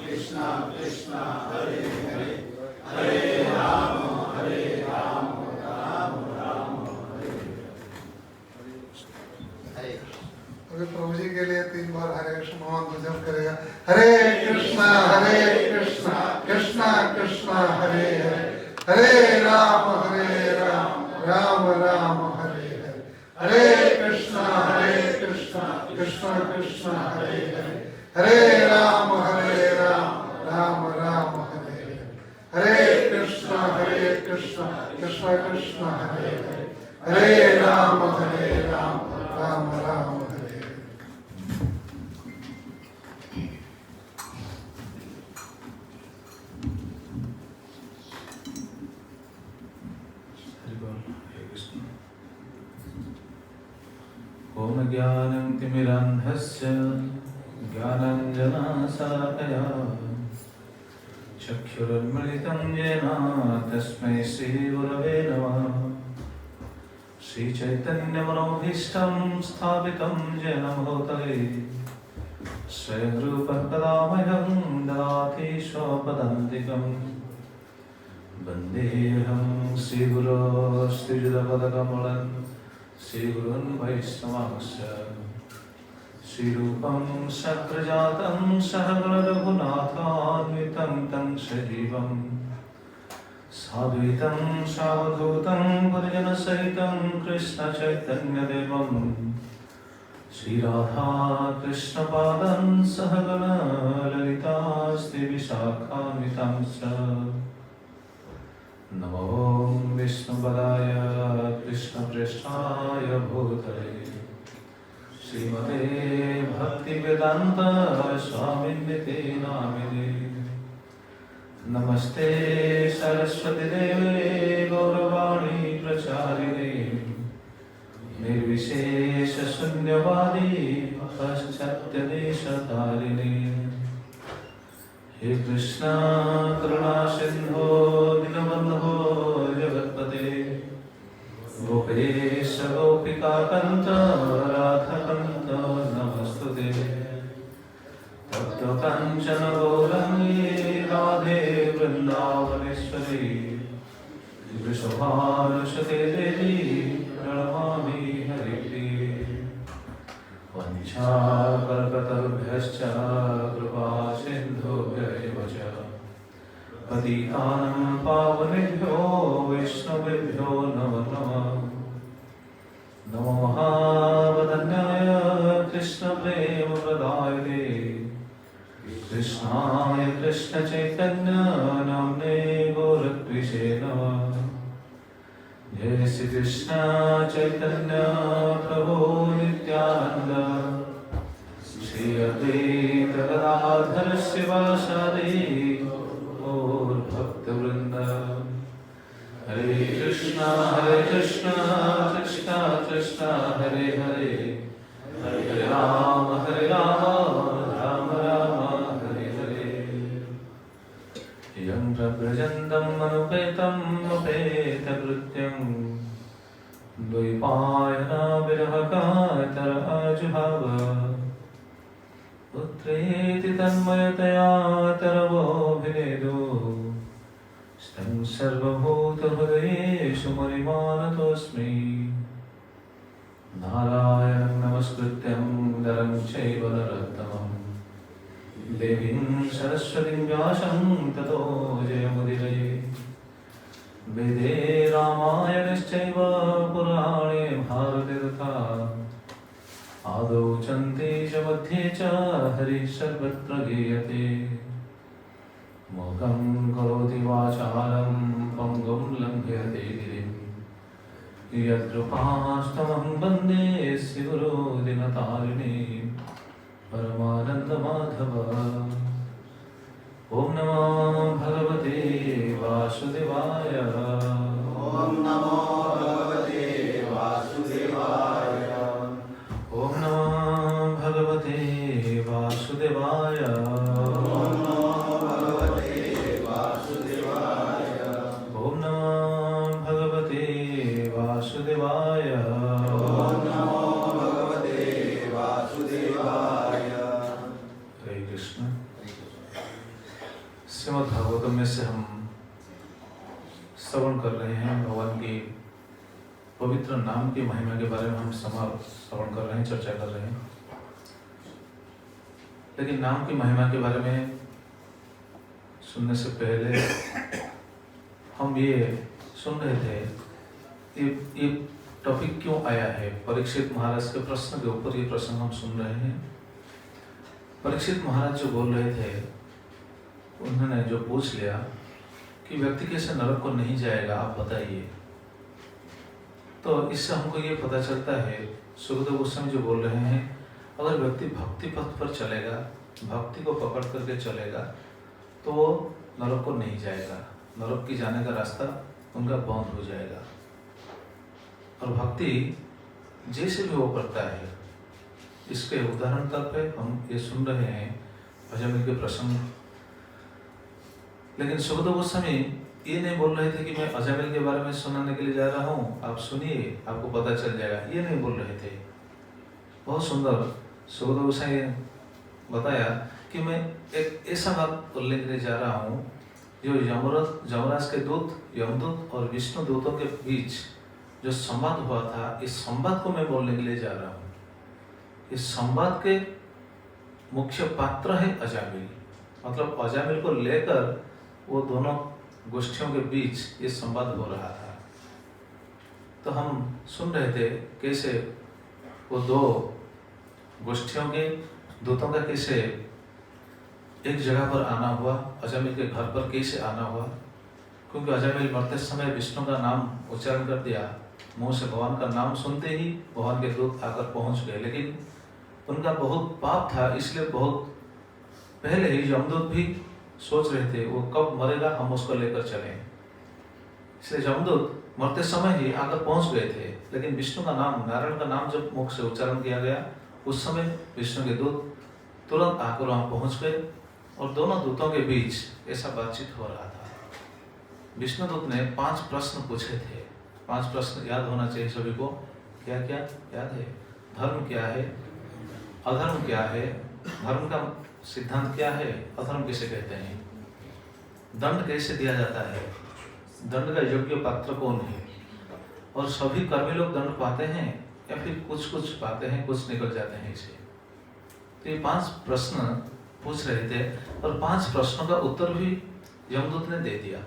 कृष्णा कृष्णा हरे हरे हरे राम राम राम हरे हरे। अभी प्रभु जी के लिए 3 बार हरे कृष्ण महामंत्र जप करेगा। हरे कृष्णा कृष्णा कृष्णा हरे हरे हरे राम राम राम हरे हरे हरे कृष्णा कृष्णा कृष्णा हरे हरे हरे राम राम राम हरे हरे हरे कृष्णा कृष्णा कृष्णा हरे हरे हरे राम राम राम हरे हरे। ओम ज्ञानं तिमिरान्धस्य ज्ञानाञ्जनशलाकया चक्षुरुन्मिलितं येन तस्मै श्रीगुरवे नमः। श्रीचैतन्यमनोभीष्टं स्थापितं येन भूतले स्वयं रूपं कदा मह्यं ददाति स्वपदान्तिकम्। वन्देऽहं श्रीगुरो श्रीयुतपदकमलं श्रीगुरुन् वैष्णवांश्च श्रीरूपं शक्रजातं सहगणरघुनाथान्वितं तं सजीवं साद्वैतं सावधूतं परिजनसहितं कृष्णचैतन्यदेवं श्रीराधा कृष्णपादं सहगण ललिता श्रीविशाखान्वितांश्च। नमो विष्णुपदाय कृष्णप्रेष्ठाय भूतले श्रीमते भक्तिवेदान्त स्वामिन्निते नामिने। नमस्ते सरस्वती देवे गौरवाणी प्रचारिणे निर्विशेष शून्यवादी पाश्चात्यदेशतारिणे। हे कृष्णा करुणा सिंधो दीनबन्धो जगत्पते गोपेश गोपिकाकन्त राधाकन्त नमस्तुते। तप्तकाञ्चन गौरङ्गी राधे वृन्दावनेश्वरी वृषभानुसुते देवी प्रणमामि हरिप्रिये। वञ्चाकल्पतरुभ्यश्च कृपा सिन्धुभ्यैव च पतितानं पावनेभ्यो वैष्णवेभ्यो नमो नमः। नमो महावदन्याय कृष्णप्रेमप्रदायते कृष्णाय कृष्णचैतन्य नाम्ने गौरत्विषे नमः। जय श्री कृष्ण चैतन्य प्रभु नित्यानंद श्री अद्वैत गदाधर शिवासादि और भक्तवृंद। हरे कृष्णा कृष्णा कृष्णा हरे हरे हरे राम राम राम हरे हरे। यं प्रव्रजन्तं मनुपेतं मपेतकृत्यं द्वैपायना विरहकातराजुहाव पुत्रेति तन्मयतया तरवोऽभिनेदो स्तं सर्वभूतहृदयेषु मणिमानतोऽस्मि। नारायणं नमस्कृत्यं नरं चैव नरोत्तमं देवीं सरस्वतीं व्यासं ततो जयमुदीरये। वेदे रामायणश्चैव पुराणे भारते तथा आदौ चन्ते च मध्ये च हरिः सर्वत्र गीयते। मूकं करोति वाचालं पङ्गुं लङ्घयते गिरिं यद्रूपास्तमहं वन्दे श्रीगुरो दिनतारिणीं परमानन्दमाधव। ॐ नमो भगवते वासुदेवाय। ॐ नमो भगवते वासुदेवाय। ॐ नमो भगवते वासुदेवाय। ॐ नमो भगवते वासुदेवाय। ॐ नमो भगवते वासुदेवाय। ॐ नमो भगवते वासुदेवाय। हरे कृष्ण। श्रीमद् भागवतम में से हम श्रवण कर रहे हैं। भगवान की पवित्र नाम की महिमा के बारे में हम श्रवण कर रहे हैं, चर्चा कर रहे हैं। लेकिन नाम की महिमा के बारे में सुनने से पहले हम ये सुन रहे थे ये टॉपिक क्यों आया है। परीक्षित महाराज के प्रश्न के ऊपर ये प्रश्न हम सुन रहे हैं। परीक्षित महाराज जो बोल रहे थे, उन्होंने जो पूछ लिया कि व्यक्ति कैसे नरक को नहीं जाएगा, आप बताइए। तो इससे हमको ये पता चलता है, सुखदेव गोस्वामी जो बोल रहे हैं, अगर व्यक्ति भक्ति पथ पर चलेगा, भक्ति को पकड़ करके चलेगा, तो वो नरक को नहीं जाएगा। नरक की जाने का रास्ता उनका बंद हो जाएगा। और भक्ति जैसे भी वो करता है, इसके उदाहरण तक पे हम ये सुन रहे हैं अजमेर के प्रसंग। लेकिन सुखदेव गोस्वामी ये नहीं बोल रहे थे कि मैं अजमेर के बारे में सुनाने के लिए जा रहा हूँ, आप सुनिए, आपको पता चल जाएगा, ये नहीं बोल रहे थे। बहुत सुंदर सुखदेव गोस्वामी बताया कि मैं एक ऐसा बात बोलने के लिए जा रहा हूँ जो यमराज के दूत, यमदूत और विष्णु दूतों के बीच जो संवाद हुआ था, इस संवाद को मैं बोलने के लिए जा रहा हूँ। इस संवाद के मुख्य पात्र है अजामिल। मतलब अजामिल को लेकर वो दोनों गोष्ठियों के बीच ये संवाद हो रहा था। तो हम सुन रहे थे कैसे वो दो गोष्ठियों के दूतों का कैसे एक जगह पर आना हुआ, अजामिल के घर पर कैसे आना हुआ। क्योंकि अजामिल मरते समय विष्णु का नाम उच्चारण कर दिया, मुंह से भगवान का नाम सुनते ही भगवान के दूत आकर पहुंच गए। लेकिन उनका बहुत पाप था, इसलिए बहुत पहले ही यमदूत भी सोच रहे थे वो कब मरेगा, हम उसको लेकर चलें। इसलिए यमदूत मरते समय ही आकर पहुंच गए थे। लेकिन विष्णु का नाम, नारायण का नाम जब मुख से उच्चारण किया गया, उस समय विष्णु के दूत तुरंत आकर वहां पहुंच गए और दोनों दूतों के बीच ऐसा बातचीत हो रहा था। विष्णु दूत ने 5 प्रश्न पूछे थे। 5 प्रश्न याद होना चाहिए सभी को। क्या क्या याद है? धर्म क्या है, अधर्म क्या है, धर्म का सिद्धांत क्या है, अधर्म किसे कहते हैं, दंड कैसे दिया जाता है, दंड का योग्य पात्र कौन है, और सभी कर्मी लोग दंड पाते हैं या फिर कुछ पाते हैं, कुछ निकल जाते हैं इसे। तो ये 5 प्रश्न पूछ रहे थे और 5 प्रश्नों का उत्तर भी यमदूत ने दे दिया।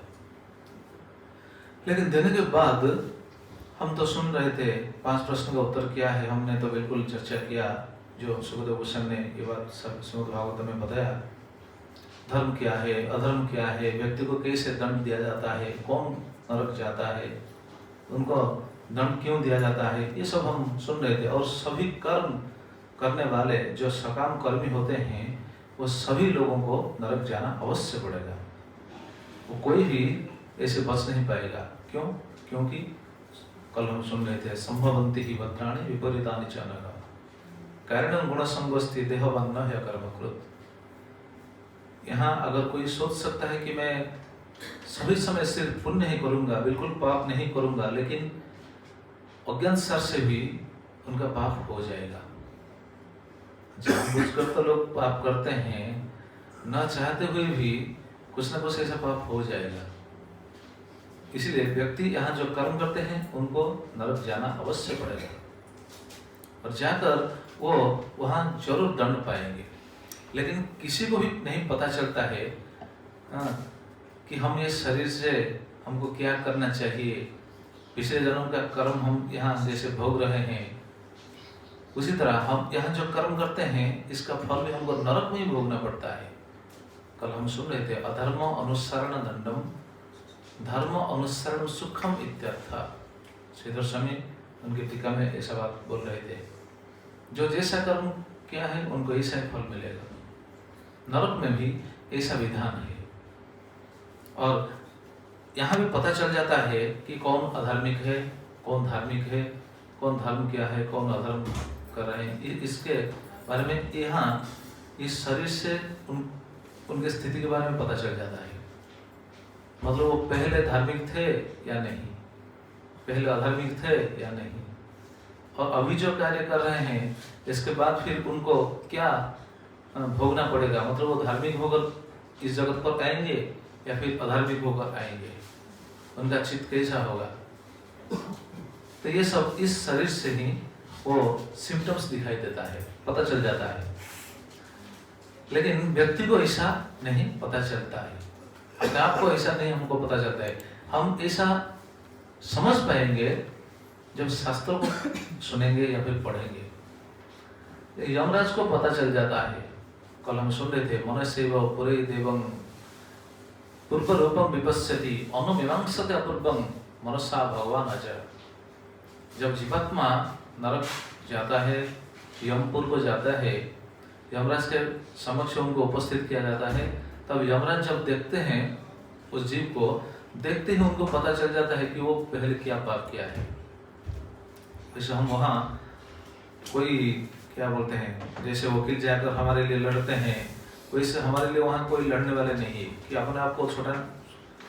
लेकिन देने के बाद हम तो सुन रहे थे 5 प्रश्नों का उत्तर क्या है, हमने तो बिल्कुल चर्चा किया। जो सुखदेव गोस्वामी ने ये बात सब श्रीमद् भागवत में बताया, धर्म क्या है, अधर्म क्या है, व्यक्ति को कैसे दंड दिया जाता है, कौन नरक जाता है, उनको दंड क्यों दिया जाता है, ये सब हम सुन रहे थे। और सभी कर्म करने वाले जो सकाम कर्मी होते हैं, वो सभी लोगों को नरक जाना अवश्य पड़ेगा। वो कोई भी ऐसे बच नहीं पाएगा। क्यों? क्योंकि कल हम सुन रहे थे, संभवंती ही भद्राणि विपरीतानि च अनघा कारणं गुणसंगोस्ति देहवन्न ह्य कर्मकृत। यहाँ अगर कोई सोच सकता है कि मैं सभी समय सिर्फ पुण्य ही करूंगा, बिल्कुल पाप नहीं करूंगा, लेकिन अज्ञानसार से भी उनका पाप हो जाएगा। जानबूझकर तो लोग पाप करते हैं, न चाहते हुए भी कुछ न कुछ ऐसा पाप हो जाएगा। इसलिए व्यक्ति यहाँ जो कर्म करते हैं उनको नरक जाना अवश्य पड़ेगा, और जाकर वो वहाँ जरूर दंड पाएंगे। लेकिन किसी को भी नहीं पता चलता है कि हम ये शरीर से हमको क्या करना चाहिए, पिछले जन्म का कर्म हम यहाँ जैसे भोग रहे हैं, उसी तरह हम यहाँ जो कर्म करते हैं इसका फल भी हमको नरक में ही भोगना पड़ता है। कल हम सुन रहे थे, अधर्म अनुसरण दंडम धर्म अनुसरण सुखम इत्यर्थ। श्रीधर स्वामी उनकी टीका में ऐसा बात बोल रहे थे, जो जैसा कर्म क्या है उनको ऐसा ही फल मिलेगा। नरक में भी ऐसा विधान है। और यहाँ भी पता चल जाता है कि कौन अधार्मिक है, कौन धार्मिक है, कौन धर्म क्या है, कौन अधर्म कर रहे हैं। इसके बारे में यहाँ इस शरीर से उनके स्थिति के बारे में पता चल जाता है। मतलब वो पहले धार्मिक थे या नहीं, पहले अधार्मिक थे या नहीं, और अभी जो कार्य कर रहे हैं इसके बाद फिर उनको क्या भोगना पड़ेगा। मतलब वो धार्मिक होकर इस जगत पर आएंगे या फिर अधार्मिक होकर आएंगे, उनका चित्त कैसा होगा। तो ये सब इस शरीर से ही वो सिम्टम्स दिखाई देता है, पता चल जाता है। लेकिन व्यक्ति को ऐसा नहीं पता चलता है, अपने आप को ऐसा नहीं हमको पता चलता है। हम ऐसा समझ पाएंगे जब शास्त्रों को सुनेंगे या फिर पढ़ेंगे। यमराज को पता चल जाता है। कल हम सुन रहे थे, मनस्यैव पुरे देवं पूर्व रूपम विपश्यति अनुमीमांसते अपूर्वम मनसा भगवान अजय। जब जीवात्मा नरक जाता है, यमपुर को जाता है, यमराज के समक्ष उनको उपस्थित किया जाता है, तब यमराज जब देखते हैं उस जीव को, देखते ही उनको पता चल जाता है कि वो पहले क्या पाप किया है। जैसे हम वहाँ कोई क्या बोलते हैं, जैसे वकील जाकर हमारे लिए लड़ते हैं, वैसे हमारे लिए वहाँ कोई लड़ने वाले नहीं है कि अपने आप को छोटा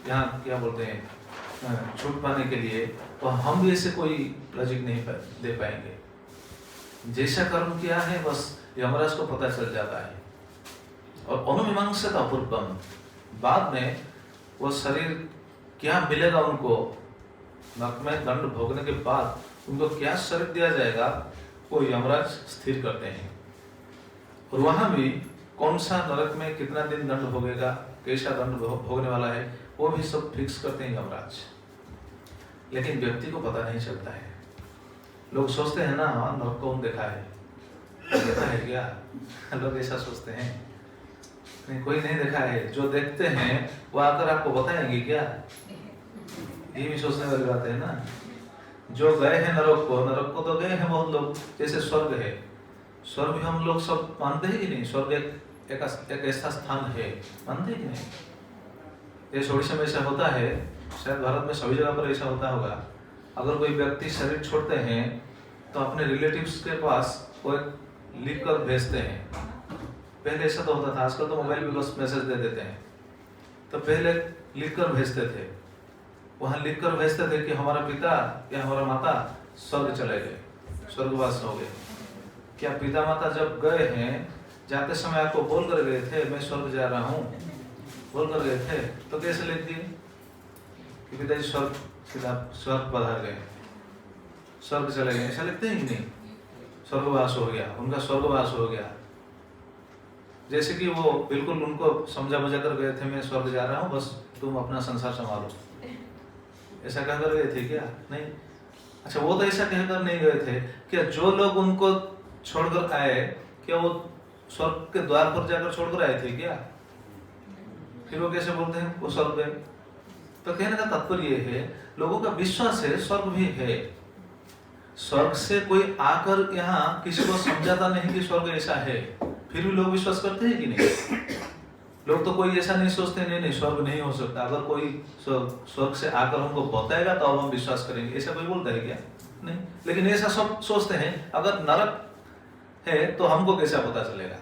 यहाँ क्या बोलते हैं छूट पाने के लिए, तो हम भी ऐसे कोई लॉजिक नहीं दे पाएंगे। जैसा कर्म किया है बस यमराज को पता चल जाता है। और अनुमीमांसित अपूर्वम, बाद में वो शरीर क्या मिलेगा उनको, नरक में दंड भोगने के बाद उनको क्या शरीर दिया जाएगा, वो यमराज स्थिर करते हैं। और वहां भी कौन सा नरक में कितना दिन दंड भोगेगा, कैसा दंड भोगने वाला है, वो भी सब फिक्स करते हैं यमराज। लेकिन व्यक्ति को पता नहीं चलता है। लोग सोचते हैं ना, नरक कौन देखा है, देखा है क्या, लोग ऐसा सोचते हैं। नहीं, कोई नहीं देखा है। जो देखते हैं वो आकर आपको बताएंगे क्या, ये भी सोचने वाली बात है ना। जो गए हैं नरक को तो गए हैं बहुत लोग। जैसे स्वर्ग है, स्वर्ग भी हम लोग सब मानते हैं कि नहीं, स्वर्ग एक ऐसा स्थान है, मानते हैं कि नहीं। जैसे ओडिशा में ऐसा होता है, शायद भारत में सभी जगह पर ऐसा होता होगा। अगर कोई व्यक्ति शरीर छोड़ते हैं तो अपने रिलेटिव्स के पास वो लिख कर भेजते हैं। पहले ऐसा तो होता था, आजकल तो मोबाइल पे बस मैसेज दे देते हैं। तो पहले लिख कर भेजते थे, वहां लिख कर भेजते थे कि हमारा पिता या हमारा माता स्वर्ग चले गए, स्वर्गवास हो गए। क्या पिता माता जब गए हैं, जाते समय आपको बोल कर गए थे मैं स्वर्ग जा रहा हूँ, बोल कर गए थे, तो कैसे लिख दिए कि पिताजी स्वर्ग पधार गए, स्वर्ग चले गए, ऐसा लिखते हैं कि नहीं। स्वर्गवास हो गया, उनका स्वर्गवास हो गया। जैसे कि वो बिल्कुल उनको समझा बुझा कर गए थे, मैं स्वर्ग जा रहा हूँ, बस तुम अपना संसार संभालो, ऐसा कहकर गए थे क्या? नहीं। अच्छा, वो तो ऐसा कहकर नहीं गए थे। क्या जो लोग उनको छोड़कर आए, क्या वो स्वर्ग के द्वार पर जाकर छोड़कर आए थे क्या? फिर वो कैसे बोलते हैं वो स्वर्ग गए? तो कहने का तात्पर्य ये है, लोगों का विश्वास है स्वर्ग भी है। स्वर्ग से कोई आकर यहाँ किसी को समझाता नहीं कि स्वर्ग ऐसा है, फिर भी लोग विश्वास करते हैं कि नहीं। लोग तो कोई ऐसा नहीं सोचते, नहीं स्वर्ग नहीं हो सकता, अगर कोई स्वर्ग से आकर हमको बताएगा तो अब हम विश्वास करेंगे, ऐसा कोई बोलता है क्या? नहीं। लेकिन ऐसा सब सोचते हैं, अगर नरक है तो हमको कैसा पता चलेगा।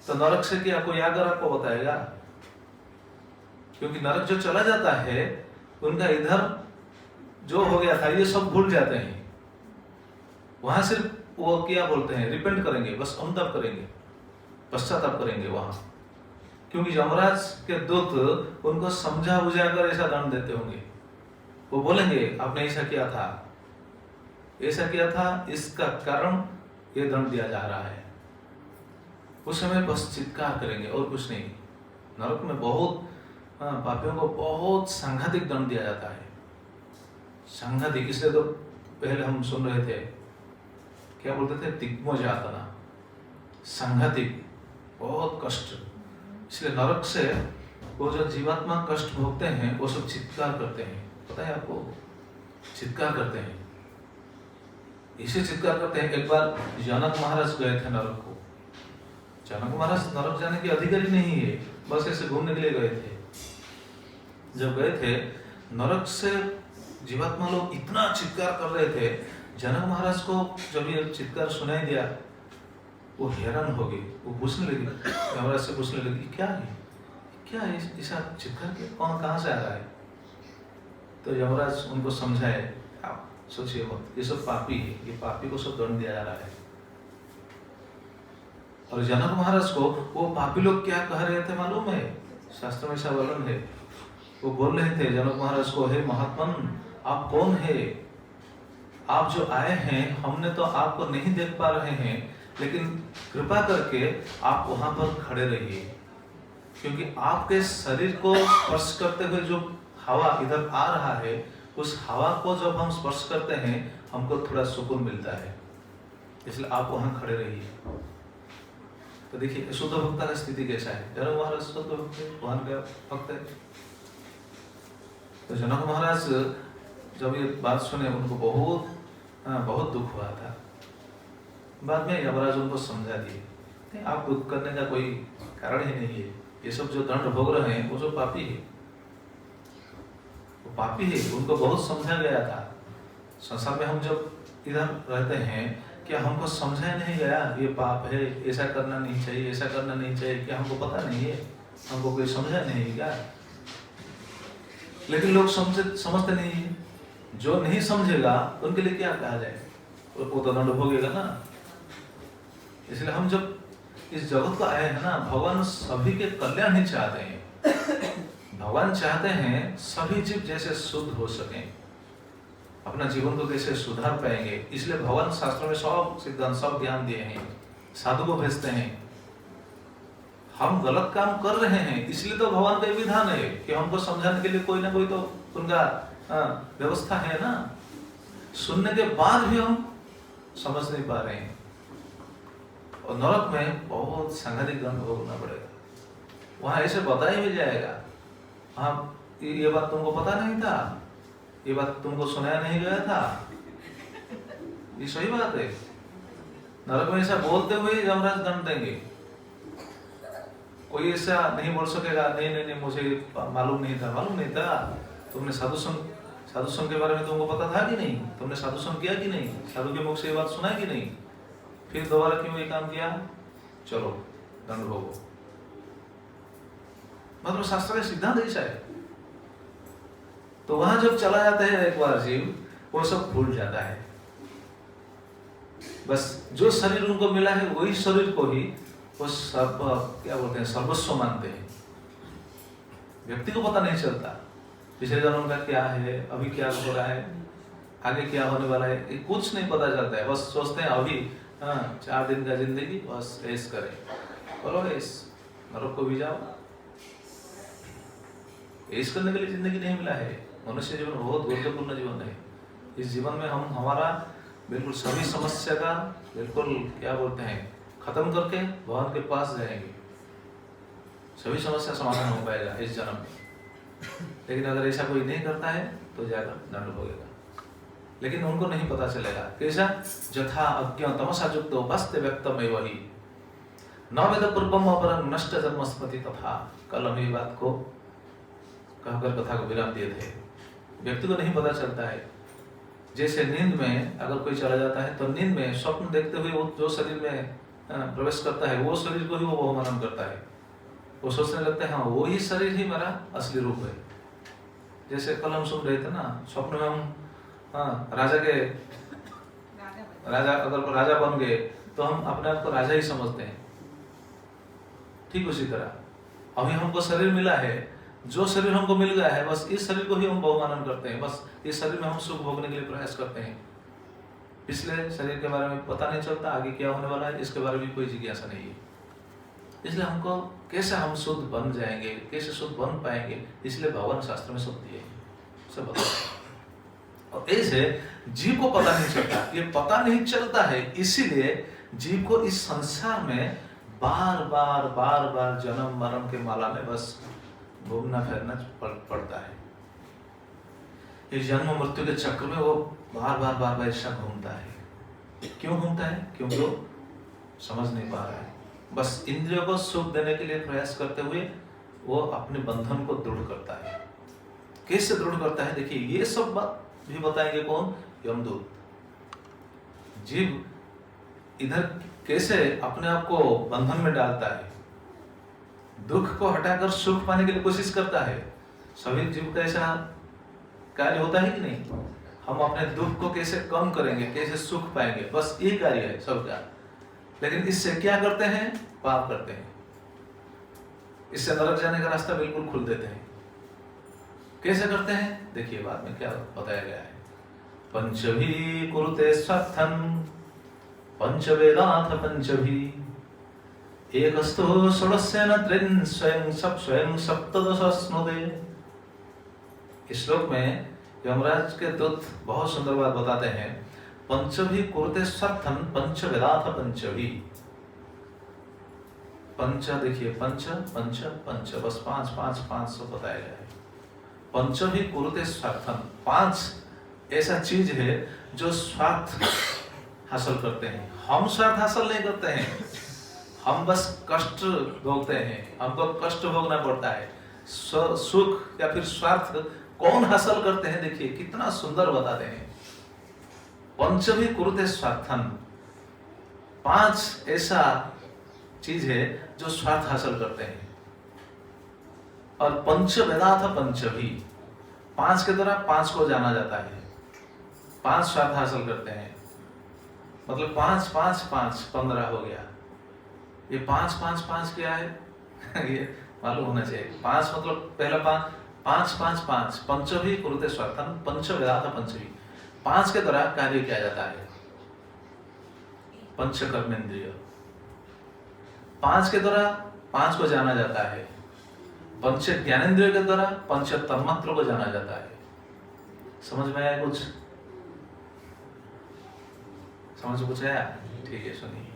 तो नरक से क्या कोई आकर आपको बताएगा? क्योंकि नरक जो चला जाता है उनका इधर जो हो गया था ये सब भूल जाते हैं। वहां सिर्फ वो क्या बोलते हैं, रिपेंट करेंगे, बस अनुताप करेंगे, पश्चाताप करेंगे वहां। क्योंकि यमराज के दूत उनको समझा बुझा कर ऐसा दंड देते होंगे। वो बोलेंगे आपने ऐसा किया था, ऐसा किया था, इसका कारण ये दंड दिया जा रहा है। उस समय बस चित्कार करेंगे और कुछ नहीं। नरक में बहुत पापियों को बहुत सांघातिक दंड दिया जाता है, सांघातिक। इसलिए तो पहले हम सुन रहे थे, क्या बोलते थे, तिग्मो यातना, सांघातिक, बहुत कष्ट। इसलिए नरक से वो जो जीवात्मा कष्ट भोगते हैं वो सब चित्कार करते हैं, पता है आपको, चित्कार करते हैं। इसे चित्कार करते हैं। एक बार जनक महाराज गए थे नरक को। जनक महाराज नरक जाने के अधिकारी नहीं है, बस ऐसे घूमने के लिए गए थे। जब गए थे नरक से जीवात्मा लोग इतना चित्कार कर रहे थे, जनक महाराज को जब ये चित्कार सुनाई दिया वो हैरान हो गई। वो पूछने लगी, यमराज से पूछने लगी क्या है, क्या है ऐसा चित्कार के, कौन कहाँ से आ रहा है? तो यमराज उनको समझाए, आप सोचिए मत, ये सब पापी है, ये पापी को सब दंड दिया जा रहा है। और जनक महाराज को वो पापी लोग क्या कह रहे थे मालूम है? शास्त्र में ऐसा वर्णन है। वो बोल रहे थे जनक महाराज को, हे महात्मन आप कौन है? आप जो आए हैं हमने तो आपको नहीं देख पा रहे हैं, लेकिन कृपा करके आप वहां पर खड़े रहिए, क्योंकि आपके शरीर को स्पर्श करते हुए जो हवा इधर आ रहा है, उस हवा को जब हम स्पर्श करते हैं हमको थोड़ा सुकून मिलता है, इसलिए आप वहां खड़े रहिए। तो देखिए शुद्ध भक्त का स्थिति कैसा है। जनक महाराज शुद्ध भक्त है, भगवान का भक्त है। तो जनक महाराज जब ये बात सुने उनको बहुत दुख हुआ था। बाद में यमराज उनको समझा दिए, आप दुख करने का कोई कारण ही नहीं है, ये सब जो दंड भोग रहे हैं वो जो पापी है, वो पापी है, उनको बहुत समझा गया था। संसार में हम जब इधर रहते हैं, क्या हमको समझाया नहीं गया ये पाप है, ऐसा करना नहीं चाहिए, ऐसा करना नहीं चाहिए? क्या हमको पता नहीं है? हमको कोई समझा नहीं क्या? लेकिन लोग समझते नहीं है। जो नहीं समझेगा उनके लिए क्या कहा जाए, वो तो दंड भोगेगा ना। इसलिए हम जब इस जगत को आए हैं ना, भगवान सभी के कल्याण ही चाहते हैं। भगवान चाहते हैं सभी जीव जैसे शुद्ध हो सकें, अपना जीवन को कैसे सुधार पाएंगे। इसलिए भगवान शास्त्रों में सब सिद्धांत, सब ज्ञान दिए हैं, साधु को भेजते हैं। हम गलत काम कर रहे हैं, इसलिए तो भगवान का विधान है कि हमको समझाने के लिए कोई ना कोई तो उनका व्यवस्था है ना। सुनने के बाद भी हम समझ नहीं पा रहे हैं, और नरक में बहुत सांघातिक दंड भोगना पड़ेगा। वहां ऐसे बताया भी जाएगा, हाँ ये बात तुमको पता नहीं था, ये बात तुमको सुनाया नहीं गया था, ये सही बात है। नरक में ऐसा बोलते हुए यमराज दंड देंगे। कोई ऐसा नहीं बोल सकेगा, नहीं मुझे मालूम नहीं था। तुमने साधु संघ के बारे में तुमको पता था कि नहीं? तुमने साधु संघ किया कि नहीं? साधु के मुख से ये बात सुना कि नहीं? फिर दोबारा क्यों ये काम किया? चलो दंड भोगो। मतलब शास्त्र का सिद्धांत ऐसा है। तो वहां जब चला जाता है एक बार जीव, वो सब भूल जाता है। बस जो शरीर उनको मिला है वही शरीर को ही वो सब क्या बोलते हैं, सर्वस्व मानते हैं। व्यक्ति को पता नहीं चलता पिछले जन्म का क्या है, अभी क्या हो रहा है, आगे क्या होने वाला है, ये कुछ नहीं पता चलता है। बस सोचते हैं अभी 4 दिन का जिंदगी, बस ऐश करें, करो ऐश, नरक को भी जाओ। ऐश करने के लिए जिंदगी नहीं मिला है। मनुष्य जीवन बहुत गुरुत्वपूर्ण जीवन है। इस जीवन में हम हमारा बिल्कुल सभी समस्या का बिल्कुल क्या बोलते हैं खत्म करके भगवान के पास जाएंगे, सभी समस्या समाधान हो पाएगा इस जन्म में। लेकिन अगर ऐसा कोई नहीं करता है तो जाकर दंड भोगेगा। लेकिन उनको नहीं पता चलेगा कैसा, जथा अज्ञ तमसा युक्त उपास्ते व्यक्तम वही न वेद पूर्वम अपरं नष्ट जन्म स्मृति तथा। कल हम ये बात को कहकर कथा को विराम दिए थे। व्यक्ति को नहीं पता चलता है। जैसे नींद में अगर कोई चला जाता है तो नींद में स्वप्न देखते हुए वो जो शरीर में प्रवेश करता है वो शरीर को ही वो बहुमानन करता है। वो सोचने लगता है हाँ वो ही शरीर ही मेरा असली रूप है। जैसे कल हम सुन रहे थे ना, स्वप्न में हम राजा अगर राजा बन गए तो हम अपने आप को राजा ही समझते हैं। ठीक उसी तरह अभी हमको शरीर मिला है, जो शरीर हमको मिल गया है बस इस शरीर को ही हम बहुमानन करते हैं। बस इस शरीर में हम सुख भोगने के लिए प्रयास करते हैं। पिछले शरीर के बारे में पता नहीं चलता, आगे क्या होने वाला है इसके बारे में कोई जिज्ञासा नहीं है। इसलिए हमको कैसे हम शुद्ध बन जाएंगे, कैसे शुद्ध बन पाएंगे, इसलिए भगवान शास्त्र में सब दिए सब बताते। और ऐसे जीव को पता नहीं चलता, ये पता नहीं चलता है, इसीलिए जीव को इस संसार में बार बार जन्म मरण के माला में बस घूमना फिरना पड़ता है। इस जन्म मृत्यु के चक्र में वो बार ऐसा घूमता है। क्यों घूमता है? क्योंकि वो समझ नहीं पा रहा है। बस इंद्रियों को सुख देने के लिए प्रयास करते हुए वो अपने बंधन को दृढ़ करता है। कैसे दृढ़ करता है देखिए, ये सब बात भी बताएंगे कौन? यमदूत। जीव इधर कैसे अपने आप को बंधन में डालता है, दुख को हटाकर सुख पाने के लिए कोशिश करता है। सभी जीव का ऐसा कार्य होता है कि नहीं? हम अपने दुख को कैसे कम करेंगे, कैसे सुख पाएंगे, बस ये कार्य है सबका। लेकिन इससे क्या करते हैं? पाप करते हैं। इससे नरक जाने का रास्ता बिल्कुल खोल देते हैं। कैसे करते हैं देखिए, बाद में क्या बताया गया है। पंचभी कुरुते स्वार्थं पंचवेदाथ पंचभी एकस्तो षोडशेन त्रिन् स्वयं सप्तदश स्नुते। इस श्लोक में यमराज के दूत बहुत सुंदर बात बताते हैं। पंचभी कुरुते स्वार्थं पंचवेदाथ पंचभी। पंच देखिए, पंच पंच पंच, बस पांच पांच पांच सौ बताया गया है। पंचभी कुरुते स्वार्थं, पांच ऐसा चीज है जो स्वार्थ हासिल करते हैं। हम स्वार्थ हासिल नहीं करते हैं, हम बस कष्ट भोगते हैं, हमको कष्ट भोगना पड़ता है। सुख या फिर स्वार्थ कौन हासिल करते हैं? देखिए कितना सुंदर बताते हैं। पंचभी कुरुते स्वार्थं, पांच ऐसा चीज है जो स्वार्थ हासिल करते हैं। और पंच वेदाथ पंचभी, पांच के द्वारा पांच को जाना जाता है। पांच स्वार्थ हासिल करते हैं, मतलब पांच पांच पांच 15 हो गया। ये पांच पांच पांच क्या है? ये मालूम होना चाहिए। पांच मतलब पहला पांच पांच पांच, पंचभी कुरुते स्वार्थं पंच वेदाथ पंचभी, पांच के द्वारा कार्य किया जाता है। पंच कर्मेंद्रिय, पांच के द्वारा पांच को जाना जाता है। पंच ज्ञानेंद्रिय के द्वारा पंच तन्मात्र को जाना जाता है। समझ में आया कुछ? समझ कुछ आया? ठीक है, सुनिए।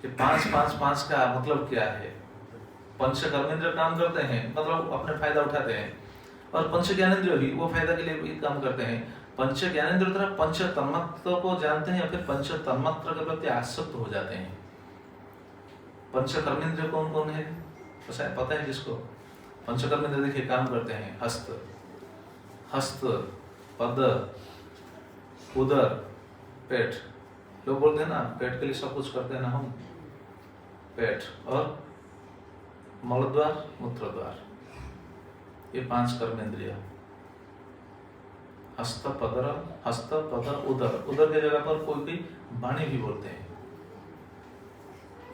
ये पांच पांच पांच का मतलब क्या है? पंच कर्मेंद्रिय काम करते हैं, मतलब अपने फायदा उठाते हैं, और पंच ज्ञानेंद्रिय भी वो फायदा के लिए भी काम करते हैं। पंच ज्ञानेंद्रिय द्वारा पंच तन्मात्र को जानते हैं या फिर पंच तन्मात्र के प्रति आसक्त हो जाते हैं। पंच कर्मेंद्रिय कौन कौन है? पता है किसको? पंच कर्मेंद्रिय देखिए काम करते हैं। हस्त, हस्त, पद, उदर, पेट। लोग बोलते हैं ना पेट के लिए सब कुछ करते हैं ना हम। पेट और मलद्वार, मूत्रद्वार, ये पांच कर्मेंद्रिय। हस्त पद उदर, उदर की जगह पर कोई भी वाणी भी बोलते हैं।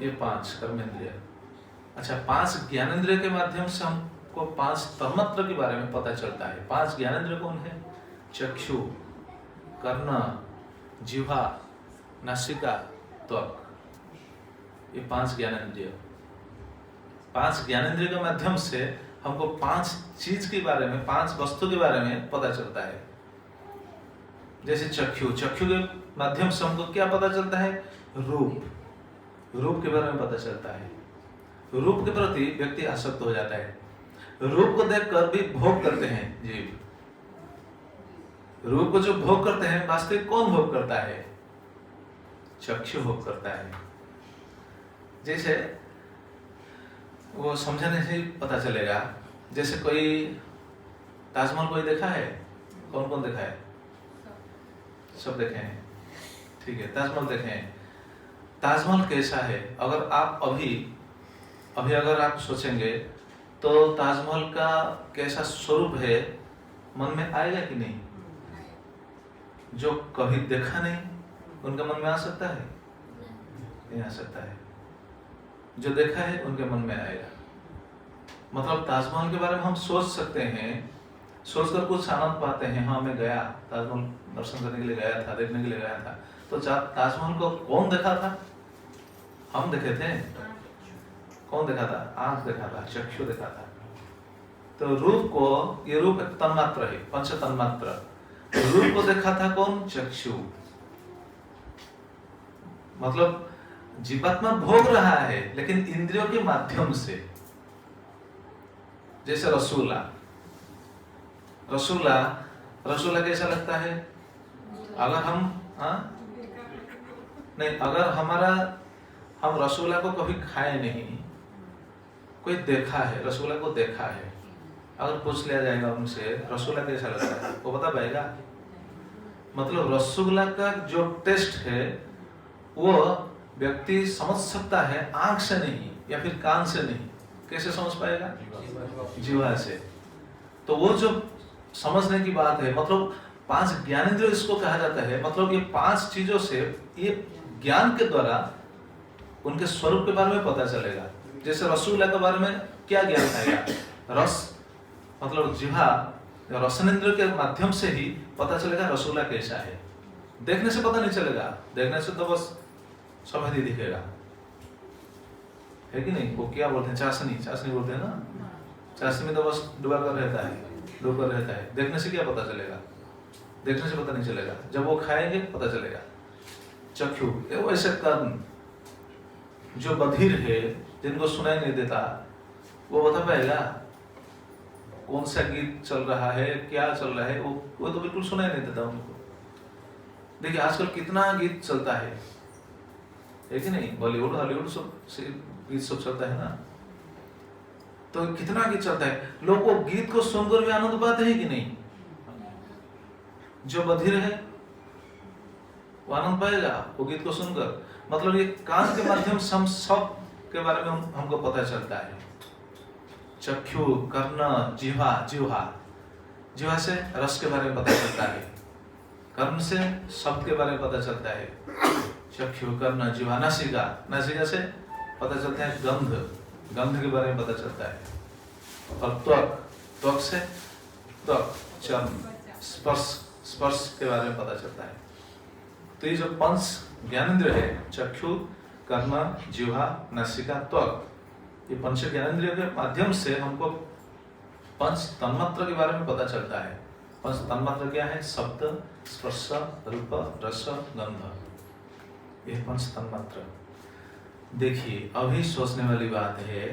ये पांच कर्मेंद्रिय। अच्छा, पांच ज्ञानेंद्रिय के माध्यम से हमको पांच तन्मात्र के बारे में पता चलता है। पांच ज्ञानेंद्रिय कौन है? चक्षु, कर्ण, जिह्वा, नासिका, त्वक, ये पांच ज्ञानेंद्रिय। पांच ज्ञानेंद्रिय के माध्यम से हमको पांच चीज के बारे में, पांच वस्तु के बारे में पता चलता है। जैसे चक्षु, चक्षु के माध्यम से हमको क्या पता चलता है? रूप, रूप के बारे में पता चलता है। रूप के प्रति व्यक्ति आसक्त हो जाता है। रूप को देखकर भी भोग करते हैं जीव। रूप को जो भोग करते हैं, वास्तविक कौन भोग करता है? चक्षु भोग करता है। जैसे वो समझाने से पता चलेगा। जैसे कोई ताजमहल कोई देखा है? कौन कौन देखा है? सब देखे हैं, ठीक है। ताजमहल देखे हैं। ताजमहल कैसा है? अगर आप अभी अगर आप सोचेंगे तो ताजमहल का कैसा स्वरूप है मन में आएगा कि नहीं? जो कभी देखा नहीं उनके मन में आ सकता है? नहीं आ सकता है। जो देखा है उनके मन में आएगा। मतलब ताजमहल के बारे में हम सोच सकते हैं, सोचकर कुछ आनंद पाते हैं। हाँ, मैं गया ताजमहल दर्शन करने के लिए गया था, देखने के लिए गया था। तो ताजमहल को कौन देखा था? हम देखे थे। कौन देखा था? आंख देखा था, चक्षु देखा था। तो रूप को, ये रूप एक तन्मात्र है, पंच तन्मात्र। रूप को देखा था कौन? चक्षु। मतलब जीवात्मा भोग रहा है लेकिन इंद्रियों के माध्यम से। जैसे रसगुल्ला, रसगुल्ला कैसा लगता है? अगर हम नहीं, अगर हम रसगुल्ला को कभी खाए नहीं, कोई देखा है, रसगुल्ला को देखा है, अगर पूछ लिया जाएगा उनसे रसगुल्ला कैसा लगता है, वो बता पाएगा? मतलब रसगुल्ला का जो टेस्ट है वो व्यक्ति समझ सकता है आंख से नहीं या फिर कान से नहीं। कैसे समझ पाएगा? जीवा से। तो वो जो समझने की बात है, मतलब पांच ज्ञानेंद्रिय इसको कहा जाता है। मतलब ये पांच चीजों से, ये ज्ञान के द्वारा उनके स्वरूप के बारे में पता चलेगा। जैसे रसगुल्ला के बारे में क्या ज्ञान आएगा, रस मतलब जिह्वा रसनेंद्र के माध्यम से ही पता चलेगा रसगुल्ला कैसा है। देखने से पता नहीं चलेगा, देखने से तो बस सफेद ही दिखेगा, है कि नहीं? वो क्या बोलते हैं, चाशनी, चाशनी बोलते हैं ना, चाशनी में तो बस डूबा कर रहता है, डूब कर रहता है। देखने से क्या पता चलेगा, देखने से पता नहीं चलेगा, जब वो खाएंगे पता चलेगा। चक्षु वैसे कर्म जो बधिर है, जिनको सुनाई नहीं देता, वो बता पाएगा कौन सा गीत चल रहा है, क्या चल रहा है, वो तो बिल्कुल सुनाई नहीं देता उनको। देखिए आजकल कितना गीत चलता है कि नहीं, बॉलीवुड हॉलीवुड सब गीत सब चलता है ना, तो कितना गीत चलता है, लोग वो गीत को सुनकर भी आनंद पाते हैं कि नहीं? जो बधिर है वो आनंद पाएगा वो गीत को सुनकर। मतलब ये कान के माध्यम से हम सब के बारे में हमको पता चलता है। चक्षु, कर्ण, जिह्वा, जिह्वा से रस के बारे में पता चलता है, कर्ण से शब्द के बारे में पता चलता है। चक्षु, कर्ण, जिह्वा, नासिका, नासिका से पता चलता है गंध, गंध के बारे में पता चलता है। और त्वक, त्वक से त्वक, चर्म, स्पर्श, स्पर्श के बारे में पता चलता है। तो ये जो पंच ज्ञानेंद्र है, चक्षु, कर्ण, जिह्वा, नासिका, त्वक, ये पंच ज्ञानेंद्रियों के माध्यम से हमको पंच तन्मात्र के बारे में पता चलता है। पंच तन्मात्र क्या है? शब्द, स्पर्श, रूप, रस, गंध, ये पंच तन्मात्र। देखिए अभी सोचने वाली बात है,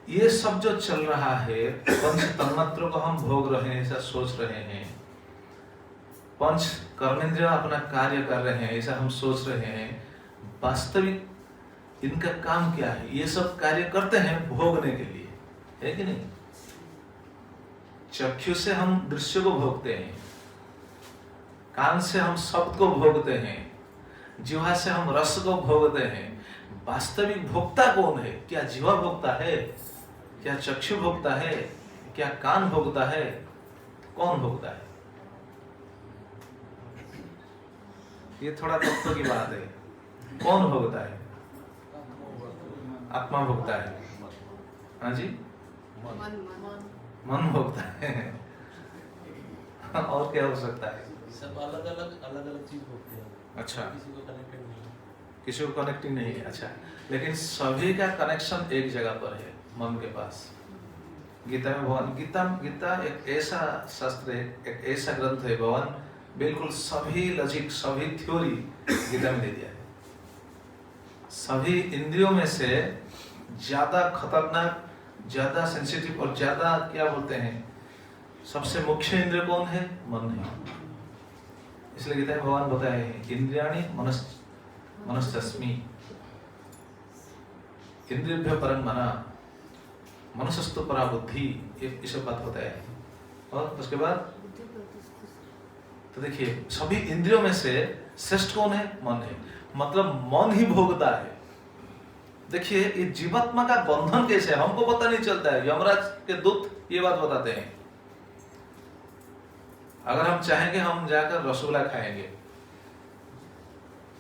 ये सब जो चल रहा है पंच तन्मात्रों को हम भोग रहे हैं, ऐसा सोच रहे हैं, पंच कर्मेंद्रिय अपना कार्य कर रहे हैं ऐसा हम सोच रहे हैं। वास्तविक इनका काम क्या है? ये सब कार्य करते हैं भोगने के लिए, है कि नहीं? चक्षु से हम दृश्य को भोगते हैं, कान से हम शब्द को भोगते हैं, जिह्वा से हम रस को भोगते हैं। वास्तविक भोक्ता कौन है? क्या जिह्वा भोगता है? क्या चक्षु भोगता है? क्या कान भोगता है? कौन भोगता है? ये थोड़ा तत्व की बात है। कौन भोगता है? आत्मा भोगता है। हाँ जी, मन भोगता है। और क्या हो सकता है? सब अलग अलग चीज भोगते हैं। अच्छा, किसी को कनेक्टेड नहीं है, किसी को कनेक्टिंग नहीं है। अच्छा, लेकिन सभी का कनेक्शन एक जगह पर है, मन के पास। गीता में भगवान, गीता एक ऐसा शास्त्र है, एक ऐसा ग्रंथ है, भगवान बिल्कुल सभी लॉजिक, सभी थ्योरी गीता में दे दिया है। सभी इंद्रियों में से ज्यादा खतरनाक, ज्यादा सेंसिटिव और ज्यादा क्या बोलते हैं, सबसे मुख्य इंद्रिय कौन है? मन है। इसलिए गीता में भगवान बताए हैं, इंद्रियाणि मनस्तस्मि, इंद्रियभ्यो परं मनः, मनसस्तु परा बुद्धि, ये सब बात बताया है। और उसके बाद तो देखिए सभी इंद्रियों में से श्रेष्ठ कौन है? मन है। मतलब मन ही भोगता है। देखिए ये जीवात्मा का बंधन कैसे है हमको पता नहीं चलता है। यमराज के दूत ये बात बताते हैं, अगर हम चाहेंगे हम जाकर रसगुल्ला खाएंगे,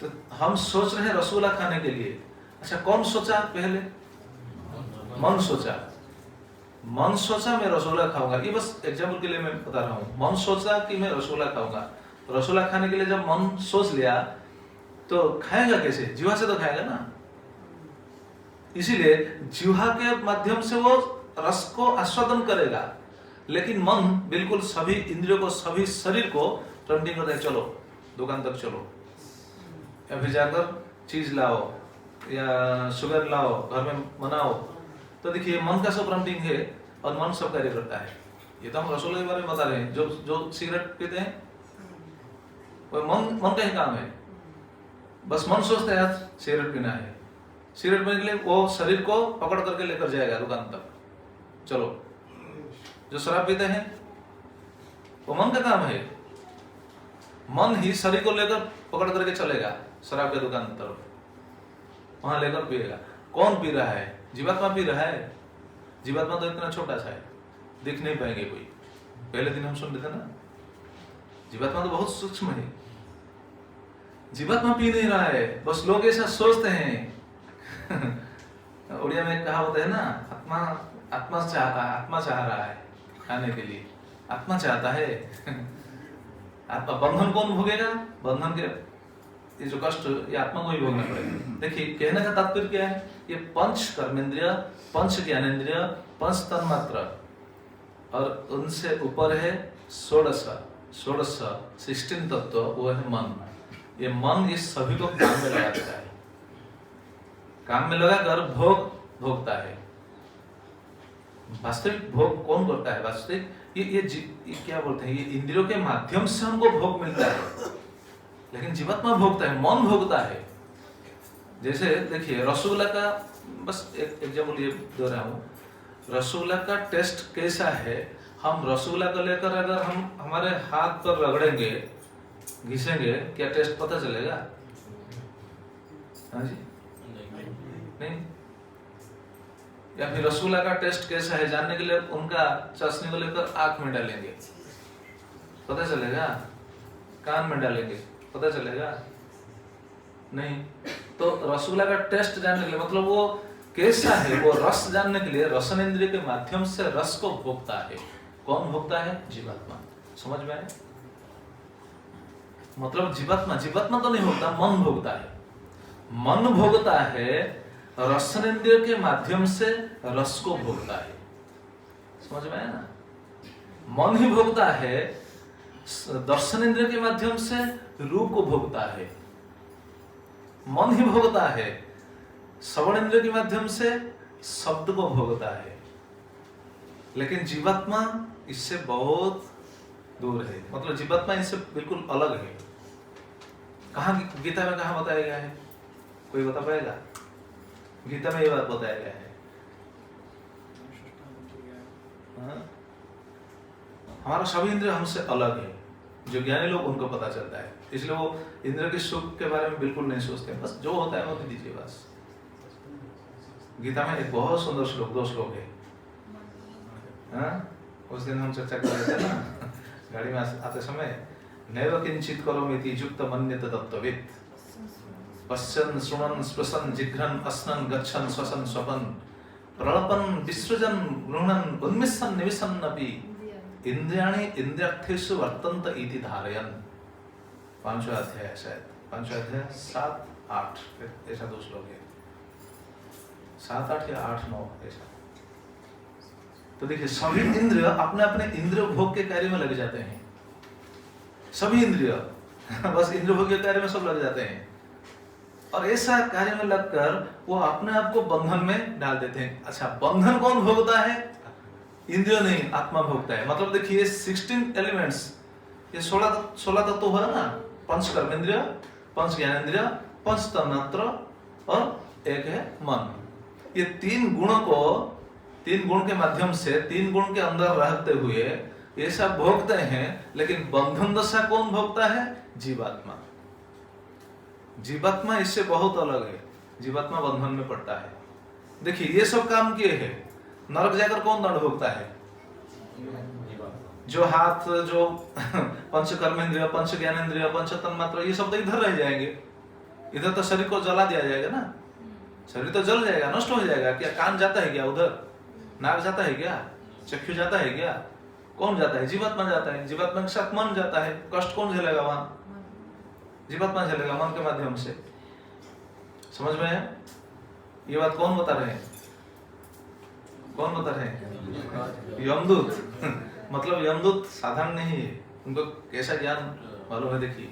तो हम सोच रहे हैं रसगुल्ला खाने के लिए। अच्छा, कौन सोचा पहले? मन सोचा। मन सोचा मैं रसगुल्ला खाऊंगा। ये बस एग्जाम्पल के लिए मैं बता रहा हूँ। मन सोचा कि मैं रसगुल्ला खाऊंगा। रसगुल्ला खाने के लिए जब मन सोच लिया तो खाएगा कैसे? जिह्वा से तो खाएगा ना। इसीलिए जिह्वा के माध्यम से वो रस को आस्वादन करेगा, लेकिन मन बिल्कुल सभी इंद्रियों को, सभी शरीर को प्रम्प्टिंग करता है, चलो दुकान तक चलो, या फिर जाकर चीज लाओ या शुगर लाओ, घर में बनाओ। तो देखिए मन का सब प्रम्प्टिंग है और मन सब कार्य करता है। ये तो हम रसगुल्ले के बारे में बता रहे हैं। जो सिगरेट पीते हैं वो मन का ही काम है। बस मन सोचता है आज सिगरेट पीना है, सिगरेट पीने के लिए वो शरीर को पकड़ करके लेकर जाएगा दुकान तक, चलो। जो शराब पीते हैं वो मन का काम है, मन ही शरीर को लेकर पकड़ करके चलेगा शराब के दुकान तरफ, वहां लेकर पिएगा। कौन पी रहा है? जीवात्मा पी रहा है। जीवात्मा तो इतना छोटा सा है, दिख नहीं पाएंगे कोई। पहले दिन हम सुन रहे थे ना, जीवात्मा तो बहुत सूक्ष्म है। जीवात्मा पी नहीं रहा है, बस लोग ऐसा सोचते हैं उड़िया में कहावत है ना, आत्मा आत्मा चाहता है, आत्मा चाह रहा है खाने के लिए, आत्मा चाहता है। आत्मा बंधन कौन भोगेगा? बंधन के ये जो कष्ट ये आत्मा को ही भोगना पड़ेगा। देखिए कहने का तात्पर्य क्या है, ये पंच कर्मेंद्रिय, पंच ज्ञानेंद्रिय, पंच तन्मात्र और उनसे ऊपर है 16 तत्व, वो है मन। ये मन इस सभी को काम में लगा देता है, काम में लगाकर भोग भोगता है। वास्तविक भोग कौन करता है? वास्तविक ये क्या बोलते हैं, ये इंद्रियों के माध्यम से हमको भोग मिलता है, लेकिन जीवात्मा भोगता है, मन भोगता है। जैसे देखिए रसगुल्ला का बस एक एग्जाम्पल ये दे रहा हूँ, रसगुल्ला का टेस्ट कैसा है, हम रसगुल्ला को लेकर अगर हम हमारे हाथ पर रगड़ेंगे, घिसेंगे, क्या टेस्ट पता चलेगा? हाँ जी, नहीं। या फिर रसगुल्ला का टेस्ट कैसा है जानने के लिए उनका चाशनी को लेकर आंख में डालेंगे, पता चलेगा? कान में डालेंगे, पता चलेगा? नहीं। तो रसगुल्ला का टेस्ट जानने के लिए, मतलब वो कैसा है, वो रस जानने के लिए रसन इंद्रिय के माध्यम से रस को भोगता है। कौन भोगता है? जीवात्मा। समझ में आए? मतलब जीवात्मा तो नहीं भोगता, मन भोगता है। मन भोगता है, रसन इंद्रिय के माध्यम से रस को भोगता है। समझ में आया ना? मन ही भोगता है, दर्शन इंद्रिय के माध्यम से रूप को भोगता है। मन ही भोगता है, श्रवण इंद्रिय के माध्यम से शब्द को भोगता है। लेकिन जीवात्मा इससे बहुत दूर है, मतलब जीवात्मा इससे बिल्कुल अलग है। कहाँ गीता में कहाँ बताया गया है? कोई बता पाएगा? गीता में ये बात बताया गया है। हमारा सभी इंद्रिय हमसे अलग है, जो ज्ञानी लोग उनको पता चलता है, इसलिए वो इंद्रिय के सुख के बारे में बिल्कुल नहीं सोचते, बस जो होता है वो दीजिए बस। गीता में एक बहुत सुंदर श्लोक, 2 श्लोक है। उस दिन हम चर्चा कर रहे थे ना गाड़ी में आते समय, नैव किंचित करोमीति युक्त मन्यते तत्त्ववित्, पश्यन् शृण्वन् स्पृशन् जिघ्रन् अस्नन् गच्छन् श्वसन् स्वपन् प्रलपन् विसृजन् गृह्णन् उन्मिषन् निविशन्नपि इंद्रियाणि इंद्रियार्थेषु वर्तन्त इति धारयन्। 5वां अध्याय, शायद 5वां अध्याय 7-8 ऐसा 2 श्लोक है, 7-8 या 8-9 ऐसा। तो देखिए सभी इंद्रिय अपने अपने इंद्रिय भोग के कार्य में लग जाते हैं, सभी इंद्रिय बस इंद्रिय भोग के कार्य में सब लग जाते हैं, और ऐसा कार्य में लगकर वो अपने आप को बंधन में डाल देते हैं। अच्छा, बंधन कौन भोगता है? इंद्रिय नहीं, आत्मा भोगता है। मतलब देखिए 16 एलिमेंट्स, ये 16 तत्व हुआ ना, पंच कर्मेंद्रिय, पंच ज्ञानेंद्रिय, पंच तन्मात्र और एक है मन। ये 3 गुणों को, 3 गुण के माध्यम से, 3 गुण के अंदर रहते हुए ये सब भोगते हैं, लेकिन बंधन दशा कौन भोगता है? जीवात्मा। जीवात्मा इससे बहुत अलग है, जीवात्मा बंधन में पड़ता है। देखिए ये सब काम किए हैं, नरक जाकर कौन दंड भोगता है? जो हाथ, जो पंच कर्मेंद्रिय, पंच ज्ञानेंद्रिय, पंच तन्मात्र, ये सब तो इधर रह जाएंगे। इधर तो शरीर को जला दिया जाएगा ना, शरीर तो जल जाएगा, नष्ट हो जाएगा। क्या कान जाता है क्या उधर? नाक जाता है क्या? चक्षु जाता है क्या? कौन जाता है? जीवात्मा जाता है। जीवात्मा के साथ मन जाता है। कष्ट कौन झेलेगा वहां? जीवात्मा झेलेगा मन के माध्यम से। समझ में है? ये बात कौन बता रहे हैं? कौन बता रहे हैं? यमदूत। मतलब यमदूत साधारण नहीं है, उनको कैसा ज्ञान मालूम है। देखिए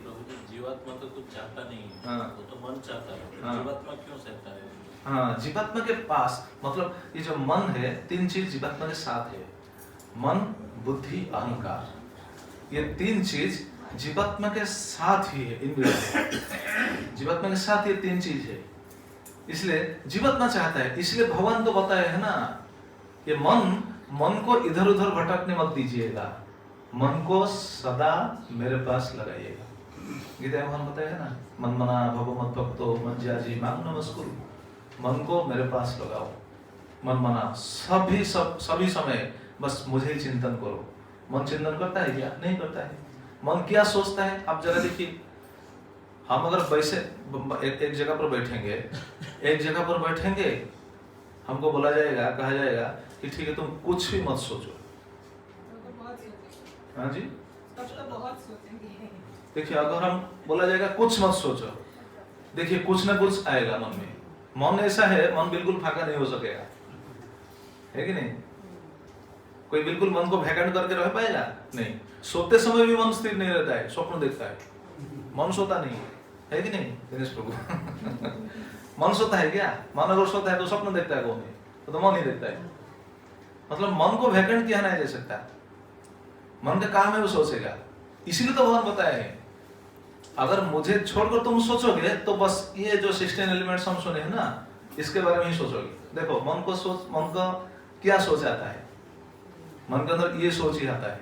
जीवात्मा तो कुछ चाहता नहीं है, हाँ। वो तो मन चाहता है। हाँ। जीवात्मा क्यों सहता है? हाँ, जीवात्मा के पास, मतलब ये जो मन है, 3 चीज जीवात्मा के साथ है। मन, बुद्धि, अहंकार, ये 3 चीज जीवात्मा के साथ ही है। इंद्रिय जीवात्मा के साथ ये 3 चीज है, इसलिए जीवात्मा चाहता है। इसलिए भगवान तो बताए है ना, ये मन को इधर उधर भटकने मत दीजिएगा, मन को सदा मेरे पास लगाइएगा। गीता में भगवान बताया है ना, मन मना भव मत भक्तो मज्जाजी मांग नमस्कुरु, मन को मेरे पास लगाओ, मन मना सभी समय बस मुझे ही चिंतन करो। मन चिंतन करता है क्या? नहीं करता है। मन क्या सोचता है? आप जरा देखिए, हम अगर वैसे एक जगह पर बैठेंगे एक जगह पर बैठेंगे, हमको बोला जाएगा, कहा जाएगा कि ठीक है तुम कुछ भी मत सोचो। हाँ जी, देखिए अगर हम बोला जाएगा कुछ मत सोचो, देखिए कुछ ना कुछ आएगा मन में। मन ऐसा है, मन बिल्कुल फाका नहीं हो सकेगा, है कि नहीं? कोई बिल्कुल मन को वैकेंट करके रह पाएगा? नहीं। सोते समय भी मन स्थिर नहीं रहता है, स्वप्न देखता है, मन सोता नहीं है कि नहीं दिनेश प्रभु? मन सोता है क्या? मन अगर सोता है तो स्वप्न देखता है कौन? तो मन ही देखता है। मतलब मन को वैकेंट किया नहीं जा सकता, मन का काम है वो सोचेगा। इसीलिए तो भगवान बताया है, अगर मुझे छोड़कर तुम सोचोगे तो बस ये जो 16 एलिमेंट्स हम सुने हैं ना, इसके बारे में ही सोचोगे। देखो मन का क्या सोच आता है? मन के अंदर ये सोच ही आता है,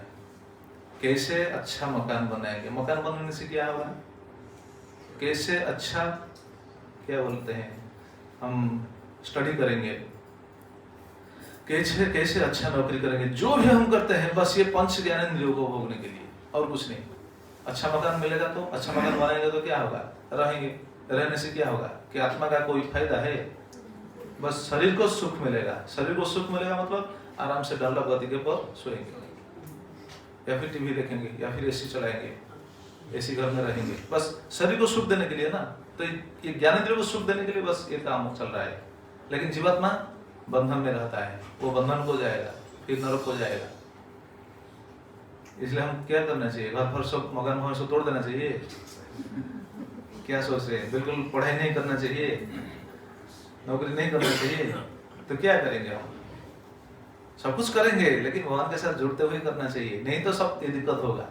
कैसे अच्छा मकान बनाएंगे। मकान बनाने से क्या होगा? कैसे अच्छा, क्या बोलते हैं, हम स्टडी करेंगे, कैसे अच्छा नौकरी करेंगे। जो भी हम करते हैं बस ये पंच ज्ञानेंद्रियों को भोगने के लिए, और कुछ नहीं। अच्छा मकान मिलेगा तो, अच्छा मकान बनाएंगे तो क्या होगा? रहेंगे। रहने से क्या होगा? कि आत्मा का कोई फायदा है? बस शरीर को सुख मिलेगा। शरीर को सुख मिलेगा मतलब आराम से डल्ला गद्दी के पर सोएंगे, या फिर टीवी देखेंगे, या फिर एसी चलाएंगे, एसी घर में रहेंगे, बस शरीर को सुख देने के लिए ना। तो ये ज्ञानेंद्रियों को सुख देने के लिए बस ये काम चल रहा है। लेकिन जीवात्मा बंधन में रहता है, वो बंधन को जाएगा, फिर नरक को जाएगा। इसलिए हम क्या करना चाहिए? घर पर सब मकान वहां से तोड़ देना चाहिए? क्या सोच रहे हैं? बिल्कुल पढ़ाई नहीं करना चाहिए, नौकरी नहीं करना चाहिए, तो क्या करेंगे हम? सब कुछ करेंगे लेकिन भगवान के साथ जुड़ते हुए करना चाहिए, नहीं तो सब ये दिक्कत होगा।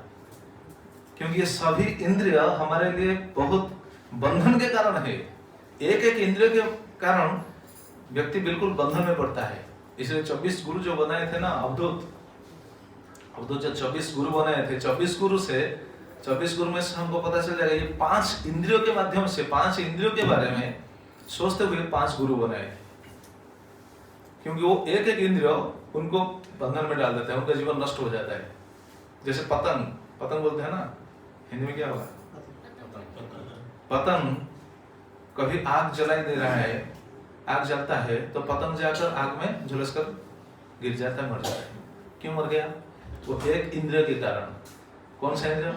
क्योंकि ये सभी इंद्रिय हमारे लिए बहुत बंधन के कारण है। एक एक इंद्रिय के कारण व्यक्ति बिल्कुल बंधन में पड़ता है। इसलिए 24 गुरु जो बनाए थे ना, अवधूत जो 24 गुरु बनाए थे, 24 गुरु में से हमको पता चल जाएगा ये 5 इंद्रियों के माध्यम से, 5 इंद्रियों के बारे में सोचते हुए 5 गुरु बनाए। क्योंकि वो एक एक इंद्रिय उनको बंधन में डाल देता है, उनका जीवन नष्ट हो जाता है। जैसे पतंग बोलते हैं ना, हिंदी में क्या होगा? पतंग कभी आग जलाई दे रहा है, आग जलता है तो पतंग जाकर आग में झुलस कर गिर जाता है, मर जाता है। क्यों मर गया? वो एक इंद्रिय के कारण। कौन सा इंद्रिय?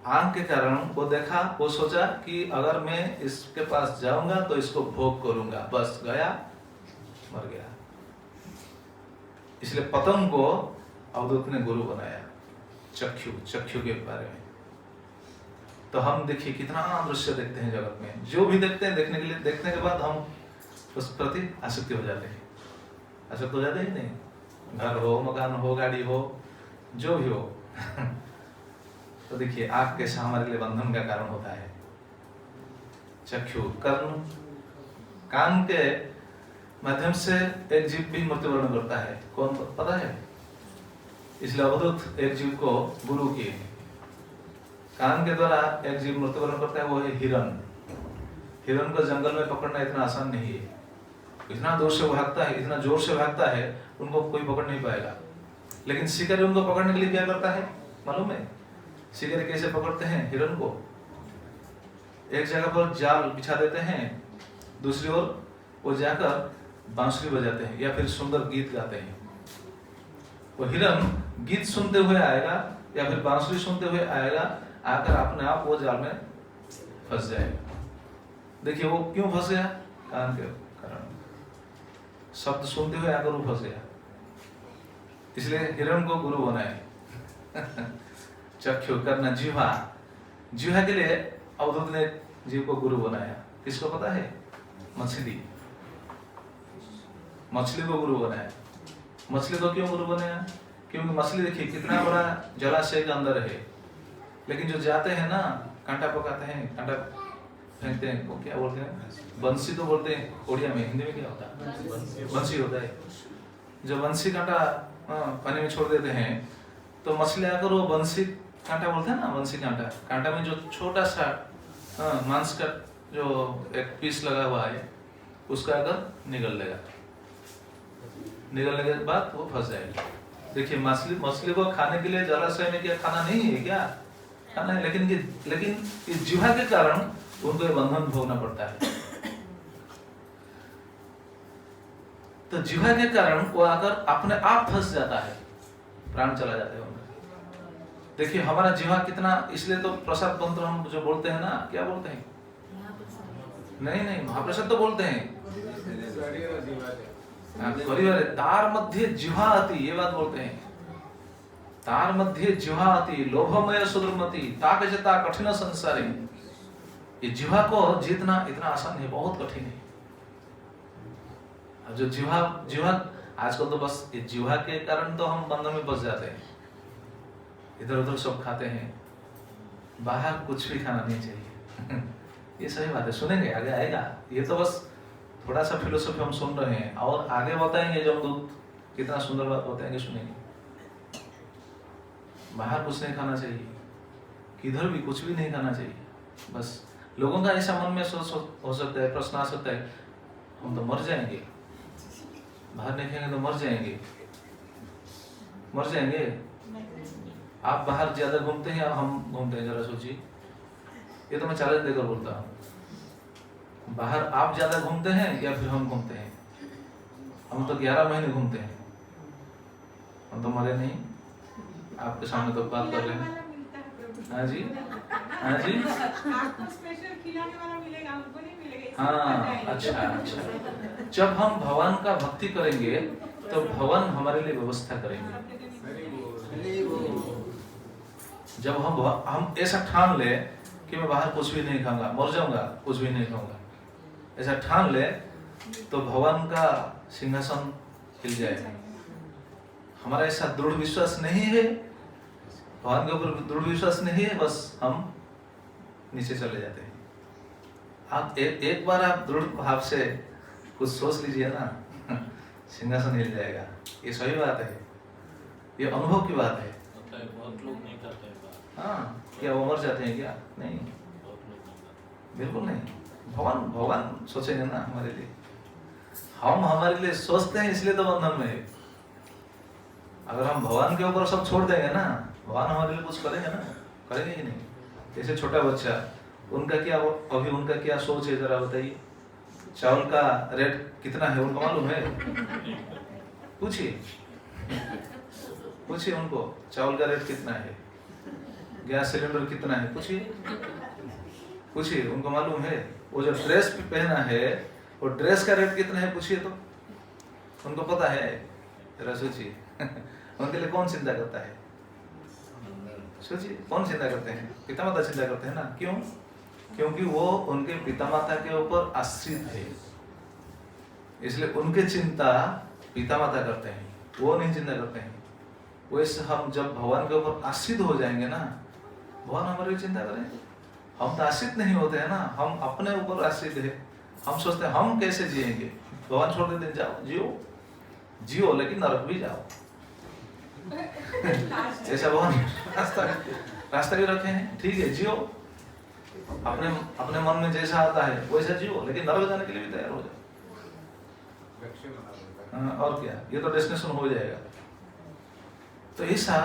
आग के कारण वो देखा, वो सोचा कि अगर मैं इसके पास जाऊंगा तो इसको भोग करूंगा, बस गया, मर गया। इसलिए पतंग को अवधूत ने गुरु बनाया, चक्षु के बारे में। तो हम देखिए कितना दृश्य देखते हैं जगत में, जो भी देखते हैं, देखने के बाद हम उस प्रति आसक्ति हो जाते हैं। आसक्त हो जाते हैं नहीं? घर हो, मकान हो, गाड़ी हो, जो भी हो तो देखिए आँख कैसा हमारे लिए बंधन का कारण होता है। चक्षु, कर्ण, कान के माध्यम से एक जीव भी मृत्युवरण करता है। कौन पता है? इसलिए अवधूत एक जीव को गुरु किए। कान के द्वारा एक जीव मृत्युवरण करता है, वो है हिरण। हिरण को जंगल में पकड़ना इतना आसान नहीं है। इतना दूर से भागता है, इतना जोर से भागता है, उनको कोई पकड़ नहीं पाएगा। लेकिन शिकारी उनको पकड़ने के लिए क्या करता है मालूम है? शिकारी कैसे पकड़ते हैं हिरण को? एक जगह पर जाल बिछा देते हैं, दूसरी ओर वो जाकर बांसुरी बजाते हैं या फिर सुंदर गीत गाते हैं। वो हिरण गीत सुनते हुए आएगा या फिर बांसुरी सुनते हुए आएगा, आकर अपने आप वो जाल में फंस जाएगा। देखिए वो क्यों फंस गया? कान के कारण। शब्द सुनते हुए आकर वो फंस गया, इसलिए हिरण को गुरु बनाए। चक्षु, कर्ण, जिह्वा के लिए अवधूत ने जीव को गुरु बनाया। किसको पता है? मछली को गुरु बनाया। मछली को क्यों गुरु बनाया? क्योंकि मछली देखिए कितना बड़ा जलाशय के अंदर है, लेकिन जो जाते हैं ना, कांटा पकाते हैं, कांटा फेंकते हैं, वो क्या बोलते हैं? बंसी तो बोलते हैं उड़िया में, हिंदी में क्या होता है? बंसी होता है। जो बंसी कांटा पानी में छोड़ देते हैं तो मछली आकर वो बंसी कांटा बोलते हैं ना, बंसी कांटा में जो छोटा सा मांस का जो एक पीस लगा हुआ है उसका अगर निगलने के बाद वो फंस जाएगी। देखिए मछली को खाने के लिए जलाशय में क्या खाना नहीं है? क्या खाना है? लेकिन ये जिह्वा के कारण उनको ये बंधन भोगना पड़ता है। तो जिह्वा के कारण वो आकर अपने आप फंस जाता है, प्राण चला जाता है उनका। देखिए हमारा जिह्वा कितना, इसलिए तो प्रसाद मंत्र हम जो बोलते हैं ना, क्या बोलते हैं? नहीं महाप्रसाद तो बोलते हैं परिवार तार मध्य जिह्वाति, ये बात बोलते हैं। तार मध्य जिह्वाति लोभमय सुदुर्मति ताकजता कठिन संसारे। ये जिह्वा को जीतना इतना आसान है, बहुत कठिन है। अब जो जिह्वा आजकल तो बस ये जिह्वा के कारण तो हम बंधन में फंस जाते हैं, इधर उधर सब खाते हैं, बाहर कुछ भी खाना नहीं चाहिए। ये सही बात है, सुनेंगे आगे आएगा। ये तो बस थोड़ा सा फिलोसफी हम सुन रहे हैं, और आगे बताएंगे जमदूत कितना सुंदर बात बताएंगे, सुनेंगे। बाहर कुछ नहीं खाना चाहिए, किधर भी कुछ भी नहीं खाना चाहिए। बस लोगों का ऐसा मन में सोच हो सकता है, प्रश्न आ सकता है, हम तो मर जाएंगे, बाहर नहीं खाएंगे तो मर जाएंगे। मर जाएंगे? आप बाहर ज्यादा घूमते हैं या हम घूमते हैं, जरा सोचिए। ये तो मैं चैलेंज देकर बोलता हूँ, बाहर आप ज्यादा घूमते हैं या फिर हम घूमते हैं? हम तो 11 महीने घूमते हैं, हम तो मरे नहीं। आपके सामने तो बात कर रहे हैं। हाँ जी, हाँ जी, आपको स्पेशल खिलाने वाला मिलेगा, हमको नहीं मिलेगा। हाँ अच्छा। जब हम भगवान का भक्ति करेंगे तो भगवान हमारे लिए व्यवस्था करेंगे। जब हम ऐसा ठान ले कि मैं बाहर कुछ भी नहीं खाऊंगा, मर जाऊंगा, कुछ भी नहीं खाऊंगा, ऐसा ठान ले, तो भगवान का सिंहासन हिल जाएगा। हमारा ऐसा दृढ़ विश्वास नहीं है, भगवान के ऊपर दृढ़ विश्वास नहीं है, बस हम नीचे चले जाते हैं। आप एक बार आप दृढ़ भाव से कुछ सोच लीजिए ना, सिंहासन हिल जाएगा। ये सही बात है, ये अनुभव की बात है। बहुत लोग नहीं करते हैं बात। हाँ, क्या वो मर जाते हैं क्या? नहीं, बहुत लोग नहीं करते। बिल्कुल नहीं। भगवान सोचेंगे ना हमारे लिए, हम हमारे लिए सोचते हैं, इसलिए तो बंधन में है। अगर हम भगवान के ऊपर सब छोड़ देंगे ना, भगवान हमारे लिए कुछ करेंगे ना? करेंगे ही नहीं। जैसे छोटा बच्चा, उनका क्या, अभी उनका क्या सोच है, जरा बताइए। चावल का रेट कितना है उनको मालूम है? पूछिए उनको, चावल का रेट कितना है, गैस सिलेंडर कितना है, पूछिए उनको मालूम है? वो जो ड्रेस पहना है, वो ड्रेस का रेट कितना है, पूछिए तो उनको पता है? जरा सोचिए। उनके लिए कौन चिंता करता है? सोचिए, कौन चिंता करते हैं? पिता माता चिंता करते हैं ना। क्यों? क्योंकि वो उनके पिता माता के ऊपर आश्रित है, इसलिए उनके चिंता पिता माता करते हैं, वो नहीं चिंता करते हैं। वैसे हम जब भगवान के ऊपर आश्रित हो जाएंगे ना, भगवान हमारे लिए चिंता करेंगे। हम तो आश्रित नहीं होते हैं ना, हम अपने ऊपर आश्रित है। हम सोचते हैं हम कैसे जिएंगे, भगवान छोड़ देते हैं, जाओ जियो लेकिन नरक भी जाओ। ऐसा भगवान रास्ता भी रखे हैं, ठीक है जियो, अपने मन में जैसा आता है वैसा जियो, लेकिन नरक जाने के लिए भी तैयार हो जाओ। और क्या, ये तो डेस्टिनेशन हो जाएगा। तो ऐसा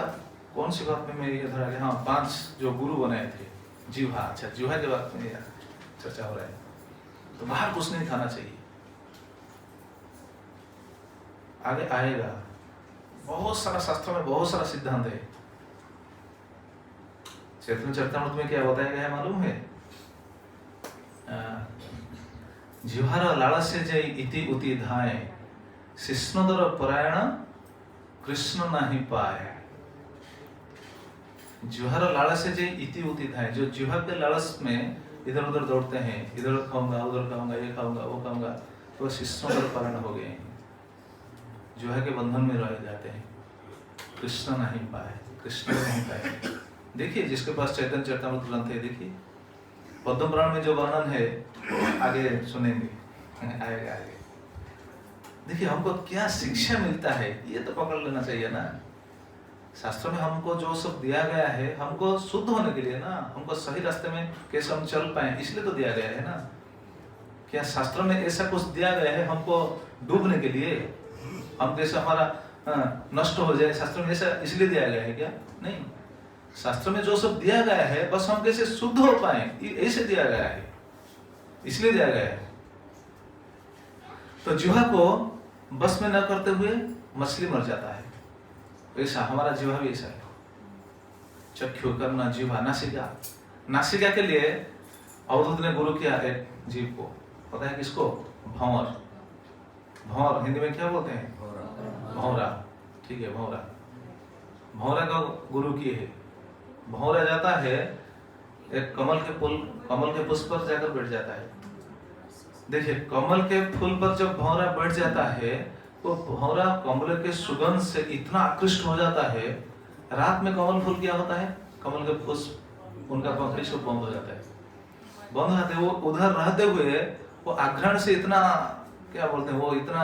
कौन सी बात में मैं ये धरा गया? हाँ, 5 जो गुरु बनाए थे, जिह्वा। अच्छा, जिह्वा के बात में चर्चा हो रहा है। तो बाहर कुछ नहीं खाना चाहिए, आगे आएगा। बहुत सारा शास्त्रों में बहुत सारा सिद्धांत है। चैतन्य चरितामृत में क्या बताया गया है मालूम है? जिह्वार लालस्य जय इति उति धाय, शिष्णोदर परायण कृष्ण नहीं पाए। जिह्वार लालस्य जय इति उति धाय, जो जिह्वा के लालच में इधर उधर दौड़ते हैं, इधर खाऊंगा, उधर खाऊंगा, ये खाऊंगा, वो खाऊंगा, तो शिष्णोदर परायण हो गए हैं, जिह्वा के बंधन में रह जाते हैं, कृष्ण नहीं पाए, कृष्ण नहीं पाए। देखिए, जिसके पास चैतन्य चरितामृत ग्रंथ है, देखिए पद्म पुराण में जो वर्णन है, आगे सुनेंगे, आएगा आगे। देखिए हमको क्या शिक्षा मिलता है, ये तो पकड़ लेना चाहिए ना। शास्त्र में हमको जो सब दिया गया है, हमको शुद्ध होने के लिए ना, हमको सही रास्ते में कैसे हम चल पाए, इसलिए तो दिया गया है ना। क्या शास्त्र में ऐसा कुछ दिया गया है हमको डूबने के लिए, हम कैसे हमारा नष्ट हो जाए, शास्त्र में ऐसा इसलिए दिया गया है क्या? नहीं, शास्त्र में जो सब दिया गया है बस हम कैसे शुद्ध हो पाए, ऐसे दिया गया है, इसलिए दिया गया है। तो जिह्वा को बस में न करते हुए मछली मर जाता है। ऐसा हमारा जीवा भी ऐसा है। चक्षु, कर्म, जीवा, नासिका। नासिका के लिए अवधूत ने गुरु किया एक जीव को, पता है किसको? भंवर। भंवर हिंदी में क्या बोलते हैं? भंवरा। ठीक है, भंवरा। भंवरा का गुरु किए है। भंवरा जाता है एक कमल के पुष्प पर जाकर बैठ जाता है। देखिए, कमल के फूल पर जब भंवरा बैठ जाता है तो भंवरा कमल के सुगंध से इतना आकृष्ट हो जाता है। रात में कमल फूल क्या होता है? कमल के पुष्प उनका पंखड़ी से बंद हो जाता है। बंद हो जाते वो उधर रहते हुए वो आघ्राण से इतना क्या बोलते हैं, वो इतना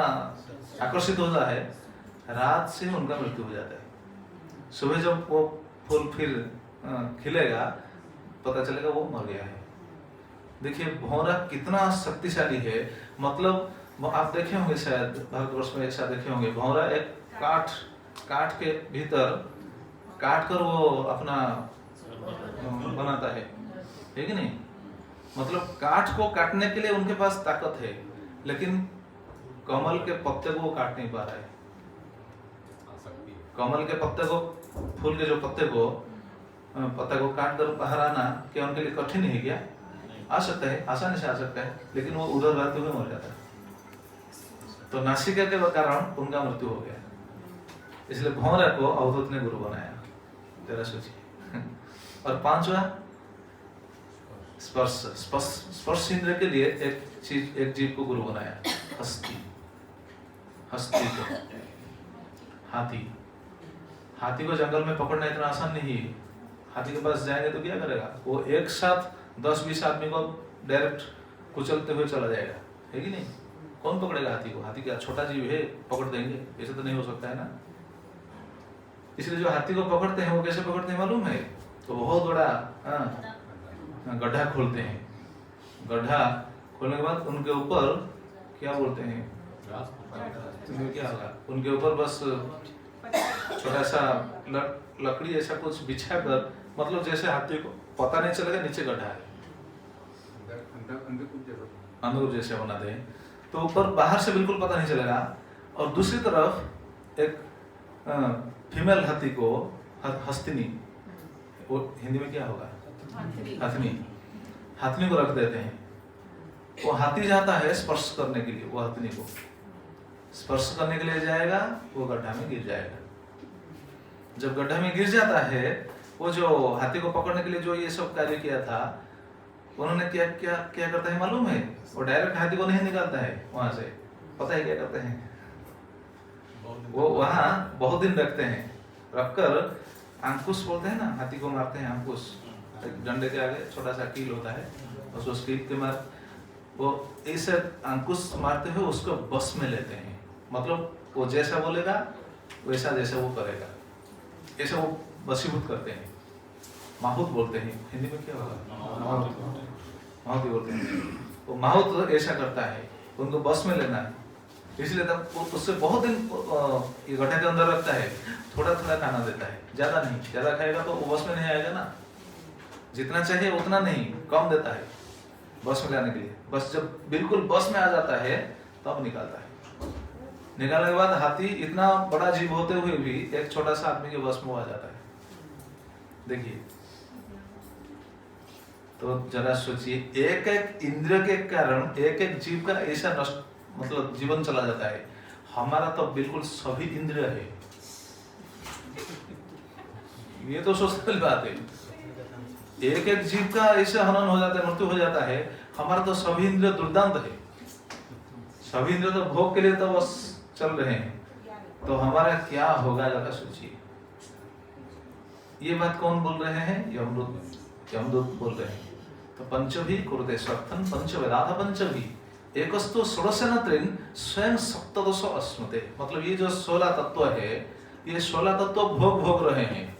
आकर्षित होता है, रात से उनका मृत्यु हो जाता है। सुबह जब वो फूल फिर खिलेगा, पता चलेगा वो मर गया है। देखिए भंवरा कितना शक्तिशाली है। मतलब आप देखे होंगे, शायद भारतवर्ष में ऐसा देखे होंगे, भंवरा एक काठ के भीतर काट कर वो अपना बनाता है कि नहीं? मतलब काठ को काटने के लिए उनके पास ताकत है, लेकिन कमल के पत्ते को वो काट नहीं पा रहा है। कमल के पत्ते को, फूल के जो पत्ते को काट कर बाहर आना क्या उनके लिए कठिन है क्या? आ सकता है, आसानी से आ सकता है, लेकिन वो उधर रहते हुए मर जाता है। तो नासिका के कारण उनका मृत्यु हो गया। इसलिए भंवरा को अवधूत ने गुरु बनाया। जरा सोचिए। और पांचवा स्पर्श इंद्र के लिए एक जीव को गुरु बनाया, हस्ती को। हाथी को जंगल में पकड़ना इतना आसान नहीं है। हाथी के पास जाएंगे तो क्या करेगा? वो एक साथ 10-20 आदमी को डायरेक्ट कुचलते हुए चला जाएगा, है कि नहीं? कौन पकड़ेगा हाथी को? हाथी क्या छोटा जीव है, पकड़ देंगे? ऐसा तो नहीं हो सकता है ना। इसलिए जो हाथी को पकड़ते हैं वो कैसे पकड़ते हैं मालूम है? तो बहुत बड़ा गड्ढा खोलते हैं। गड्ढा खोलने के बाद उनके ऊपर क्या बोलते हैं, क्या होगा, उनके ऊपर बस छोटा सा लकड़ी ऐसा कुछ बिछा कर, मतलब जैसे हाथी को पता नहीं चलेगा नीचे गड्ढा है, अंधकूप जैसे बनाते हैं, तो ऊपर बाहर से बिल्कुल पता नहीं चलेगा। और दूसरी तरफ एक फीमेल हाथी को, हस्तिनी, वो हिंदी में क्या होगा? हथनी को रख देते हैं। वो हाथी जाता है स्पर्श करने के लिए, वो हथनी को स्पर्श करने के लिए जाएगा, वो गड्ढा में गिर जाएगा। जब गड्ढा में गिर जाता है, वो जो हाथी को पकड़ने के लिए जो ये सब कार्य किया था, उन्होंने क्या करता है मालूम है? वो डायरेक्ट हाथी को नहीं निकालता है वहां से। पता है क्या करते हैं? वो वहां बहुत दिन रखते हैं, रखकर अंकुश बोलते हैं ना, हाथी को मारते हैं अंकुश, डंडे के आगे छोटा सा कील होता है, उसको कील के मार, वो ऐसे अंकुश मारते हुए उसको बस में लेते हैं। मतलब वो जैसा बोलेगा वैसा जैसा वो करेगा, ऐसा वो वशीभूत करते हैं। माहुत बोलते हैं, हिंदी में क्या होगा? माहुत बोलते हैं। वो माहुत ऐसा करता है, उनको बस में लेना है। इसलिए तब उससे बहुत दिन ये गड्ढे के अंदर रखता है, थोड़ा थोड़ा खाना देता है, ज्यादा नहीं। ज्यादा खाएगा तो वो बस में नहीं आएगा ना, जितना चाहिए उतना नहीं, कम देता है बस में लाने के लिए। बस जब बिल्कुल बस में आ जाता है तब निकालता है। निकालने के बाद हाथी इतना बड़ा जीव होते हुए भी एक छोटा सा आदमी के बस में आ जाता है। देखिए, तो जरा सोचिए, एक एक इंद्रिय के कारण एक एक जीव का ऐसा नष्ट, मतलब जीवन चला जाता है। हमारा तो बिल्कुल सभी इंद्रिय है, ये तो सोचने वाली बात है। एक एक जीव का ऐसा हनन हो जाता है, मृत्यु हो जाता है। हमारा तो सभी इंद्रिय दुर्दांत है, सभी इंद्रिय तो भोग के लिए तो बस चल रहे हैं। तो हमारा क्या होगा जरा सोचिए। ये बात कौन बोल रहे हैं? यमदूत बोल रहे हैं। तो पंचभी कुरुते स्वर्थन पंचवेदाध पंचभी एकस्तु षोडशेन त्रीन् स्वयं सप्तदशो अस्मते। मतलब ये जो 16 तत्व है, ये 16 तत्व भोग रहे हैं,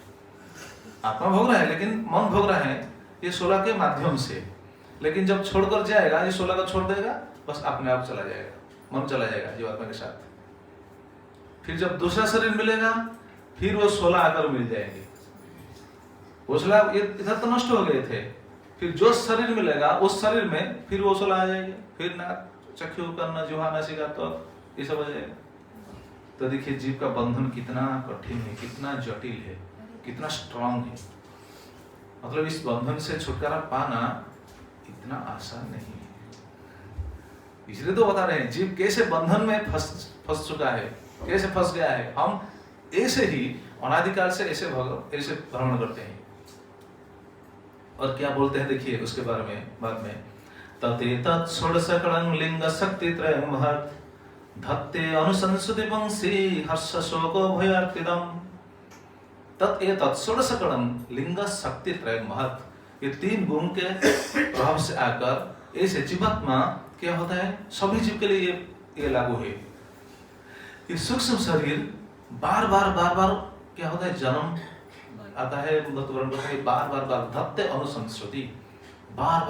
आत्मा भोग रहा है, लेकिन मन भोग रहा है ये 16 के माध्यम से। लेकिन जब छोड़कर जाएगा, ये 16 को छोड़ देगा, बस अपने आप चला जाएगा, मन चला जाएगा जीवात्मा के साथ। फिर जब दूसरा शरीर मिलेगा, फिर वो 16 आकर मिल जाएंगे। वो 16 इधर तो नष्ट हो गए थे, फिर जो शरीर मिलेगा उस शरीर में फिर वो 16 आ जाएंगे। फिर ना चक्षु, कर्म, जिह्वा, नासिका, तो ये सब आ जाएगा। तो देखिए जीव का बंधन कितना कठिन है, कितना जटिल है, कितना स्ट्रांग है। मतलब इस बंधन से छुटकारा पाना इतना आसान नहीं है। इसलिए तो बता रहे हैं जीव कैसे बंधन में फंस चुका है, कैसे फंस गया है। हम ऐसे ही अनादिकाल से ऐसे भ्रमण करते हैं। और क्या बोलते हैं देखिए उसके बारे में बाद में, तते तत् षोडशकलं लिंग शक्ति त्रयं महत् धत्ते अनुसंसुति वंशी हर्ष शोको भयार्तिदम्। तत् एतत् षोडशकलं लिंग शक्ति त्रयं महत्। ये 3 गुण के प्रभाव से आकर ऐसे जीवात्मा क्या होता है, सभी जीव के लिए ये लागू है। ये सूक्ष्म शरीर बार बार क्या होता है, जन्म आता है, मृत्युवरण करता है, बार धत्ते अनुसंसुति, बार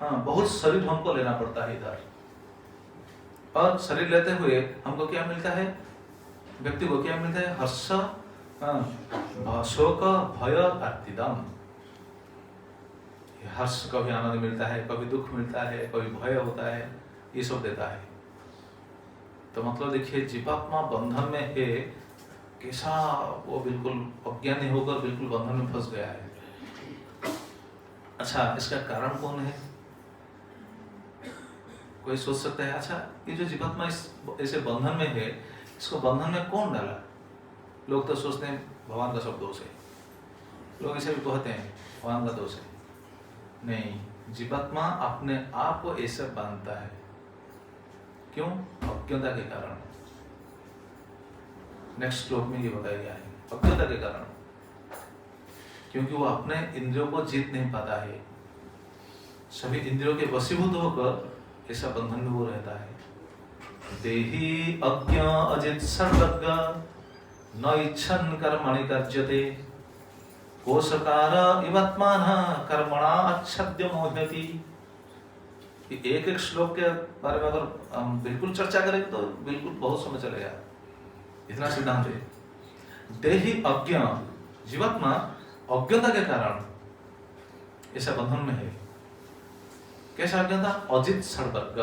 बहुत शरीर हमको लेना पड़ता है इधर। और शरीर लेते हुए हमको क्या मिलता है, व्यक्ति को क्या मिलता है, हर्ष, शोक, भय, आर्तिदम। हर्ष कभी आनंद मिलता है, कभी दुख मिलता है, कभी भय होता है, ये सब देता है। तो मतलब देखिए जीवात्मा बंधन में है, कैसा वो बिल्कुल अज्ञानी होकर बिल्कुल बंधन में फंस गया है। अच्छा, इसका कारण कौन है? कोई सोच सकता है, अच्छा ये जो जीवात्मा ऐसे बंधन में है, इसको बंधन में कौन डाला? लोग तो सोचते हैं भगवान का सब दोष है, लोग ऐसे भी कहते हैं भगवान का दोष है। नहीं, जीवात्मा अपने आप को ऐसे बांधता है। क्यों? अज्ञता के कारण। नेक्स्ट श्लोक में ये बताया गया है, अज्ञता के कारण, क्योंकि वो अपने इंद्रियों को जीत नहीं पाता है। सभी इंद्रियों के वशीभूत होकर ऐसा बंधन में वो रहता है। देही अज्ञ अजित सर्वज्ञ न इच्छन् कर्मणि कर्ज्यते कोशकार इवात्मानः कर्मणा अच्छद्य मोह्यति। एक श्लोक के बारे में अगर हम बिल्कुल चर्चा करेंगे तो बिल्कुल बहुत समय चलेगा। इतना सिद्धांत है। देही अज्ञ, जीवात्मा अज्ञता के कारण ऐसा बंधन में है। कैसा अज्ञता? अजित षड्वर्ग,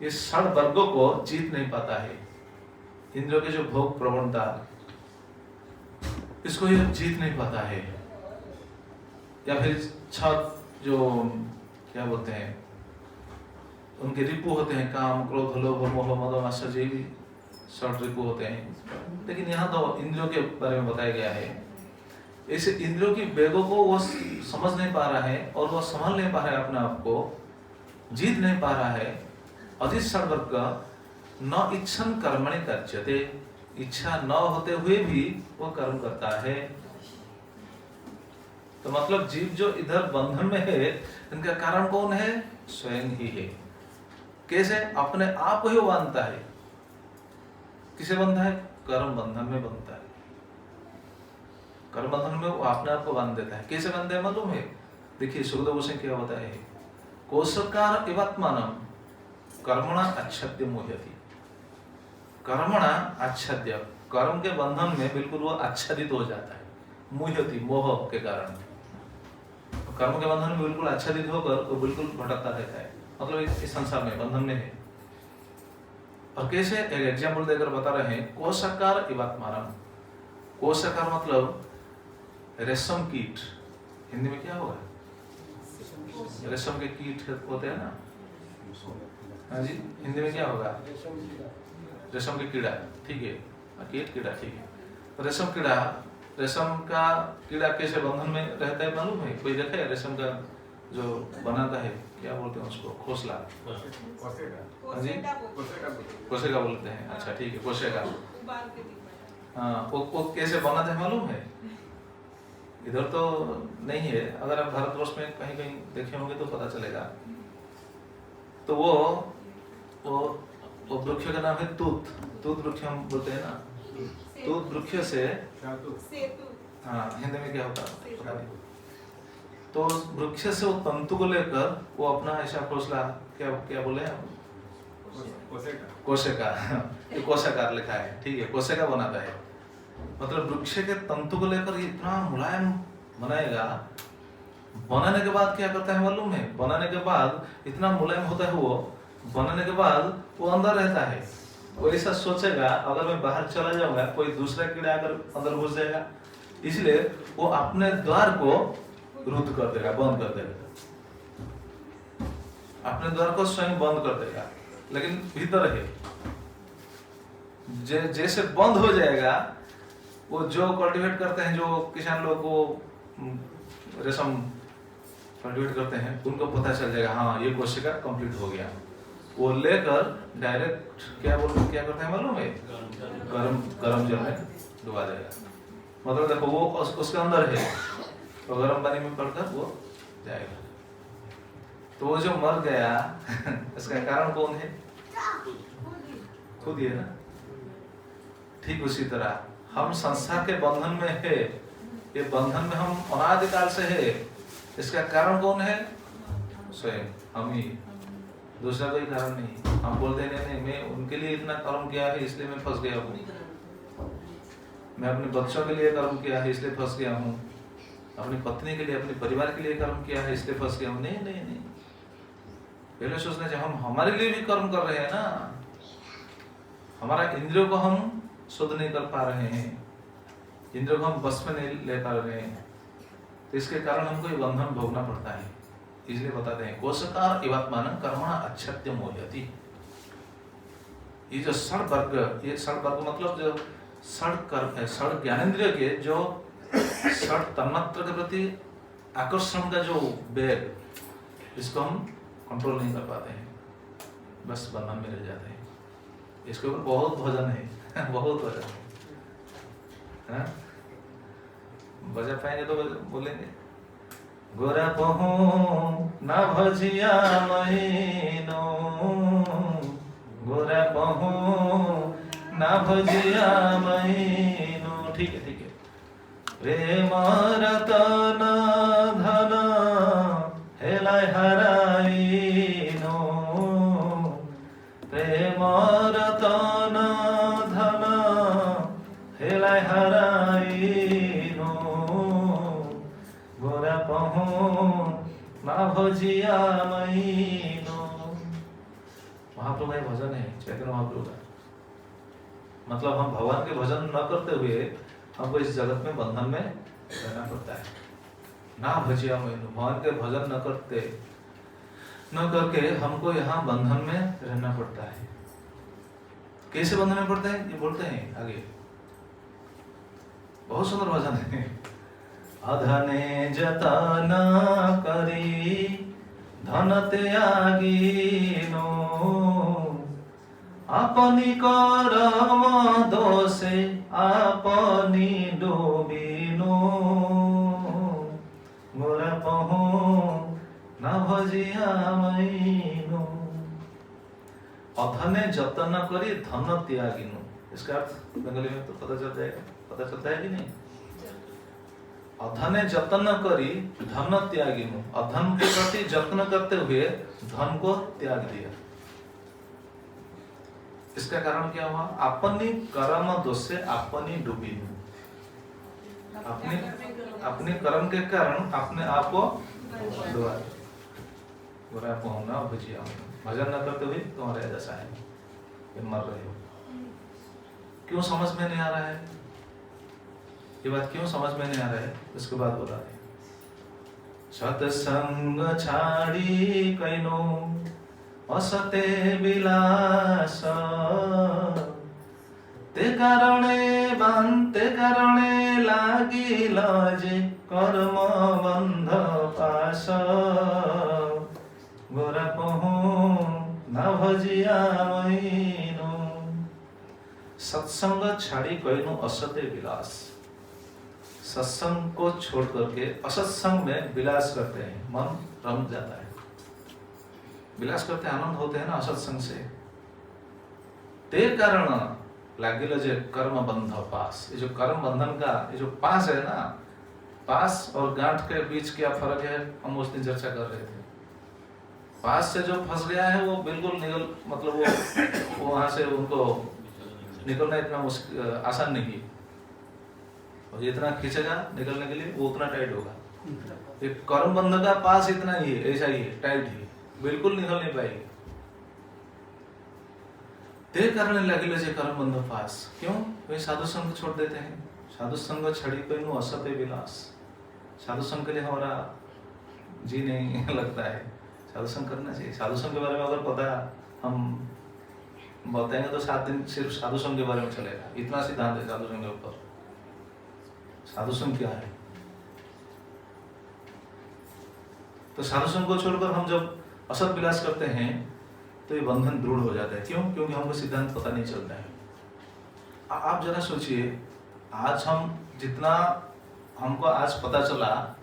ये षड्वर्गों को जीत नहीं पाता है। इंद्रियों के जो भोग प्रवणता, इसको ये जीत नहीं पाता है। या फिर छत जो क्या बोलते हैं, उनके रिपु होते हैं, काम, क्रोध, लोभ, मोह, मद, आश्चर्य, भी षड रिपु होते हैं। लेकिन यहाँ तो इंद्रियों के बारे में बताया गया है। ऐसे इंद्रियों की वेगों को वो समझ नहीं पा रहा है और वो संभाल नहीं पा रहा है, अपने आप को जीत नहीं पा रहा है। अजित षड्वर्ग न इच्छन् कर्मणि कर्ज्यते, इच्छा न होते हुए भी वो कर्म करता है। तो मतलब जीव जो इधर बंधन में है, इनका कारण कौन है? स्वयं ही है। कैसे? अपने आप को ही वो बांधता है। किसे बंधा है? कर्म बंधन में बंधता है। कर्म बंधन में वो अपने आप को बांध देता है। कैसे बांधता है मालूम है? देखिए सुखदेव गोस्वामी क्या बताया है, कोशकार इवात्मानम कर्मणा अच्छद्य मोह्यति। कर्मणा अच्छद्य, कर्म के बंधन में बिल्कुल वो आच्छादित हो जाता है, मोह्यति, मोह के कारण। कर्म के बंधन में बिल्कुल आच्छादित होकर वो बिल्कुल भटकता रहता है। मतलब इस संसार में बंधन में है। और कैसे? एक एग्जाम्पल देकर बता रहे हैं, कोशाकार इवात्मानम। कोशाकार मतलब रेशम कीट। हिंदी में क्या होगा? रेशम के कीट होते हैं ना। हाँ जी, हिंदी में क्या होगा? रेशम के कीड़ा, ठीक है, कीट कीड़ा, ठीक है। रेशम कीड़ा, रेशम का कीड़ा कैसे बंधन में रहता है मालूम है? कोई देखा है? रेशम का जो बनाता है, क्या बोलते हैं उसको? घोंसला। हाँ जी, कोशिका बोलते हैं। अच्छा ठीक है, कोशिका। हाँ, वो कैसे बनाते हैं मालूम है? इधर तो नहीं है, अगर आप भारतवर्ष में कहीं कहीं देखे होंगे तो पता चलेगा। तो वो वृक्ष का नाम है तूत। तूत वृक्ष हम बोलते हैं ना। तूत वृक्ष से, हाँ हिंदी में क्या होता है पता नहीं। तो वृक्ष से वो तंतु को लेकर वो अपना ऐसा घोंसला, क्या बोले हम? कोशिका। ये कोशिकार लिखा है, ठीक है, कोशिका बनाता है। मतलब वृक्ष के तंतु को लेकर इतना मुलायम बनाएगा। बनाने के बाद क्या करता है मालूम है? बनाने के बाद इतना मुलायम होता है वो, बनाने के बाद वो अंदर रहता है वो ऐसा सोचेगा अगर मैं बाहर चला जाऊंगा कोई दूसरा कीड़ा आकर अंदर घुस जाएगा, इसलिए वो अपने द्वार को रुद्ध कर देगा, बंद कर देगा, अपने द्वार को स्वयं बंद कर देगा, लेकिन भीतर है। जैसे बंद हो जाएगा, वो जो कल्टीवेट करते हैं, जो किसान लोग को रेशम कल्टीवेट करते हैं, उनको पता चल जाएगा हाँ ये कोशिका कंप्लीट हो गया। वो लेकर डायरेक्ट क्या करते हैं मालूम है, गरम जल में डुबा देगा। मतलब देखो वो उसके अंदर है, तो गर्म पानी में पड़कर वो जाएगा। तो वो जो मर गया इसका कारण कौन है? खुद ही है ना। ठीक उसी तरह हम संसार के बंधन में है, ये बंधन में हम अनादिकाल से है, इसका कारण कौन है? स्वयं हम ही, दूसरा कोई कारण नहीं। हम बोलते नहीं मैं उनके लिए इतना कर्म किया है इसलिए मैं फंस गया हूँ, मैं अपने बच्चों के लिए कर्म किया है इसलिए फंस गया हूँ, अपनी पत्नी के लिए, अपने परिवार के लिए कर्म किया है इसलिए फंस गया हूँ। नहीं नहीं नहीं, पहले सोचना चाहिए हम हमारे लिए भी कर्म कर रहे हैं ना। हमारा इंद्रियों को हम शुद्ध नहीं कर पा रहे हैं, इंद्रियों को हम बस में नहीं ले पा रहे हैं, तो इसके कारण हमको ये बंधन भोगना पड़ता है। इसलिए बताते हैं कोशकार इवात्मान कर्मणा अच्छत्यम होयति। ये जो षड वर्ग, ये षड वर्ग मतलब जो षड कर्म है, षड ज्ञानेंद्रिय के जो षड तन्मात्र के प्रति आकर्षण का जो वेग, इसको हम कंट्रोल नहीं कर पाते हैं, बस बंधन में रह जाते हैं। इसके ऊपर बहुत भजन है बहुत भजन है। बजा पाएंगे तो बोलेंगे गोरा पहू ना भजिया महीनो, गोरा पहू ना भजिया महीनो। ठीक है ठीक है। प्रेम रतन धन हेलाय हराइनो, प्रेम रतन धन हेलाय हराइनो, गोरा पहू ना भजिया महीनो। महाप्रभु का भजन है, चैतन्य महाप्रभु का। मतलब हम भगवान के भजन न करते हुए हमको इस जगत में बंधन में रहना पड़ता है। ना भजिया महीनो, भगवान के भजन न करके हमको यहाँ बंधन में रहना पड़ता है। कैसे बंधन में पड़ता है ये बोलते हैं आगे, बहुत सुंदर भजन है। अधने जतन करी धन त्यागिनो, अपनी कर्म दोषे अपनी डूबिनो, गोरा पहू न भजिया महीनो। अधने जतन करी धन त्यागिनो, इसका अर्थ बंगाली में तो पता चलता है कि नहीं? अधने जतन करी धन त्यागिनो, अधन के प्रति जत्न करते हुए धन को त्याग दिया। इसका कारण क्या हुआ? अपनी कर्म दोष से अपनी डूबिनो, अपने कर्म के कारण अपने आप को डुबा। गोरा पहू ना भजिया, भजन न करते हुए तुम्हारे दशा है, मर रहे हो। क्यों समझ में नहीं आ रहा है ये बात? क्यों समझ में नहीं आ रहा है? उसके बाद बोला है सत्संग छाड़ी कैनो असते विलास, ते कारणे लागिल जे कर्म बंध पास, गोरा पहू न भजिया महीनो। सत्संग छाड़ी कैनो असते विलास, सत्संग को छोड़ करके असत्संग में विलास करते हैं, मन रम जाता है। विलास करते आनंद होते हैं ना असत्संग से। ते कारण लागिल जे कर्म बंध पास, ये जो कर्म बंधन का ये जो पास है ना, पास और गांठ के बीच क्या फर्क है हम उस दिन चर्चा कर रहे थे। पास से जो फंस गया है वो बिल्कुल निकल, मतलब वो वहां से उनको निकलना इतना मुश्किल आसान नहीं है, और जितना खींचेगा निकलने के लिए वो उतना टाइट होगा। ये कर्म बंध का पास इतना ही है, ऐसा ही है, टाइट ही, बिल्कुल निकल नहीं पाएगी। ते करने लगे जे कर्म बंध पास। क्यों? वे साधु संग छोड़ देते हैं। साधु संग छड़ी पे असत्य विलास। साधु संग के लिए हमारा जी नहीं लगता है। साधु संग करना चाहिए। साधु संग के बारे में अगर पता हम बताएंगे तो 7 दिन सिर्फ साधु संग के बारे में चलेगा। इतना सिद्धांत है साधु संग के ऊपर। साधु संग क्या है? तो साधु संग को छोड़कर हम जब असत विलास करते हैं तो ये बंधन दृढ़ हो जाता है। क्यों? क्योंकि हमको सिद्धांत पता नहीं चलता है। आप जरा सोचिए, आज हम जितना हमको आज पता चला,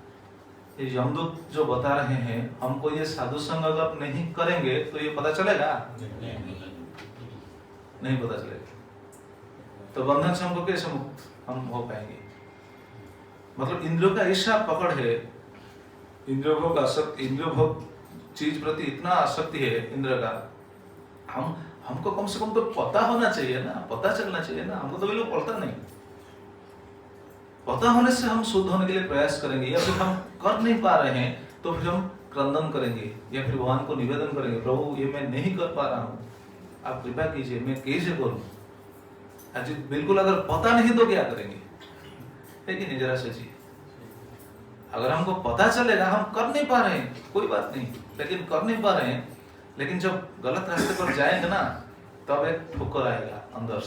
ये यमदूत जो बता रहे हैं हमको, ये साधु संग अगर नहीं करेंगे तो ये पता चलेगा? नहीं पता चलेगा। तो बंधन से हमको कैसे मुक्त हम हो पाएंगे? मतलब इंद्रियों का ऐसा पकड़ है, इंद्रियों भोग आसक्ति, इंद्रियों भोग चीज प्रति इतना आसक्ति है इंद्र का। हमको कम से कम तो पता होना चाहिए ना, पता चलना चाहिए ना। हमको तो बिल्कुल पता नहीं। पता होने से हम शुद्ध होने के लिए प्रयास करेंगे, या फिर हम कर नहीं पा रहे हैं तो फिर हम क्रंदन करेंगे या फिर भगवान को निवेदन करेंगे, प्रभु ये मैं नहीं कर पा रहा हूँ, आप कृपा कीजिए, मैं कैसे करूं? आज बिल्कुल अगर पता नहीं तो क्या करेंगे? लेकिन जरा सोचिए, अगर हमको पता चलेगा हम कर नहीं पा रहे हैं कोई बात नहीं, लेकिन कर नहीं पा रहे हैं, लेकिन जब गलत रास्ते पर जाएंगे ना तब एक ठोकर आएगा अंदर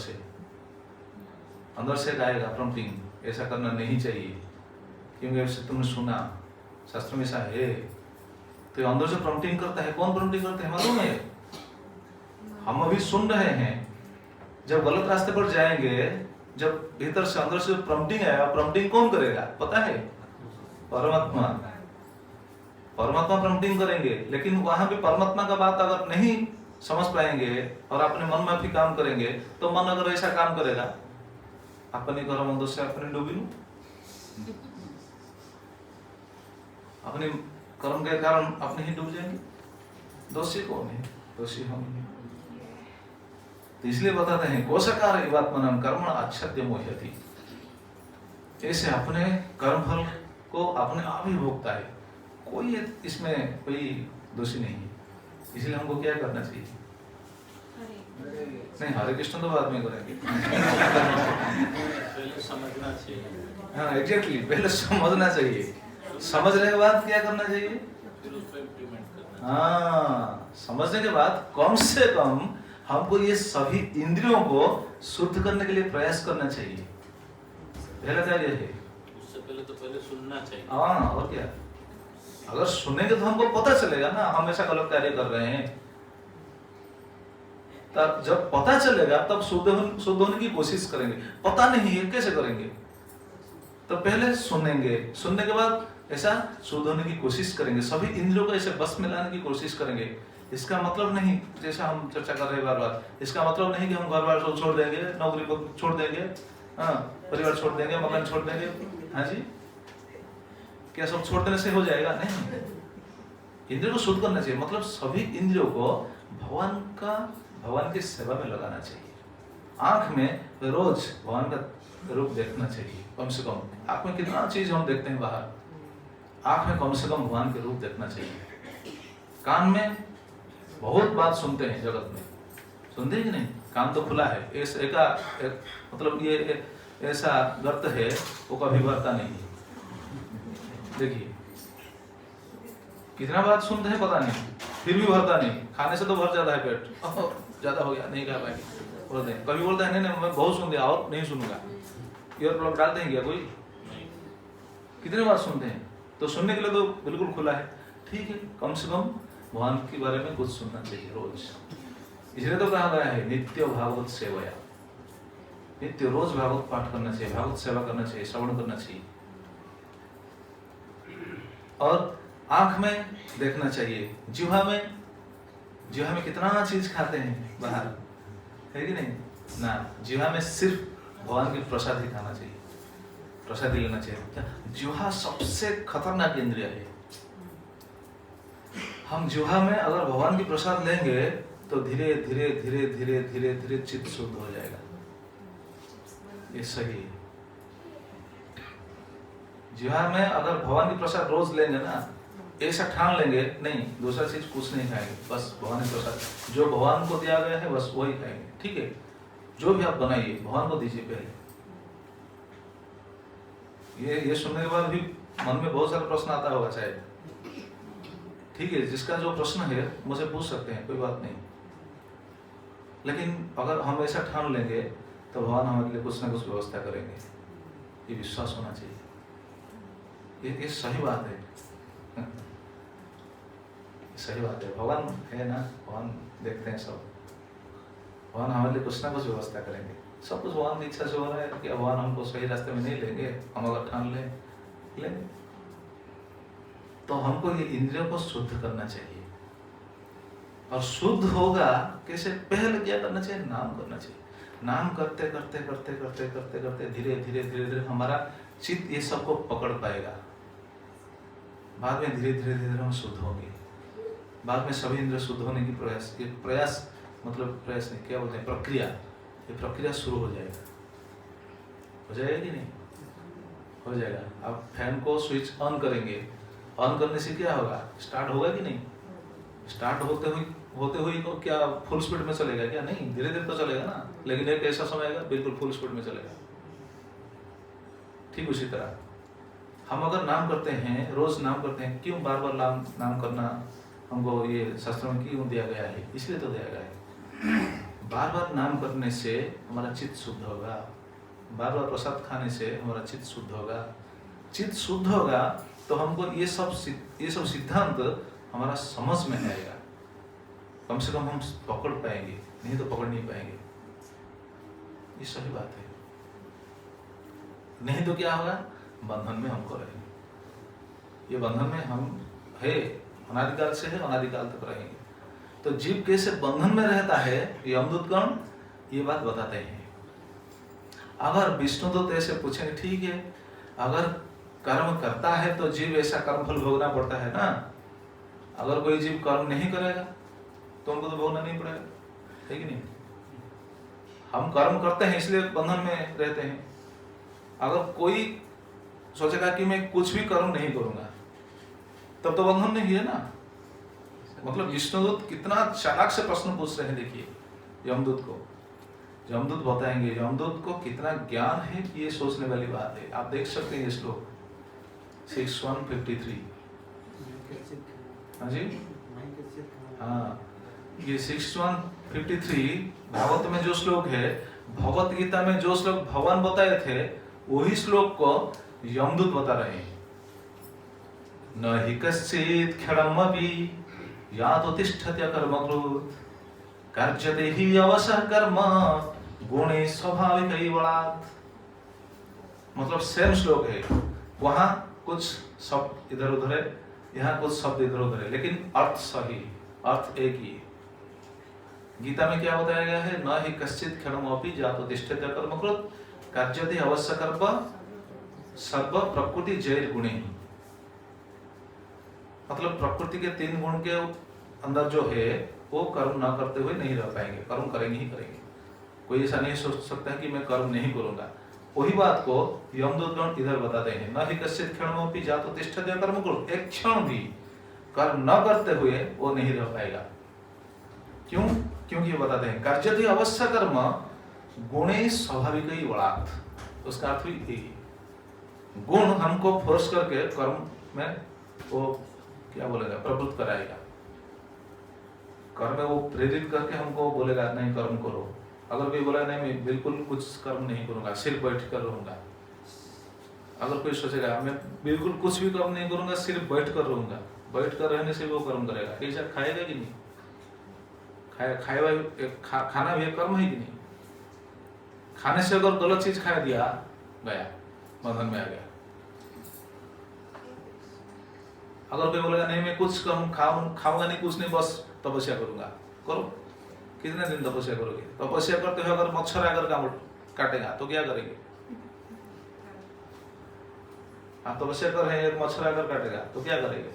से आएगा प्रॉम्प्टिंग, ऐसा करना नहीं चाहिए क्योंकि ऐसे तुमने सुना, शास्त्र में ऐसा है। तो अंदर से प्रॉम्प्टिंग करता है। कौन प्रॉम्प्टिंग करता है मालूम है? हम अभी सुन रहे हैं, जब गलत रास्ते पर जाएंगे, जब भीतर से अंदर से प्रॉम्प्टिंग आएगा, प्रॉम्प्टिंग कौन करेगा पता है? परमात्मा प्रॉम्प्टिंग करेंगे। लेकिन वहां भी परमात्मा का बात अगर नहीं समझ पाएंगे और अपने मन में भी काम करेंगे तो मन अगर ऐसा काम करेगा, अपने कर्म दोष से अपने डूबी लू, अपने कर्म के कारण अपने ही डूब जाएंगे। दोषी कौन है? दोषी हम ही। तो इसलिए बताते हैं कोशकार इवात्मनम कर्म आच्छाद्य मोह्यति। ऐसे अपने कर्म फल को अपने आप ही भोगता है, कोई इसमें कोई दोषी नहीं है। इसलिए हमको क्या करना चाहिए? नहीं, हरे कृष्ण तो बाद में करेंगे। पहले समझना चाहिए। हाँ एग्जैक्टली, पहले समझना चाहिए। समझने के बाद क्या करना चाहिए? फिर उसको इम्प्लीमेंट करना। हाँ, समझने के बाद कम से कम हमको ये सभी इंद्रियों को शुद्ध करने के लिए प्रयास करना चाहिए। पहला कार्य है। उससे पहले तो पहले सुनना चाहिए। हाँ, और क्या? अगर सुनेंगे तो हमको पता चलेगा ना हम ऐसा गलत कार्य कर रहे हैं। तब जब पता चलेगा तब शुद्ध होने की कोशिश करेंगे। पता नहीं है कैसे करेंगे? तो पहले सुनेंगे, सुनने के बाद ऐसा शुद्ध होने की कोशिश करेंगे, सभी इंद्रियों को ऐसे बस में लाने की कोशिश करेंगे। इसका मतलब नहीं, जैसा हम चर्चा कर रहे हैं बार बार, इसका मतलब नहीं कि हम घर बार छोड़ देंगे, नौकरी को छोड़ देंगे, हाँ परिवार छोड़ देंगे, मकान छोड़ देंगे। हाँ जी, क्या सब छोड़ देने से हो जाएगा? नहीं, इंद्रियों को शुद्ध करना चाहिए। मतलब सभी इंद्रियों को भगवान की सेवा में लगाना चाहिए। आंख में रोज भगवान का रूप देखना चाहिए। कम से कम आंख में कितना चीज हम देखते हैं बाहर, आंख में कम से कम भगवान के रूप देखना चाहिए। कान में बहुत बात सुनते हैं, जगत में सुनते हैं कि नहीं? कान तो खुला है, मतलब ये ऐसा गर्त है वो कभी भरता नहीं। देखिए कितना बात सुनते हैं पता नहीं, फिर भी भरता नहीं। खाने से तो भर जाता है पेट, ज्यादा हो गया नहीं खा पाएंगे बोलते हैं। कभी बोलते हैं नहीं मैं बहुत सुन दिया और नहीं सुनूंगा। ईयर प्लग डालते हैं क्या कोई? कितने बार सुनते हैं? तो सुनने के लिए तो बिल्कुल खुला है। ठीक है, कम से कम भगवान के बारे में कुछ सुनना चाहिए रोज। इसलिए तो कहा गया है नित्य भागवत सेवया, नित्य रोज भागवत पाठ करना चाहिए, भागवत सेवा करना चाहिए, श्रवण करना चाहिए। और आंख में देखना चाहिए, जिह्वा में कितना चीज खाते हैं बाहर, है कि नहीं ना? जिह्वा में सिर्फ भगवान की प्रसाद ही खाना चाहिए, प्रसाद ही लेना चाहिए। जिह्वा सबसे खतरनाक इंद्रिय है। हम जिह्वा में अगर भगवान की प्रसाद लेंगे तो धीरे धीरे धीरे धीरे धीरे धीरे चित्त शुद्ध हो जाएगा। ये सही है। जिह्वा में अगर भगवान की प्रसाद रोज लेंगे ना ऐसा ठान लेंगे नहीं दूसरा चीज कुछ नहीं खाएंगे, बस भगवान के प्रसाद जो भगवान को दिया गया है बस वही खाएंगे, ठीक है। जो भी आप बनाइए भगवान को दीजिए पहले। ये सुनने के बाद भी मन में बहुत सारे प्रश्न आता होगा शायद, ठीक है। जिसका जो प्रश्न है मुझे पूछ सकते हैं, कोई बात नहीं। लेकिन अगर हम ऐसा ठान लेंगे तो भगवान हमारे लिए कुछ ना कुछ व्यवस्था करेंगे, ये विश्वास होना चाहिए। ये सही बात है, सही बात है। भगवान है ना, भगवान देखते हैं सब, भगवान हमारे लिए कुछ ना कुछ व्यवस्था करेंगे। सब कुछ भगवान की इच्छा से हो रहा है कि भगवान हमको सही रास्ते में नहीं लेंगे, हम अगर ठान लेंगे तो हमको ये इंद्रियों को शुद्ध करना चाहिए। और शुद्ध होगा कैसे? पहले क्या करना चाहिए? नाम करना चाहिए। नाम करते करते करते करते करते करते धीरे धीरे धीरे धीरे हमारा चित्त ये सबको पकड़ पाएगा। बाद में धीरे धीरे धीरे हम शुद्ध होंगे। बाद में सभी इंद्रिय शुद्ध होने की प्रयास मतलब प्रयास नहीं, क्या बोलते हैं, प्रक्रिया, ये प्रक्रिया शुरू हो जाएगा। हो जाएगा कि नहीं? हो जाएगा। आप फैन को स्विच ऑन करेंगे, ऑन करने से क्या होगा? स्टार्ट होगा कि नहीं? स्टार्ट होते हुए को क्या फुल स्पीड में चलेगा क्या? नहीं, धीरे धीरे तो चलेगा ना, लेकिन एक ऐसा समय आएगा बिल्कुल फुल स्पीड में चलेगा। ठीक उसी तरह हम अगर नाम करते हैं, रोज नाम करते हैं, क्यों बार बार नाम करना हमको ये शास्त्रों में क्यों दिया गया है? इसलिए तो दिया गया है। बार बार नाम करने से हमारा चित्त शुद्ध होगा, बार बार प्रसाद खाने से हमारा चित्त शुद्ध होगा। चित्त शुद्ध होगा तो हमको ये सब सिद्धांत हमारा समझ में आएगा, कम से कम हम पकड़ पाएंगे, नहीं तो पकड़ नहीं पाएंगे। ये सही बात है। नहीं तो क्या होगा? बंधन में हमको रहेंगे। ये बंधन में हम है, अनादिकाल से है, अनादिकाल तक रहेंगे। तो जीव कैसे बंधन में रहता है, यमदूत गण ये बात बताते हैं। अगर विष्णुदूत ऐसे पूछेंगे, ठीक है, अगर कर्म करता है तो जीव ऐसा कर्म फल भोगना पड़ता है ना। अगर कोई जीव कर्म नहीं करेगा तो उनको तो भोगना नहीं पड़ेगा, है कि नहीं? हम कर्म करते हैं इसलिए बंधन में रहते हैं। अगर कोई सोचेगा कि मैं कुछ भी कर्म नहीं करूंगा तब तो बंधन नहीं है ना। मतलब विष्णुदूत कितना चालाक से प्रश्न पूछ रहे हैं, देखिए यमदूत को। यमदूत बताएंगे, यमदूत को कितना ज्ञान है कि ये सोचने वाली बात है। आप देख सकते हैं ये श्लोक 6153। हाँ जी, हाँ, ये 6153 भागवत में जो श्लोक है, भगवत गीता में जो श्लोक भगवान बताए थे वही श्लोक को यमदूत बता रहे हैं। न हि कश्चित् क्षणमपि यातोतिष्ठत्य कर्मकृत् कार्यते हि अवसः कर्म गुणे स्वाभाविक बलात्। मतलब सेम श्लोक है, वहां कुछ शब्द इधर उधर है, यहाँ कुछ शब्द इधर उधर है, लेकिन अर्थ सही, अर्थ एक ही है। गीता में क्या बताया गया है? न हि कश्चित् क्षणमपि यातोतिष्ठत्य कर्मकृत् कार्यते अवसः कर्म सर्व प्रकृति जैर गुणे। मतलब प्रकृति के 3 गुण के अंदर जो है वो कर्म ना करते हुए नहीं रह पाएंगे, कर्म करेंगे ही करेंगे। कोई ऐसा नहीं सोच सकता है कि मैं कर्म नहीं करूंगा। वही बात को यमदूतगण इधर बताते हैं, न हि कश्चित् क्षणमपि यातोतिष्ठत्य कर्मकृत्। एक क्षण भी कर्म न करते हुए वो नहीं रह पाएगा। क्यों? क्योंकि ये बताते हैं कार्यते अवश्य कर्म गुणे स्वाभाविक ही बलात्। उसका अर्थ भी यही, गुण हमको फोर्स करके कर्म में वो क्या बोलेगा, प्रवृत्त कराएगा। कर्म में वो प्रेरित करके हमको बोलेगा नहीं कर्म करो। अगर कोई बोला नहीं मैं बिल्कुल कुछ कर्म नहीं करूंगा, सिर्फ बैठ कर रहूंगा। अगर कोई सोचेगा मैं बिल्कुल कुछ भी कर्म नहीं करूंगा, सिर्फ बैठ कर रहूंगा, बैठ कर रहने से वो कर्म करेगा। ऐसा खाएगा कि नहीं? खाना भी एक कर्म है कि नहीं? खाने से अगर गलत चीज खा दिया, गया बंधन में आ गया। अगर कोई बोलेगा नहीं मैं कुछ कम खाऊंगा नहीं, कुछ नहीं, बस तपस्या करूंगा, करो। कितने दिन तपस्या करोगे? तपस्या करते हुए अगर मच्छर आकर काटेगा तो क्या करेंगे? आप तपस्या कर रहे हैं, एक मच्छर आकर काटेगा तो क्या करेंगे?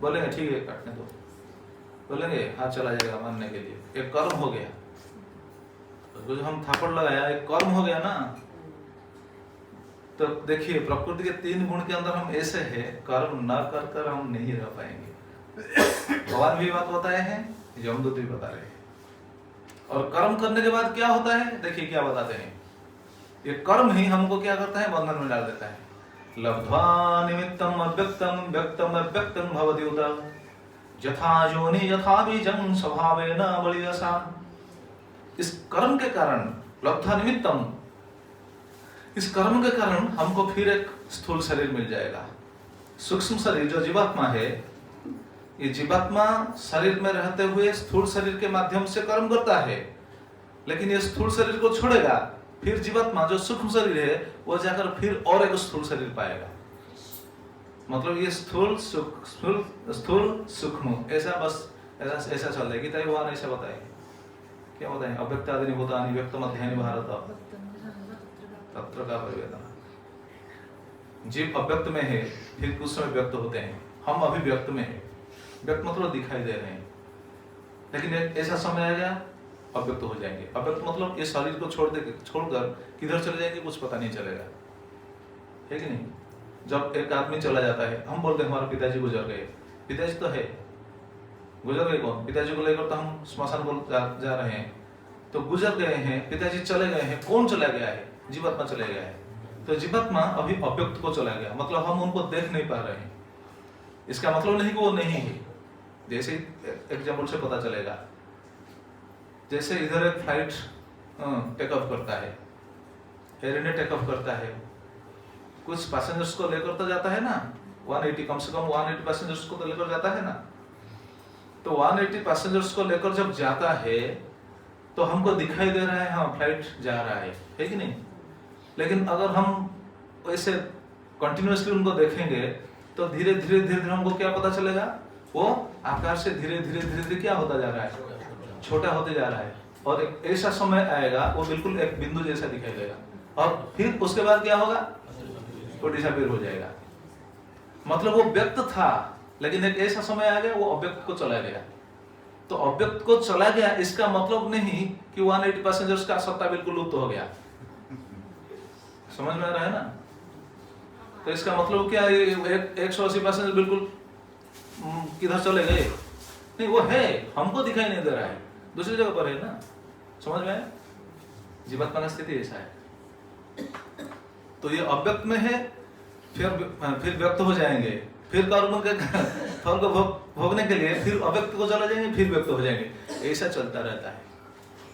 बोलेंगे ठीक है काटने दो, बोलेंगे हाँ चला जाएगा मानने के लिए। एक कर्म हो गया, तो जो हम थापड़ लगाया एक कर्म हो गया ना। तो देखिए प्रकृति के 3 गुण के अंदर हम ऐसे हैं, कर्म न कर कर हम नहीं रह पाएंगे। भगवान भी बात बताए हैं, यमदूत भी बता रहे हैं। और कर्म करने के बाद क्या होता है, देखिए क्या बताते हैं। ये कर्म ही हमको क्या करता है, बंधन में डाल देता है। लब्ध्वा निमित्तम अव्यक्तम व्यक्तम अव्यक्तम भवति उत यथा योनि यथा बीजं स्वभावेन बलियसा। इस कर्म के कारण, लब्ध्वा निमित्तम, इस कर्म के कारण हमको फिर एक स्थूल शरीर मिल जाएगा। सूक्ष्म शरीर जो जीवात्मा है, ये जीवात्मा शरीर में रहते हुए स्थूल शरीर के माध्यम से कर्म करता है, लेकिन ये स्थूल शरीर को छोड़ेगा, फिर जीवात्मा जो सूक्ष्म शरीर है वो जाकर फिर और एक स्थूल शरीर पाएगा। मतलब ये स्थूल सूक्ष्म ऐसा बस ऐसा चल रहा है। गीता भगवान ऐसा बताए, क्या बताए, अव्यक्त आदि भूतानि व्यक्त मध्यानि भारत तत्र का परिवेदना। जीव अव्यक्त में है, फिर कुछ समय व्यक्त होते हैं। हम अभी व्यक्त में है, व्यक्त मतलब दिखाई दे रहे हैं, लेकिन एक ऐसा समय आ गया अव्यक्त हो जाएंगे। अव्यक्त मतलब ये शरीर को छोड़कर किधर चले जाएंगे कुछ पता नहीं चलेगा, है कि नहीं। जब एक आदमी चला जाता है, हम बोलते हैं हमारे पिताजी गुजर गए, पिताजी तो है, गुजर गए कौन, पिताजी को लेकर तो हम श्मशान को जा रहे हैं, तो गुजर गए हैं, पिताजी चले गए हैं, कौन चला गया है, जीवात्मा चले गया है। तो जीवात्मा अभी अव्यक्त को चला गया, मतलब हम उनको देख नहीं पा रहे हैं। इसका मतलब नहीं कि वो नहीं है। जैसे एग्जाम्पल से पता चलेगा, जैसे इधर एक फ्लाइट टेक ऑफ करता है, एयर इंडिया टेक ऑफ करता है, कुछ पैसेंजर्स को लेकर तो जाता है ना, 180 कम से कम 180 पैसेंजर्स को तो लेकर जाता है ना। तो 180 पैसेंजर्स को लेकर जब जाता है तो हमको दिखाई दे रहा है हाँ फ्लाइट जा रहा है कि नहीं। लेकिन अगर हम ऐसे कंटिन्यूअसली उनको देखेंगे तो धीरे धीरे धीरे धीरे हमको क्या पता चलेगा, वो आकार से धीरे धीरे धीरे धीरे क्या होता जा रहा है, छोटा होते जा रहा है। और एक ऐसा समय आएगा वो बिल्कुल एक बिंदु जैसा दिखाई देगा, और फिर उसके बाद क्या होगा, वो डिसअपीयर हो जाएगा। मतलब वो व्यक्त था, लेकिन एक ऐसा समय आ गया वो अव्यक्त को चला गया। तो अव्यक्त को चला गया इसका मतलब नहीं कि 180 पैसेंजर्स का सत्ता बिल्कुल लुप्त हो गया। समझ में आ रहा है ना। तो इसका मतलब क्या, 180 पैसेंजर बिल्कुल किधर चले गए, नहीं, वो है, हमको दिखाई नहीं दे रहा है, दूसरी जगह पर है ना। समझ में, जीवात्मा का स्थिति ऐसा है। तो ये अव्यक्त में है, फिर व्यक्त हो जाएंगे, फिर कर्म के फल को भोगने के लिए फिर अव्यक्त को चला जाएंगे, फिर व्यक्त हो जाएंगे, ऐसा चलता रहता है।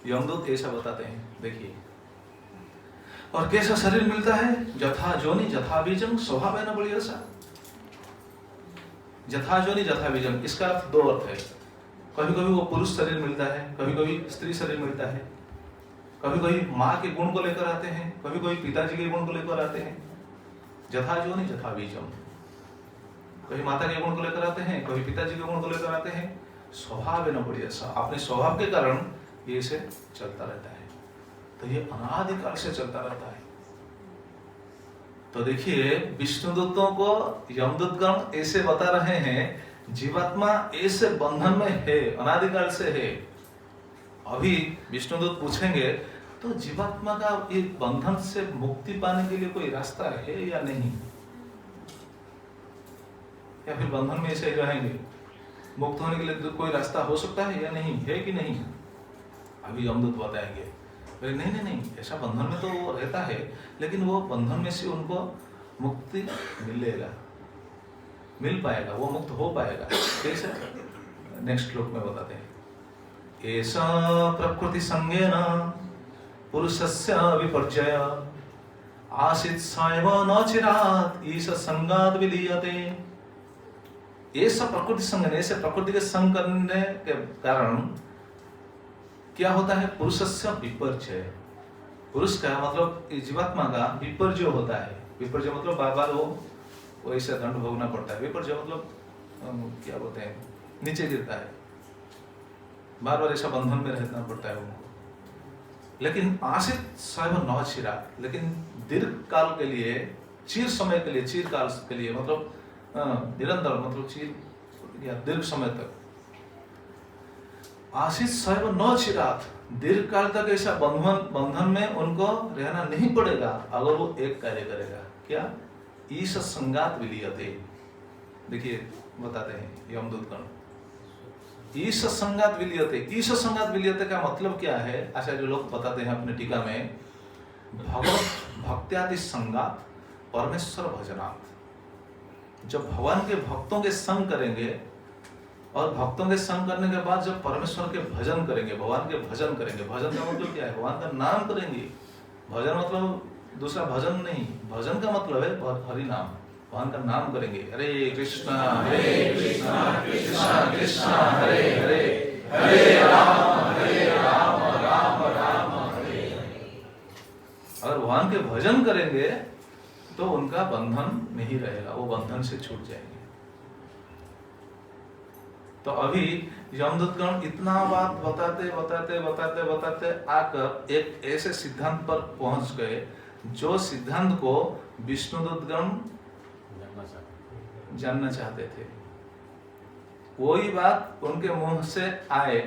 यमदूत ऐसा बताते हैं, देखिए। और कैसा शरीर मिलता है, जथा जोनि जथा बीजम स्वभावेन बलियसा। जथा जोनि जथा बीजम, इसका अर्थ दो अर्थ है। कभी कभी वो पुरुष शरीर मिलता है, कभी कभी स्त्री शरीर मिलता है। कभी कभी माँ के गुण को लेकर आते हैं, कभी कभी पिताजी के गुण को लेकर आते हैं। जथा जोनि जथा बीजम, कभी माता के गुण को लेकर आते हैं, कभी पिताजी के गुण को लेकर आते हैं। स्वभावेन बलियसा, अपने स्वभाव के कारण ये से चलता रहता है। तो ये अनादिकाल से चलता रहता है। तो देखिए विष्णुदूतों को यमदूतगण ऐसे बता रहे हैं, जीवात्मा ऐसे बंधन में है, अनादिकाल से है। अभी विष्णुदूत पूछेंगे तो जीवात्मा का ये बंधन से मुक्ति पाने के लिए कोई रास्ता है या नहीं, या फिर बंधन में ऐसे ही रहेंगे, मुक्त होने के लिए कोई रास्ता हो सकता है या नहीं, है कि नहीं। अभी यमदूत बताएंगे नहीं नहीं नहीं, ऐसा बंधन में तो वो रहता है, लेकिन वो बंधन में से उनको मुक्ति मिलेगा, मिल पाएगा, वो मुक्त हो पाएगा। कैसे, नेक्स्ट श्लोक में बताते हैं। ऐसा प्रकृति संगेन पुरुषस्य विपर्जय आसीत् सायव न चिरात् ईश संगात् विलीयते। ऐसा प्रकृति संगेन, ऐसे प्रकृति के संग करने के कारण क्या होता है, पुरुषस्य विपर्जय, पुरुष का मतलब जीवात्मा का विपर्जय होता है। विपर्जय मतलब बार बार वो ऐसे दंड भोगना पड़ता है। विपर्जय मतलब क्या बोलते हैं, नीचे गिरता है, बार बार ऐसा बंधन में रहना पड़ता है उनको। लेकिन आसित स्वयं न चिरा, लेकिन दीर्घ काल के लिए, चिर समय के लिए, चिर काल के लिए मतलब निरंतर, मतलब चिर या दीर्घ समय तक। आशीष स्वयं न चिरात, दीर्घ काल तक ऐसा बंधन में उनको रहना नहीं पड़ेगा अगर वो एक कार्य करेगा। क्या, ईश संगात विलीयते, देखिए बताते हैं यमदूत गण। ईश संगात विलियते, ईश संगात विलियते का मतलब क्या है? आचार्य लोग बताते हैं अपने टीका में, भगवत भक्त्यादि संगात परमेश्वर भजनात्। जब भगवान के भक्तों के संग करेंगे और भक्तों के संग करने के बाद जब परमेश्वर के भजन करेंगे, भगवान के भजन करेंगे, भजन का मतलब क्या है? भगवान का नाम करेंगे। भजन मतलब दूसरा भजन नहीं, भजन का मतलब है हरि नाम, भगवान का नाम करेंगे। हरे कृष्णा कृष्णा कृष्णा हरे हरे, हरे राम राम राम हरे हरे। अगर भगवान के भजन करेंगे तो उनका बंधन नहीं रहेगा, वो बंधन से छूट जाएंगे। तो अभी यमदूतगण इतना बात बताते बताते बताते बताते आकर एक ऐसे सिद्धांत पर पहुंच गए जो सिद्धांत को विष्णुदूतगण जानना चाहते थे। वही बात उनके मुंह से आए,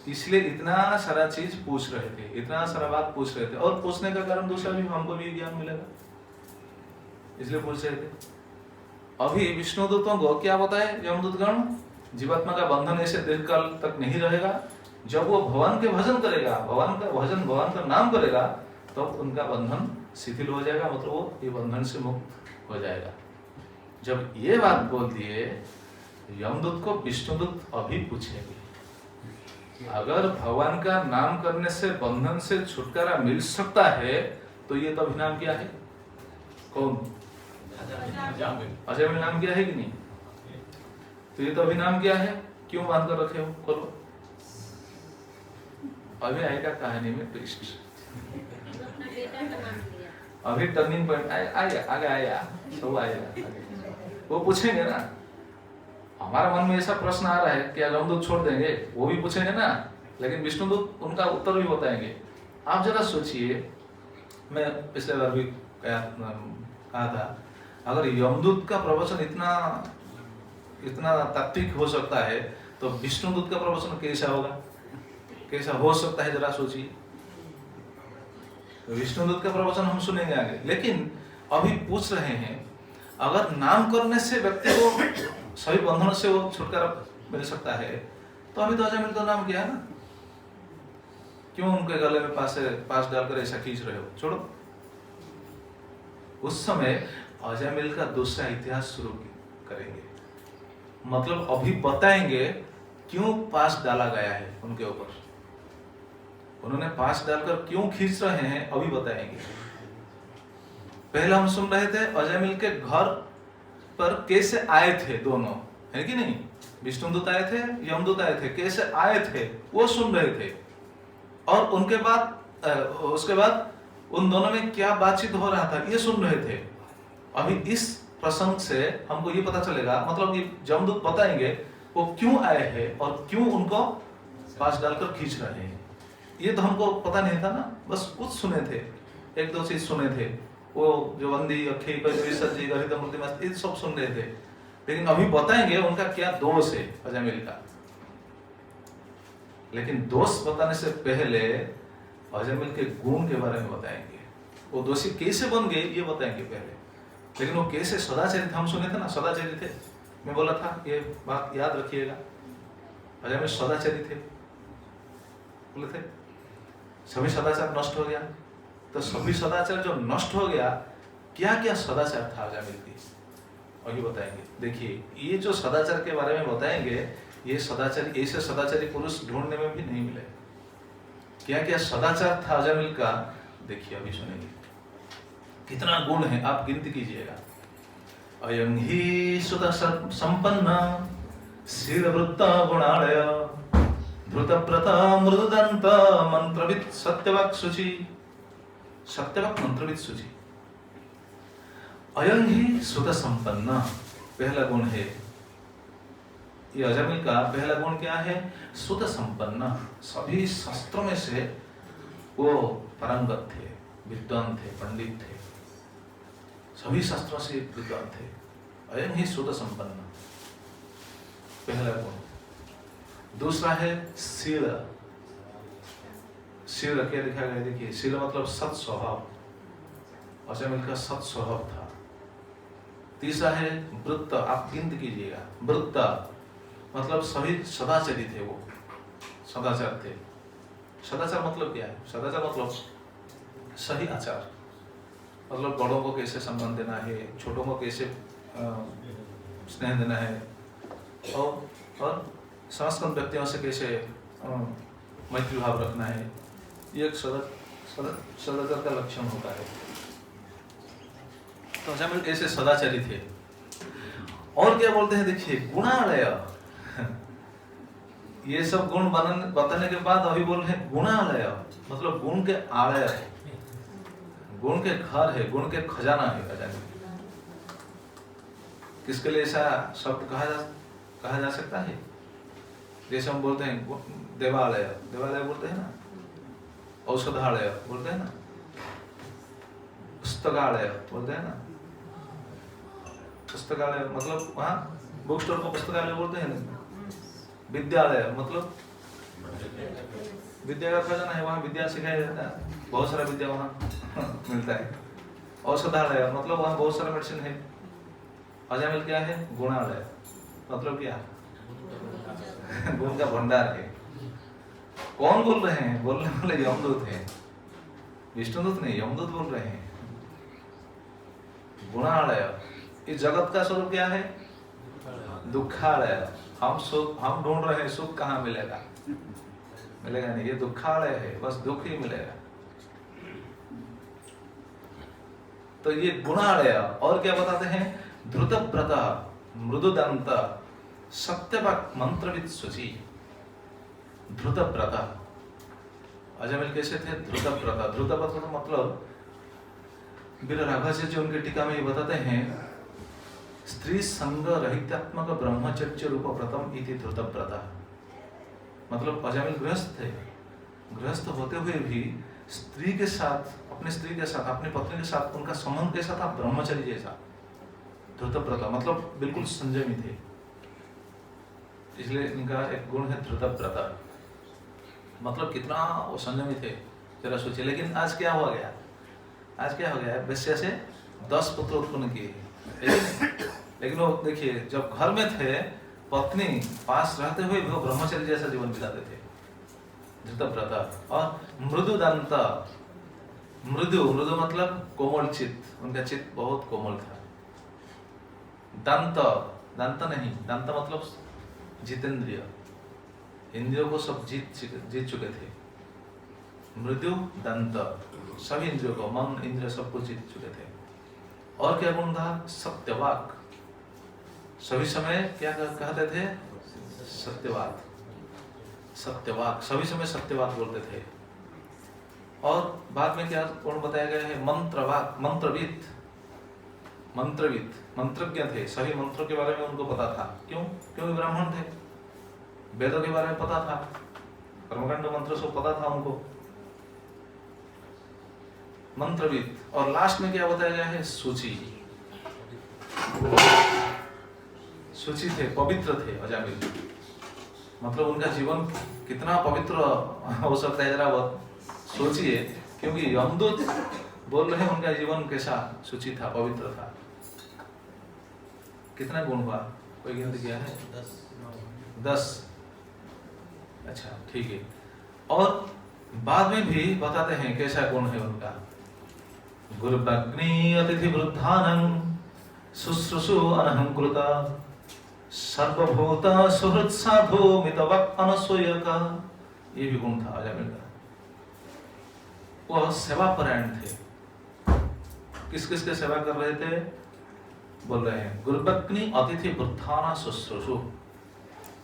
इसलिए इतना सारा चीज पूछ रहे थे, इतना सारा बात पूछ रहे थे। और पूछने का कारण दूसरा भी, हमको भी ज्ञान मिलेगा इसलिए पूछ रहे थे। अभी विष्णुदूतों को क्या बताए यमदूतगण? जीवात्मा का बंधन ऐसे दीर्घकाल तक नहीं रहेगा। जब वो भगवान के भजन करेगा, भगवान का भजन, भगवान का नाम करेगा, तो उनका बंधन शिथिल हो जाएगा, मतलब वो ये बंधन से मुक्त हो जाएगा। जब ये बात बोल दिए, यमदूत को विष्णुदूत अभी पूछेंगे, अगर भगवान का नाम करने से बंधन से छुटकारा मिल सकता है तो ये तो अभिनाम क्या है? कौन? अजय नाम क्या है कि नहीं? तो ये तो अभिनाम क्या है? क्यों बांध कर रखे हो? खोलो। अभी आएगा कहानी में ट्विस्ट, अभी टर्निंग पॉइंट आगे आया, सब आएगा। वो पूछेंगे ना, हमारा मन में ऐसा प्रश्न आ रहा है कि यमदूत छोड़ देंगे, वो भी पूछेंगे ना, लेकिन विष्णुदूत उनका उत्तर भी बताएंगे। आप जरा सोचिए, मैं पिछले बार भी कहा था, अगर यमदूत का प्रवचन इतना तात्विक हो सकता है तो विष्णुदूत का प्रवचन कैसा होगा, कैसा हो सकता है? जरा सोचिए। विष्णुदूत का प्रवचन हम सुनेंगे आगे, लेकिन अभी पूछ रहे हैं अगर नाम करने से व्यक्ति को सभी बंधनों से वो छुटकारा मिल सकता है, तो अभी तो अजय का नाम क्या है ना, क्यों उनके गले में पास डालकर ऐसा खींच रहे हो? छोड़ो। उस समय अजय का दूसरा इतिहास शुरू करेंगे, मतलब अभी बताएंगे क्यों पास डाला गया है उनके ऊपर, उन्होंने पास डालकर क्यों खींच रहे हैं, अभी बताएंगे। पहले हम सुन रहे थे अजय के घर पर कैसे आए थे दोनों, है कि नहीं? विष्णुदूत आए थे, यमदूत आए थे, कैसे आए थे वो सुन रहे थे। और उनके बाद उसके बाद उन दोनों में क्या बातचीत हो रहा था ये सुन रहे थे। अभी इस प्रसंग से हमको ये पता चलेगा, मतलब ये यमदूत बताएंगे वो क्यों आए हैं और क्यों उनको पास डालकर खींच रहे हैं। ये तो हमको पता नहीं था ना, बस कुछ सुने थे, एक दो चीज सुने थे, वो जो वंदी अखी सज्जी ये सब सुन रहे थे, लेकिन अभी बताएंगे उनका क्या दोष है अजय का। लेकिन दोष बताने से पहले अजय के गुण के बारे में बताएंगे, वो दोषी कैसे बन गए ये बताएंगे पहले। लेकिन वो कैसे सदाचारी थे, हम सुने थे ना, सदाचारी थे। मैं बोला था ये बात याद रखिएगा, अजय सदाचारी थे, बोले थे सभी सदाचार नष्ट हो गया। तो सभी सदाचार जो नष्ट हो गया, क्या क्या सदाचार था अजय की, वही बताएंगे। देखिए ये जो सदाचार के बारे में बताएंगे, ये सदाचारी, ऐसे सदाचारी पुरुष ढूंढने में भी नहीं मिले। क्या क्या सदाचार था अजय का, देखिए अभी सुनेंगे। कितना गुण है आप गिनती कीजिएगा। अयं हि सुत संपन्न शीलवृत्त गुणालय धृतव्रत मृदुदंत मंत्रविद सत्यवाक् शुचि, सत्यवाक् मंत्रविद शुचि। अयं हि सुत संपन्न पहला गुण है। ये अजय का पहला गुण क्या है? सुत संपन्न, सभी शास्त्रों में से वो पारंगत थे, विद्वान थे, पंडित थे, सभी शास्त्रों से विद्वान थे। अयं ही सुत संपन्न, पहला गुण। दूसरा है शील। शील क्या लिखा गया देखिए, शील मतलब सत स्वभाव। अजय का सत स्वभाव था। तीसरा है वृत्त, आप गिनती कीजिएगा। वृत्त मतलब सभी सदाचारी थे, वो सदाचार थे। सदाचार मतलब क्या है? सदाचार मतलब सही आचार, मतलब बड़ों को कैसे सम्मान देना है, छोटों को कैसे स्नेह देना है, और संस्कृत व्यक्तियों से कैसे मैत्री भाव रखना है, ये एक सदाचार का लक्षण होता है। तो अजामिल ऐसे सदाचारी थे। और क्या बोलते हैं, देखिए गुणालय। ये सब गुण बताने के बाद अभी बोल रहे हैं गुणालय, मतलब गुण के आलय है, गुण के घर है, गुण के खजाना है अजामिल। किसके लिए ऐसा शब्द कहा जा सकता है? जैसे हम बोलते हैं देवालय, देवालय बोलते हैं ना, औषधालय बोलते हैं ना, पुस्तकालय बोलते हैं ना। पुस्तकालय मतलब वहाँ बुक स्टोर को पुस्तकालय बोलते हैं ना। विद्यालय मतलब विद्या का खजाना है, वहाँ विद्या सिखाया जाता है, बहुत सारा विद्या वहाँ मिलता है। औषधालय मतलब वहाँ बहुत सारा मेडिसिन है। अजामिल क्या है? गुणालय, मतलब क्या? गुण का भंडार है। कौन बोल रहे हैं? बोलने वाले यमदूत हैं, विष्णुदूत नहीं, यमदूत बोल रहे हैं। गुणालय, इस जगत का स्वरूप क्या है? दुखालय। हम ढूंढ रहे हैं सुख कहाँ मिलेगा, मिलेगा नहीं, ये दुखालय है, बस दुख ही मिलेगा। तो ये गुणालय। और क्या बताते हैं? धृतव्रत, मृदुदंत, सत्यवाक, मंत्रविद शुचि। धृतव्रत, अजामिल कैसे थे? धृतव्रत। धृतव्रत मतलब वीर राघवाचार्य जी उनके टीका में ये बताते हैं, स्त्री संग रहितात्मक ब्रह्मचर्य रूप व्रतम इति धृतव्रत। मतलब अजामिल गृहस्थ थे, गृहस्थ होते हुए भी स्त्री के साथ, अपनी स्त्री के साथ, अपनी पत्नी के साथ उनका संबंध कैसा था? ब्रह्मचर्य जैसा। धृतव्रत मतलब बिल्कुल संयमी थे, इसलिए इनका एक गुण है धृतव्रत। मतलब कितना वो संयमी थे, जरा सोचिए। लेकिन आज क्या हो गया? आज क्या हो गया? वैश्य से 10 पुत्र उत्पन्न किए, लेकिन वो देखिए जब घर में थे पत्नी पास रहते हुए भी वो ब्रह्मचर्य जैसा जीवन बिताते थे। धृतव्रत। और मृदुदंत, मृदु मतलब कोमल चित्त, उनका चित्त बहुत कोमल था। दंत, दंत नहीं, दंत मतलब जितेंद्रिय, इंद्रियों को सब जीत चुके थे। मृदु दंत, सभी इंद्रियों को, मन इंद्रिय सबको जीत चुके थे। और क्या गुण था? सत्यवाक, सभी समय क्या कहते थे? सत्यवाक, सत्यवाक, सभी समय सत्यवाक बोलते थे। और बाद में क्या गुण बताया गया है? मंत्रवाक, मंत्रविद, मंत्रविद, मंत्रज्ञ थे, सभी मंत्रों के बारे में उनको पता था। क्यों? क्योंकि ब्राह्मण थे, वेदों के बारे में पता था, कर्मकांड मंत्र सब पता था उनको। मंत्रविद। और लास्ट में क्या बताया गया है? शुचि, शुचि थे, पवित्र थे अजामिल। मतलब उनका जीवन कितना पवित्र हो सकता है, जरा बहुत सोचिए। क्योंकि यमदूत बोल रहे हैं उनका जीवन कैसा शुचि था, पवित्र था। कितना गुण हुआ? कोई गिनती किया है? 10। अच्छा ठीक है। और बाद में भी बताते हैं कैसा गुण है उनका। गुरुभग्नि अतिथि वृद्धानं शुश्रूषु अनहंकृता सर्वभूत सुहृद साधु मितवक अनसूयका। ये भी गुण था अजामिल का। वह सेवापरायण थे। किस किस के सेवा कर रहे थे? बोल रहे हैं गुरुभग्नि अतिथि वृद्धाना शुश्रूषु,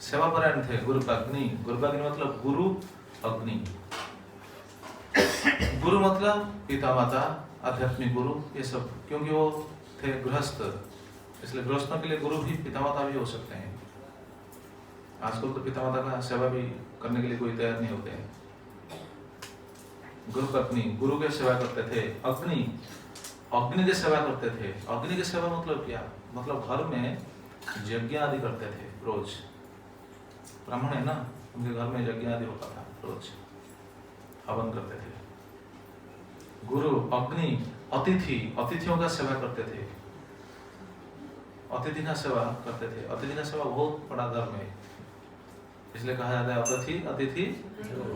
सेवापरायण थे। गुरुभग्नि, गुरुभग्नि मतलब गुरु अग्नि, गुरु मतलब पिता माता, आध्यात्मिक गुरु, ये सब। क्योंकि वो थे गृहस्थ, इसलिए गृहस्थों के लिए गुरु भी पिता माता भी हो सकते हैं। आजकल तो पिता माता का सेवा भी करने के लिए कोई तैयार नहीं होते हैं। गुरु पत्नी, गुरु के सेवा करते थे। अग्नि, अग्नि की सेवा करते थे। अग्नि की सेवा मतलब क्या? मतलब घर में यज्ञ आदि करते थे रोज। ब्राह्मण है ना, उनके घर में यज्ञ आदि होता था, रोज हवन करते थे। गुरु, अग्नि, अतिथि, अतिथियों का सेवा करते थे। अतिथि का सेवा करते थे। अतिथि का सेवा बहुत बड़ा धर्म है, इसलिए कहा जाता है अतिथि अतिथि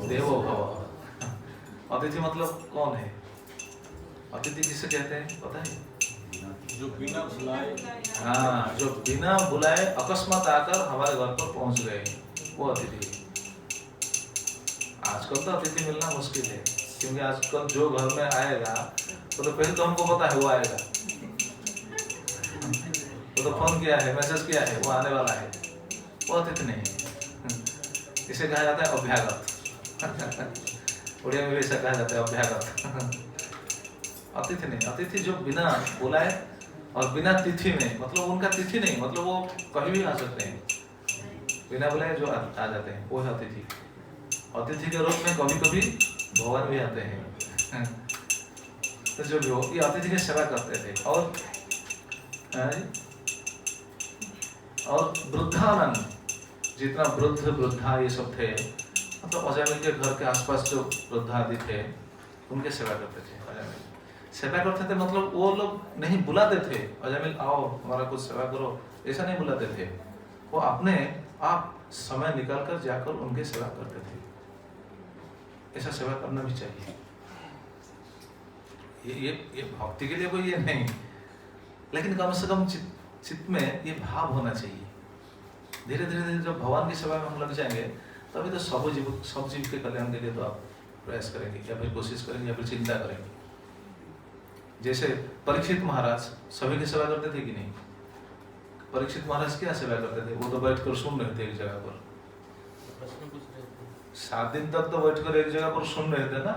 देवो भव। अतिथि मतलब कौन है? अतिथि किसे कहते हैं पता है? जो बिना बुलाए, हाँ, जो बिना बुलाए अकस्मात आकर हमारे घर पर पहुंच गए, वो अतिथि। आजकल तो अतिथि मिलना मुश्किल है, क्योंकि आजकल जो घर में आएगा तो पहले तो हमको पता है वो आएगा, वो तो फोन किया है, मैसेज किया है, वो आने वाला है, वो अतिथि नहीं है। इसे कहा जाता है अभ्यागत। उड़िया में भी ऐसा कहा जाता है अभ्यागत। अतिथि नहीं, अतिथि जो बिना बुलाए और बिना तिथि में, मतलब उनका तिथि नहीं, मतलब वो कहीं भी आ सकते हैं, बिना बुलाए जो आ जाते हैं वो है अतिथि। अतिथि के रूप में कभी कभी भगवान भी आते हैं। तो जो भी हो, ये अतिथि की सेवा करते थे। और वृद्धानंद, जितना वृद्ध वृद्धा ये सब थे, मतलब अजयमिल के घर के आसपास जो वृद्ध आदि थे उनके सेवा करते थे। अजयमिल सेवा करते थे, मतलब वो लोग नहीं बुलाते थे अजयमिल आओ हमारा कुछ सेवा करो, ऐसा नहीं बुलाते थे। वो अपने आप समय निकाल कर जाकर उनकी सेवा करते थे। ऐसा सेवा करना भी चाहिए। ये भक्ति के लिए कोई ये नहीं, लेकिन कम से कम चित्त में ये भाव होना चाहिए। धीरे धीरे जब भगवान की सेवा में हम लग जाएंगे तभी तो सब जीव के कल्याण के लिए तो आप प्रयास करेंगे, या फिर कोशिश करेंगे, या फिर चिंता करेंगे। जैसे परीक्षित महाराज सभी की सेवा करते थे कि नहीं? परीक्षित महाराज क्या सेवा करते थे? वो तो बैठकर सुन रहे थे एक जगह पर, 7 दिन तक तो बैठकर एक जगह पर सुन रहे थे ना।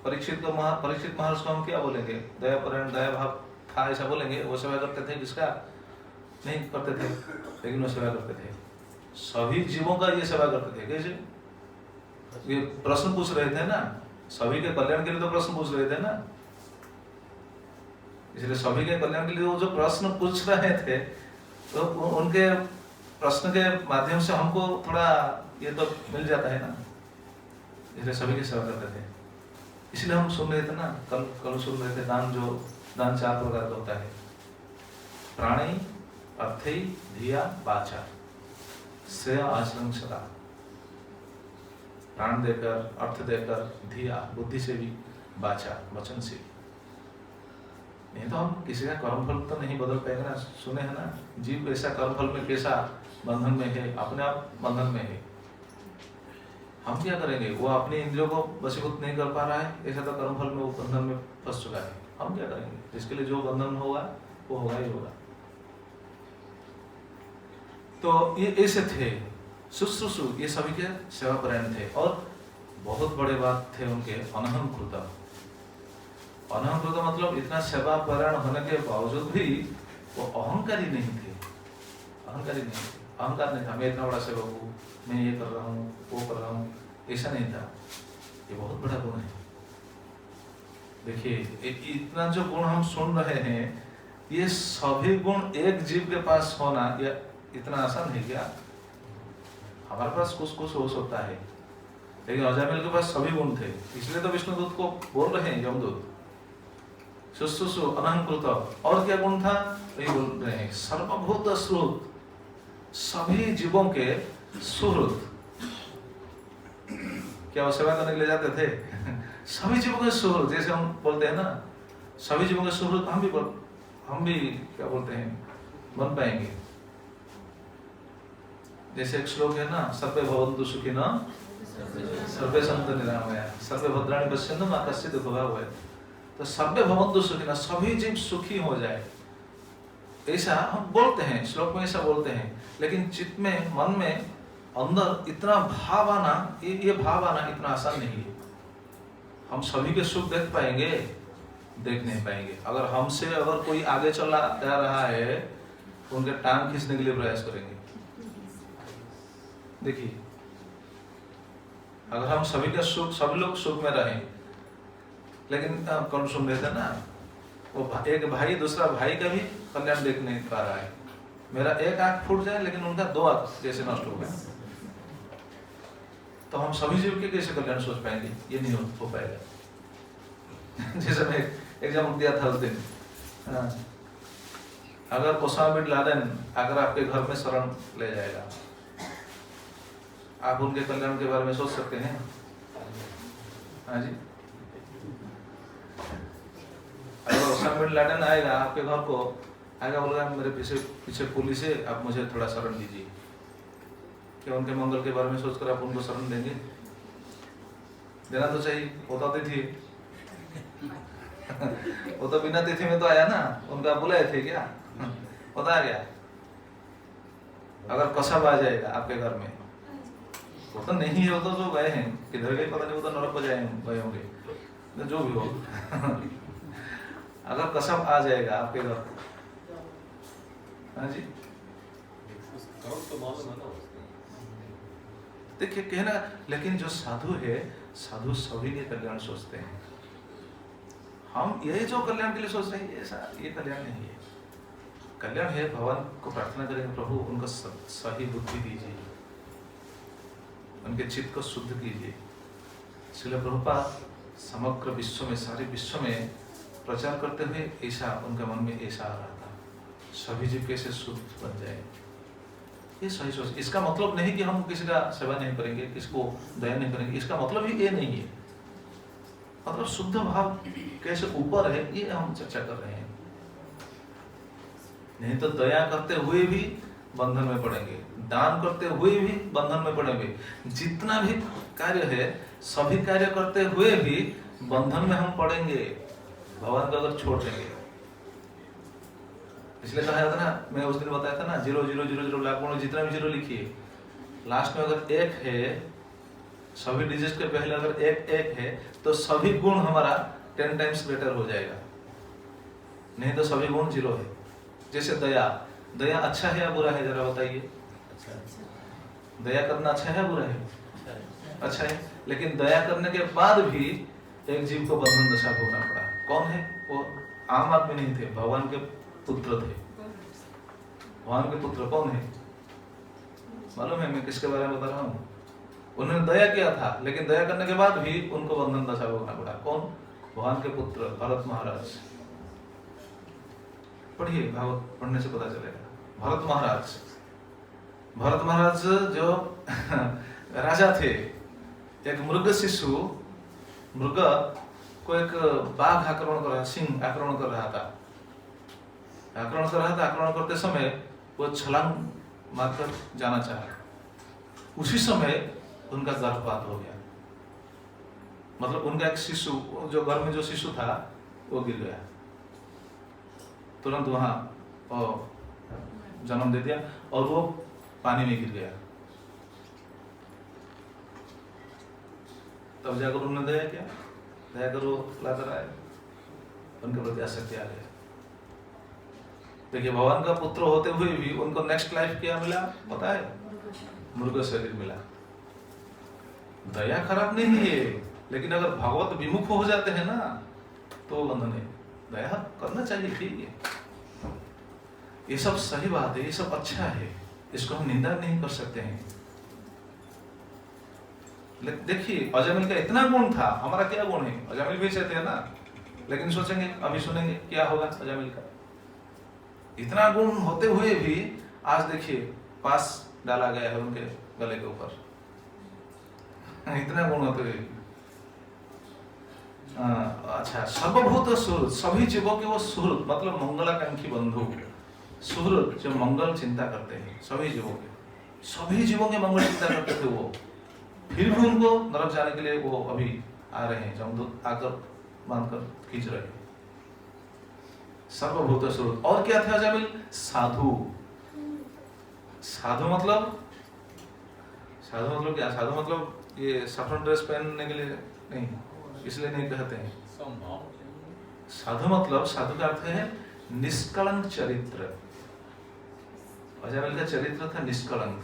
परीक्षित महाराज को हम क्या बोलेंगे? दयापरायण, दया भाव था ऐसा बोलेंगे? वो सेवा करते थे किसका? नहीं करते थे, लेकिन वो सेवा करते थे सभी जीवों का। ये सेवा करते थे कैसे? ये प्रश्न पूछ रहे थे ना, सभी के कल्याण के लिए तो प्रश्न पूछ रहे थे ना, इसलिए सभी के कल्याण के लिए वो जो प्रश्न पूछ रहे थे तो उनके प्रश्न के माध्यम से हमको थोड़ा ये तो मिल जाता है ना, इसलिए सभी की सेवा करते थे। इसलिए हम सुन रहे थे ना, कल सुन रहे थे दान 4 प्रकार का होता है। प्राणी, अर्थी, धिया, वाचा, श्रेय आचरण सदा। प्राण देकर, अर्थ देकर, धिया बुद्धि से भी, वाचा वचन से। नहीं तो हम किसी का कर्मफल तो नहीं बदल पाएंगे ना। सुने है ना, जीव ऐसा कर्मफल में कैसा बंधन में है, अपने आप बंधन में है। हम क्या करेंगे? वो अपने इंद्रियों को वशीभूत नहीं कर पा रहा है, ऐसा तो कर्मफल में वो बंधन में फंस चुका है। हम क्या करेंगे? इसके लिए जो बंधन होगा वो होगा ही होगा। तो ये ऐसे थे शुश्रूषु, ये सभी के सेवा परायण थे। और बहुत बड़े बात थे उनके अनहंकृत। अनहंकृत मतलब इतना सेवा परायण होने के बावजूद भी वो अहंकारी नहीं थे। अहंकारी नहीं थे, अहंकार नहीं था मैं इतना बड़ा सेवक हूँ, मैं ये कर रहा हूँ, वो कर रहा हूँ, ऐसा नहीं था। ये बहुत बड़ा गुण है। देखिए इतना जो गुण हम सुन रहे हैं, ये सभी गुण एक जीव के पास होना या इतना आसान है क्या? हमारे पास कुछ हो सकता है, लेकिन अजामिल के पास सभी गुण थे। इसलिए तो विष्णुदूत को बोल रहे हैं यमदूत शुश्रूषु अनहंकृत। और क्या गुण था? ये बोल रहे हैं सर्वभूत श्रुत, सभी जीवों के सुहृद। क्या वो सेवा करने के लिए जाते थे? सभी जीवों के सुहृद, जैसे हम बोलते हैं ना सभी जीवों के सुहृद, हम भी क्या बोलते हैं बन पाएंगे। जैसे एक श्लोक है ना, सर्वे भवन्तु सुखिनः सर्वे सन्तु निरामया सर्वे भद्राणि पश्यन्तु मा कश्चित् दुःखभाग् भवेत्। तो सर्वे भवन्तु सुखिनः, सभी जीव सुखी हो जाए, ऐसा हम बोलते हैं, श्लोक में ऐसा बोलते हैं। लेकिन चित्त में, मन में, अंदर इतना भाव आना, ये भाव आना इतना आसान नहीं है। हम सभी के सुख देख पाएंगे? देख नहीं पाएंगे। अगर हमसे अगर कोई आगे चला जा रहा है, उनके टांग खींचने के लिए प्रयास करेंगे। देखिए अगर हम सभी का सुख, सब लोग सुख में रहें, लेकिन कल सुन रहे थे ना, वो एक भाई दूसरा भाई का भी कल्याण देख नहीं पा रहा है। मेरा एक आंख फूट जाए लेकिन उनका 2 आंख जैसे नष्ट हो गए, तो हम सभी जीव के कैसे कल्याण सोच पाएंगे? ये नहीं हो पाएगा। जैसे मैं एग्जाम्पल दिया था उस दिन, अगर ओसामा बिन लादेन अगर आपके घर में शरण ले जाएगा, आप उनके कल्याण के बारे में सोच सकते हैं? हाँ जी। अगर ओसामा बिन लादेन आएगा आपके घर को, आएगा बोलेगा मेरे पीछे पीछे पुलिस है, आप मुझे थोड़ा शरण दीजिए, क्या उनके मंगल के बारे में सोचकर आप उनको शरण देंगे? देना तो चाहिए। होता तिथि वो तो बिना तिथि में तो आया ना, उनका बुलाए थे क्या? होता है क्या? अगर कसब आ जाएगा आपके घर में, वो तो नहीं है, वो तो जो गए हैं किधर गए पता नहीं, वो तो नरक को गए होंगे, तो जो भी हो अगर कसब आ जाएगा आपके घर, हाँ जी, देखिए कहना। लेकिन जो साधु है, साधु सभी के कल्याण सोचते हैं। हम यही जो कल्याण के लिए सोच रहे हैं, ऐसा ये कल्याण नहीं है। कल्याण है भगवान को प्रार्थना करेंगे, प्रभु उनको सही बुद्धि दीजिए, उनके चित्त को शुद्ध कीजिए। श्रील प्रभुपाद समग्र विश्व में, सारे विश्व में प्रचार करते हुए ऐसा उनके मन में ऐसा आ रहा था, सभी जीव कैसे शुद्ध बन जाए, ये सही सोच। इसका मतलब नहीं कि हम किसी का सेवा नहीं करेंगे, किसको दया नहीं करेंगे, इसका मतलब ही ये नहीं है। मतलब शुद्ध भाव कैसे ऊपर है, ये हम चर्चा कर रहे हैं। नहीं तो दया करते हुए भी बंधन में पड़ेंगे, दान करते हुए भी बंधन में पड़ेंगे, जितना भी कार्य है सभी कार्य करते हुए भी बंधन में हम पड़ेंगे, भगवान को अगर छोड़ देंगे। इसलिए कहा जाता ना, मैं उस दिन बताया था ना, 0 0 0 0 लाख गुण, जितना भी 0 लिखिए, लास्ट में अगर 1 है, सभी डिजिट के पहले अगर 1 है, तो सभी गुण हमारा 10 टाइम्स बेटर हो जाएगा। नहीं तो सभी गुण 0 है। जैसे दया, दया अच्छा है या बुरा है, जरा बताइए। दया करना अच्छा है या बुरा है? अच्छा है। लेकिन दया करने के बाद भी एक जीव को बंधन दशा भोगना पड़ा। कौन है वो? आम आदमी नहीं थे, भगवान के पुत्र थे। भगवान के पुत्र कौन है मालूम है? मैं किसके बारे में बता रहा हूँ? उन्होंने दया किया था, लेकिन दया करने के बाद भी उनको बंधन दशा भोगना पड़ा। कौन? भगवान के पुत्र भरत महाराज। पढ़िए, भागवत पढ़ने से पता चलेगा। भरत महाराज, भरत महाराज जो राजा थे, एक मृग शिशु, मृग को एक बाघ आक्रमण कर रहा, सिंह आक्रमण कर रहा था, आक्रमण कर रहा था। आक्रमण करते समय वो छलांग मारकर जाना चाहा, उसी समय उनका गर्भपात हो गया। मतलब उनका एक शिशु, जो घर में जो शिशु था वो गिर गया, तुरंत वहां जन्म दे दिया और वो पानी में गिर गया। तब जाकर उन्होंने दया किया, दया कर वो लाकर आए, उनके प्रति आसक्ति आ गया। देखिए, भगवान का पुत्र होते हुए भी उनको नेक्स्ट लाइफ क्या मिला पता है? मृग शरीर मिला। दया खराब नहीं है, लेकिन अगर भगवत विमुख हो जाते हैं ना, तो बंधन है। दया करना चाहिए, ठीक है, ये सब सही बात है, ये सब अच्छा है, इसको हम निंदा नहीं कर सकते हैं। देखिए, अजामिल का इतना गुण था, हमारा क्या गुण है? अजामिल भी चाहते हैं ना, लेकिन सोचेंगे, अभी सुनेंगे क्या होगा अजामिल का। इतना गुण होते हुए भी आज देखिए पास डाला गया है उनके गले के ऊपर, इतना गुण होते हुए। अच्छा, सर्वभूत सुहृद, सभी जीवों के वो सुहृद, मतलब मंगलाकांक्षी बंधु, सुहृद जो मंगल चिंता करते हैं, सभी जीवों के मंगल चिंता करते थे वो, फिर भी उनको नरक जाने के लिए वो अभी आ रहे हैं, जमदूत आकर बांधकर खींच रहे हैं। सर्वभूत सुहृद। और क्या थे अजामिल? साधु। साधु मतलब क्या? साधु मतलब ये सफरन ड्रेस पहनने के लिए नहीं, इसलिए नहीं कहते हैं। साधु मतलब, साधु का अर्थ है निष्कलंक चरित्र। अजामिल का चरित्र था निष्कलंक,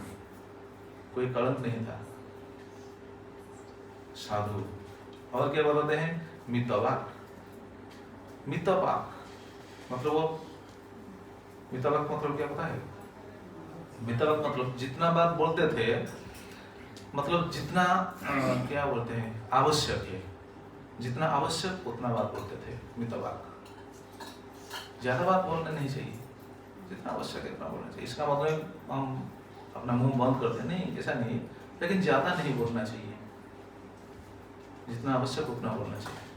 कोई कलंक नहीं था, साधु। और क्या बोलते हैं? मितवाक। मितवाक मतलब वो, मितवाक मतलब क्या पता है? मितवाक मतलब जितना बात बोलते थे, मतलब जितना क्या बोलते हैं, आवश्यक है, जितना आवश्यक उतना बात बोलते थे, मितवाक। ज्यादा बात बोलना नहीं चाहिए, जितना आवश्यक है उतना बोलना चाहिए। इसका मतलब हम अपना मुंह बंद करते नहीं, ऐसा नहीं, लेकिन ज़्यादा नहीं बोलना चाहिए, जितना आवश्यक उतना बोलना चाहिए।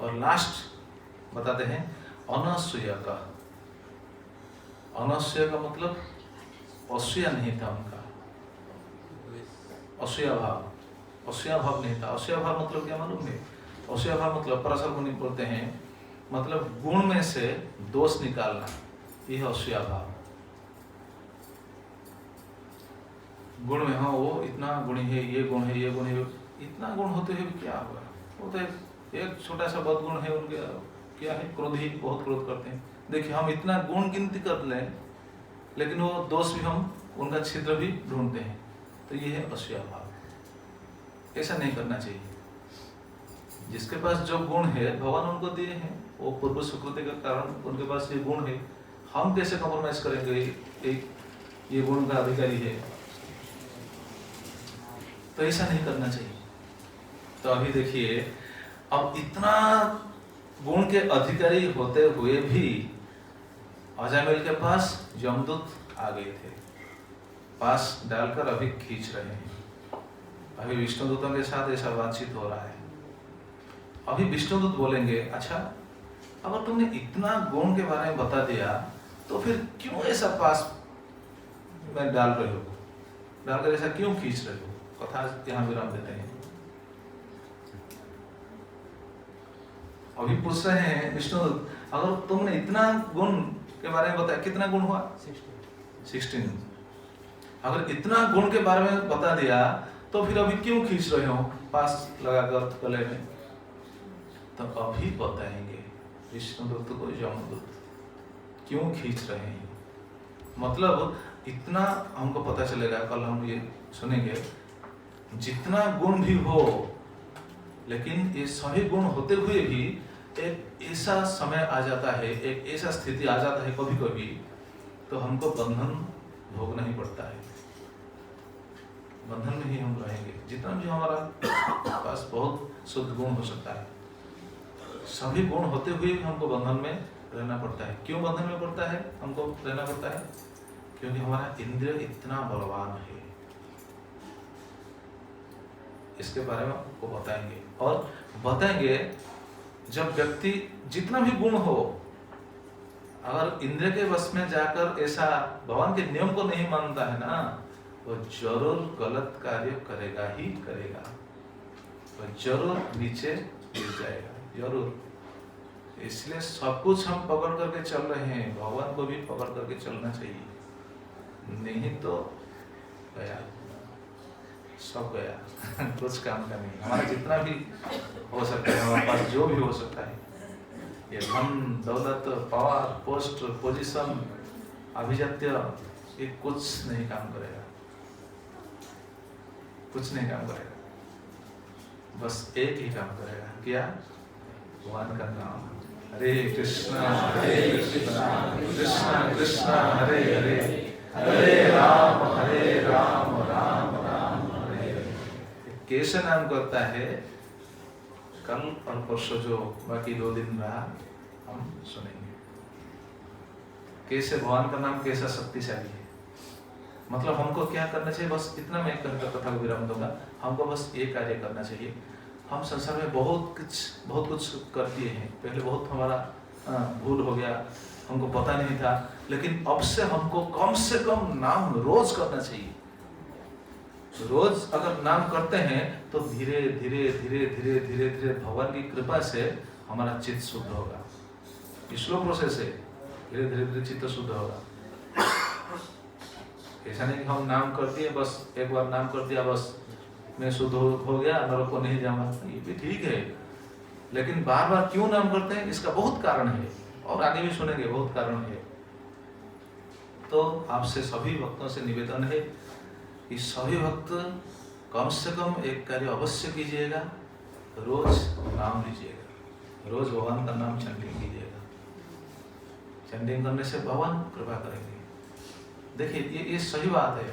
और लास्ट बताते हैं अनसूया का। अनसूया का मतलब असूया नहीं था उनका, असूया भाव, असूया भाव नहीं था। असूया भाव मतलब क्या मालूम है? असूया भाव मतलब पराशर मुनि बोलते हैं, मतलब गुण में से दोष निकालना, यह असूया भाव। गुण में हाँ वो इतना गुणी है, ये गुण है, ये गुण है, इतना गुण होते हुए क्या होगा? वो तो एक छोटा सा बदगुण है उनके, क्या है? क्रोधी, बहुत क्रोध करते हैं। देखिए हम इतना गुण गिनती कर लें, लेकिन वो दोष भी हम, उनका छिद्र भी ढूंढते हैं, तो ये है असूया भाव। ऐसा नहीं करना चाहिए। जिसके पास जो गुण है भगवान उनको दिए हैं, वो पूर्व सुकृति के कारण उनके पास ये गुण है, हम कैसे कॉम्प्रोमाइज करेंगे? एक ये गुण का अधिकारी है, तो ऐसा नहीं करना चाहिए। तो अभी देखिए, अब इतना गुण के अधिकारी होते हुए भी अजामिल के पास यमदूत आ गए थे, पास डालकर अभी खींच रहे हैं। अभी विष्णुदूतों के साथ ऐसा बातचीत हो रहा है। अभी विष्णुदूत बोलेंगे, अच्छा अगर तुमने इतना गुण के बारे में बता दिया, तो फिर क्यों ऐसा पास में डाल रहे हो, डालकर ऐसा क्यों खींच रहे हो? कथा यहाँ विराम देते हैं। अभी पूछ रहे हैं विष्णुदूत, अगर तुमने इतना गुण के बारे में बताया, कितना गुण हुआ? 16। अगर इतना गुण के बारे में बता दिया, तो फिर अभी क्यों खींच रहे हो पास लगाकर गले में? तो अभी बताएंगे विष्णुदूत को यमदूत क्यों खींच रहे हैं। मतलब इतना हमको पता चलेगा, कल हम ये सुनेंगे, जितना गुण भी हो, लेकिन ये सभी गुण होते हुए भी एक ऐसा समय आ जाता है, एक ऐसा स्थिति आ जाता है कभी कभी, तो हमको बंधन भोगना ही पड़ता है। बंधन में ही हम रहेंगे, जितना भी हमारा पास बहुत शुद्ध गुण हो सकता है, सभी गुण होते हुए भी हमको बंधन में रहना पड़ता है। क्यों बंधन में पड़ता है, हमको रहना पड़ता है? क्योंकि हमारा इंद्रिय इतना बलवान है। इसके बारे में आपको बताएंगे, और बताएंगे जब व्यक्ति जितना भी गुण हो, अगर इंद्रिय के वश में जाकर ऐसा भगवान के नियम को नहीं मानता है ना, वो जरूर गलत कार्य करेगा ही करेगा, वो जरूर नीचे गिर जाएगा, जरूर। इसलिए सब कुछ हम पकड़ करके चल रहे हैं, भगवान को भी पकड़ करके चलना चाहिए, नहीं तो गया, सब गया। कुछ काम का नहीं। हमारा जितना भी हो सकता है, हमारे पास जो भी हो सकता है, ये धन दौलत पावर पोस्ट पोजीशन अभिजात्य, ये कुछ नहीं काम करेगा, कुछ नहीं काम करेगा। बस एक ही काम करेगा, क्या? भगवान का नाम। हरे कृष्णा कृष्णा कृष्णा हरे हरे, हरे राम राम राम हरे हरे। कैसे नाम करता है? कल और परसों जो बाकी 2 दिन रहा, हम सुनेंगे कैसे भगवान का नाम कैसा शक्तिशाली है। मतलब हमको क्या करना चाहिए, बस इतना मैं कहकर कथा को विराम दूंगा। हमको बस ये कार्य करना चाहिए। हम संसार में बहुत कुछ कर दिए हैं, पहले बहुत हमारा भूल हो गया, हमको पता नहीं था, लेकिन अब से हमको कम से कम नाम रोज करना चाहिए। रोज अगर नाम करते हैं तो धीरे धीरे धीरे धीरे धीरे धीरे भगवान की कृपा से हमारा चित्त शुद्ध होगा। स्लो प्रोसेस है, धीरे धीरे धीरे चित्त शुद्ध होगा। ऐसा नहीं कि हम नाम कर दिए, बस एक बार नाम कर दिया बस मैं शुद्ध हो गया, नरक को नहीं जाऊंगा, ये भी ठीक है, लेकिन बार बार क्यों नाम करते हैं, इसका बहुत कारण है, और आगे भी सुनेंगे, बहुत कारण है। तो आपसे सभी भक्तों से निवेदन है कि सभी भक्त कम से कम एक कार्य अवश्य कीजिएगा, रोज नाम लीजिएगा, रोज भगवान का नाम चैंटिंग कीजिएगा। चैंटिंग करने से भगवान कृपा करेंगे। देखिए ये सही बात है,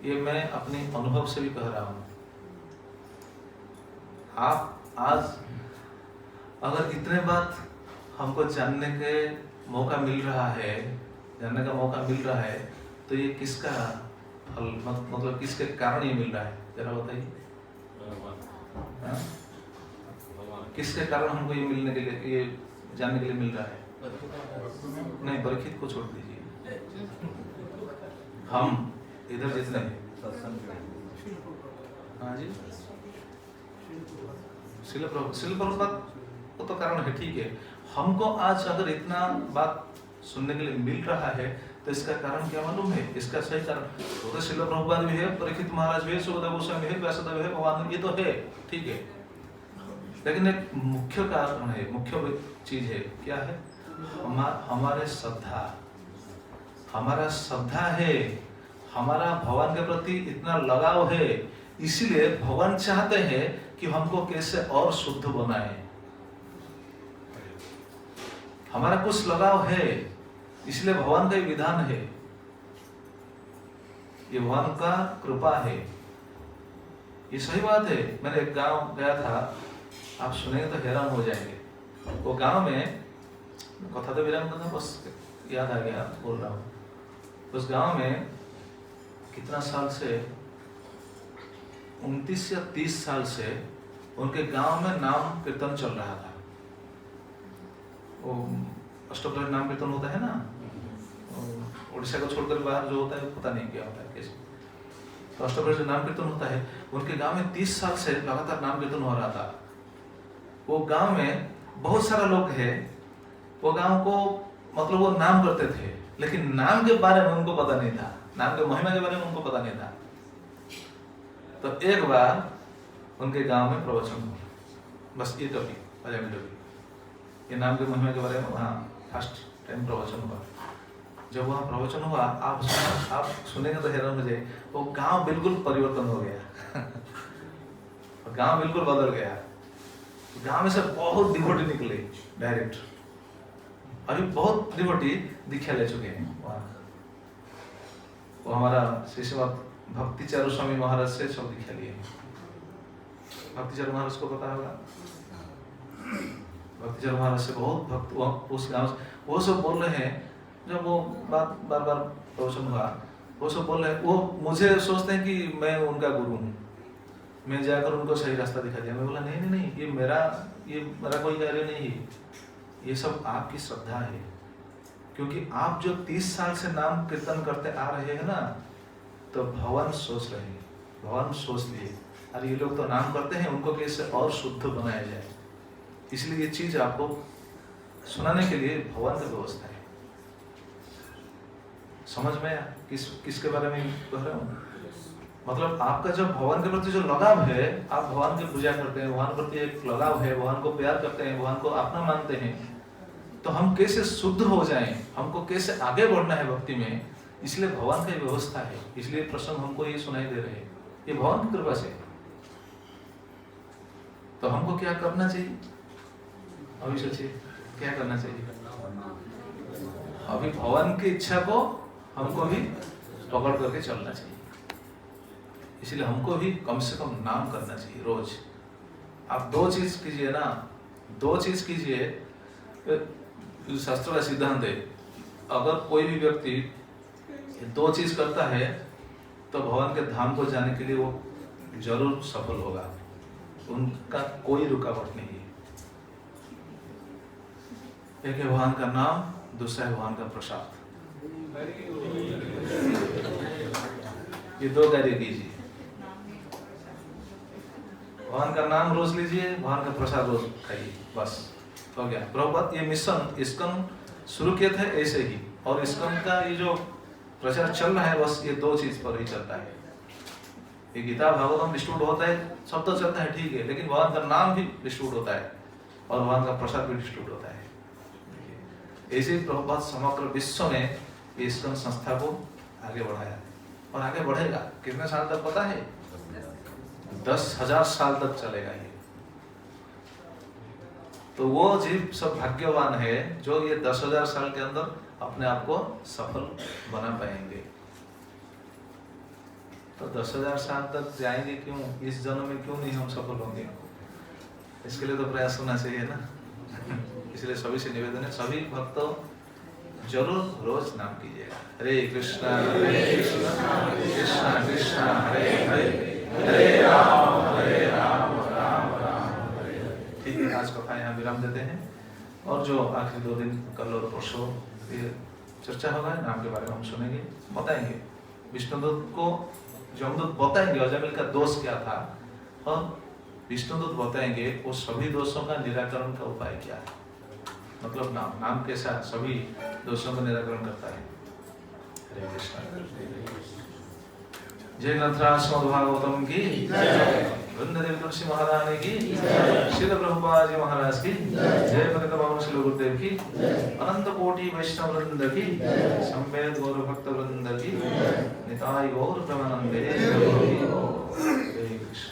ये मैं अपने अनुभव से भी कह रहा हूँ। आप आज अगर इतने बात हमको जानने के मौका मिल रहा है, जानने का मौका मिल रहा है, तो ये किसका फल, मतलब किसके कारण ये मिल रहा है, जरा बताइए। हाँ? किसके कारण हमको ये मिलने के लिए, ये जानने के लिए मिल रहा है? नहीं, परीक्षित को छोड़ दीजिए, हम इधर जितने हैं। हाँ जी, शिल प्रभुपाद वो तो कारण है, ठीक है। हमको आज अगर इतना बात सुनने के लिए मिल रहा है, तो इसका कारण क्या मालूम है? इसका सही कारण वो तो शिल प्रभुपाद भी है, परीक्षित महाराज भी है, सुखदेव गोस्वामी है, व्यासदेव है, भगवान, ये तो है, ठीक है। लेकिन एक मुख्य कारण है, मुख्य चीज है, क्या है? हमारे श्रद्धा, हमारा श्रद्धा है, हमारा भगवान के प्रति इतना लगाव है, इसीलिए भगवान चाहते हैं कि हमको कैसे और शुद्ध बनाए। हमारा कुछ लगाव है, इसलिए भगवान का ये विधान है, ये भगवान का कृपा है, ये सही बात है। मैंने एक गांव गया था, आप सुनेंगे तो हैरान हो जाएंगे। वो गांव में कथा तो विराम करना, बस याद आ गया, बोल रहा हूँ। उस गांव में कितना साल से, 29 या 30 साल से उनके गांव में नाम कीर्तन चल रहा था। वो अष्टप्रहरी नाम कीर्तन होता है ना, उड़ीसा को छोड़कर बाहर जो होता है पता नहीं क्या होता है कैसे, तो अष्टप्रहरी नाम कीर्तन होता है। उनके गांव में 30 साल से लगातार नाम कीर्तन हो रहा था। वो गांव में बहुत सारा लोग है, वो गांव को मतलब वो नाम करते थे, लेकिन नाम के बारे में उनको पता नहीं था, नाम के महिमा के बारे में उनको पता नहीं था। तो एक बार उनके गांव में प्रवचन हुआ, बस ये टॉपिक ये नाम के महिमा के बारे में वहाँ फर्स्ट टाइम प्रवचन हुआ। जब वहाँ प्रवचन हुआ, आप सुनेंगे तो हैरान हो जाए, वो गांव बिल्कुल परिवर्तन हो गया गांव बिल्कुल बदल गया। गांव में से बहुत डिवोटी निकले डायरेक्ट, अभी बहुत डिवोटी दीक्षा ले चुके हैं वहाँ। वो हमारा श्रीमद भक्ति चारू स्वामी महाराज से सब दीक्षा लिए। भक्ति चारू महाराज को पता होगा, भक्ति चारू महाराज से बहुत भक्त उस गांव से, वो सब बोल रहे हैं, जब वो बात बार बार प्रवचन हुआ, वो सब बोल रहे हैं, वो मुझे सोचते हैं कि मैं उनका गुरु हूँ, मैं जाकर उनको सही रास्ता दिखा दिया। मैं बोला नहीं नहीं नहीं, ये मेरा कोई कार्य नहीं है, ये सब आपकी श्रद्धा है। क्योंकि आप जो 30 साल से नाम कीर्तन करते आ रहे हैं ना, तो भगवान सोच रहे हैं, भगवान सोच लिए, अरे ये लोग तो नाम करते हैं, उनको कैसे और शुद्ध बनाया जाए। इसलिए ये चीज आपको सुनाने के लिए भगवान की व्यवस्था है। समझ में आया किसके बारे में कह रहा हूँ? मतलब आपका जो भगवान के प्रति जो लगाव है, आप भगवान की पूजा करते हैं, भगवान के प्रति एक लगाव है, भगवान को प्यार करते हैं, भगवान को अपना मानते हैं, तो हम कैसे शुद्ध हो जाएं, हमको कैसे आगे बढ़ना है भक्ति में, इसलिए भगवान का व्यवस्था है। इसलिए प्रसंग हमको ये सुनाई दे रहे हैं, ये भगवान की कृपा से। तो हमको क्या करना चाहिए? अभी सोचिए क्या करना चाहिए। अभी भगवान की इच्छा को हमको भी पकड़ करके चलना चाहिए। इसलिए हमको भी कम से कम नाम करना चाहिए रोज। आप 2 चीज कीजिए ना, 2 चीज कीजिए। शास्त्र का सिद्धांत है, अगर कोई भी व्यक्ति 2 चीज करता है तो भगवान के धाम को जाने के लिए वो जरूर सफल होगा, उनका कोई रुकावट नहीं है। एक है भगवान का नाम, दूसरा है भगवान का प्रसाद। ये 2 कार्य कीजिए। भगवान का नाम रोज लीजिए, भगवान का प्रसाद रोज खाइए, बस हो गया। प्रभुपाद ये मिशन इस्कॉन शुरू किए थे ऐसे ही, और इस्कॉन का ये जो प्रचार चल रहा है, बस ये 2 चीज पर ही चलता है। ये गीता भागवतम डिस्ट्रीब्यूट होता है, सब तो चलता है ठीक है, लेकिन भगवान का नाम भी डिस्ट्रीब्यूट होता है और भगवान का प्रसाद भी डिस्ट्रीब्यूट होता है। ऐसे ही प्रभुपाद समग्र विश्व में इस्कॉन संस्था को आगे बढ़ाया और आगे बढ़ेगा। कितने साल तक पता है? 10,000 साल तक चलेगा ये। तो वो जीव सब भाग्यवान है जो ये 10,000 साल के अंदर अपने आप को सफल बना पाएंगे। तो 10,000 साल तक जाएंगे क्यों? इस जन्म में क्यों नहीं हम सफल होंगे? इसके लिए तो प्रयास होना चाहिए ना। इसलिए सभी से निवेदन है, सभी भक्तों जरूर रोज नाम कीजिएगा। हरे कृष्णा कृष्णा कृष्णा हरे हरे, हरे राम राम राम हरे हरे। ठीक है, आज कथा यहाँ विराम देते हैं और जो आखिरी 2 दिन कल और परसों फिर चर्चा होगा, नाम के बारे में हम सुनेंगे, बताएंगे विष्णुदूत को, जमदूत बताएंगे अजामिल का दोष क्या था और विष्णुदूत बताएंगे वो सभी दोषों का निराकरण का उपाय क्या है। मतलब नाम के साथ सभी दोषों का निराकरण करता है। हरे कृष्ण। जय ग्रंथराज श्रीमद् भागवतम की जय, वृंदादेव तुलसी महारानी की जय, श्रील प्रभुपाद जी महाराज की जय, पतित पावन श्री गुरुदेव की, अनंत कोटि वैष्णव वृंद की, संवेद गौर भक्त वृंद की, निताई गौर प्रेमानंदे। हरे कृष्ण।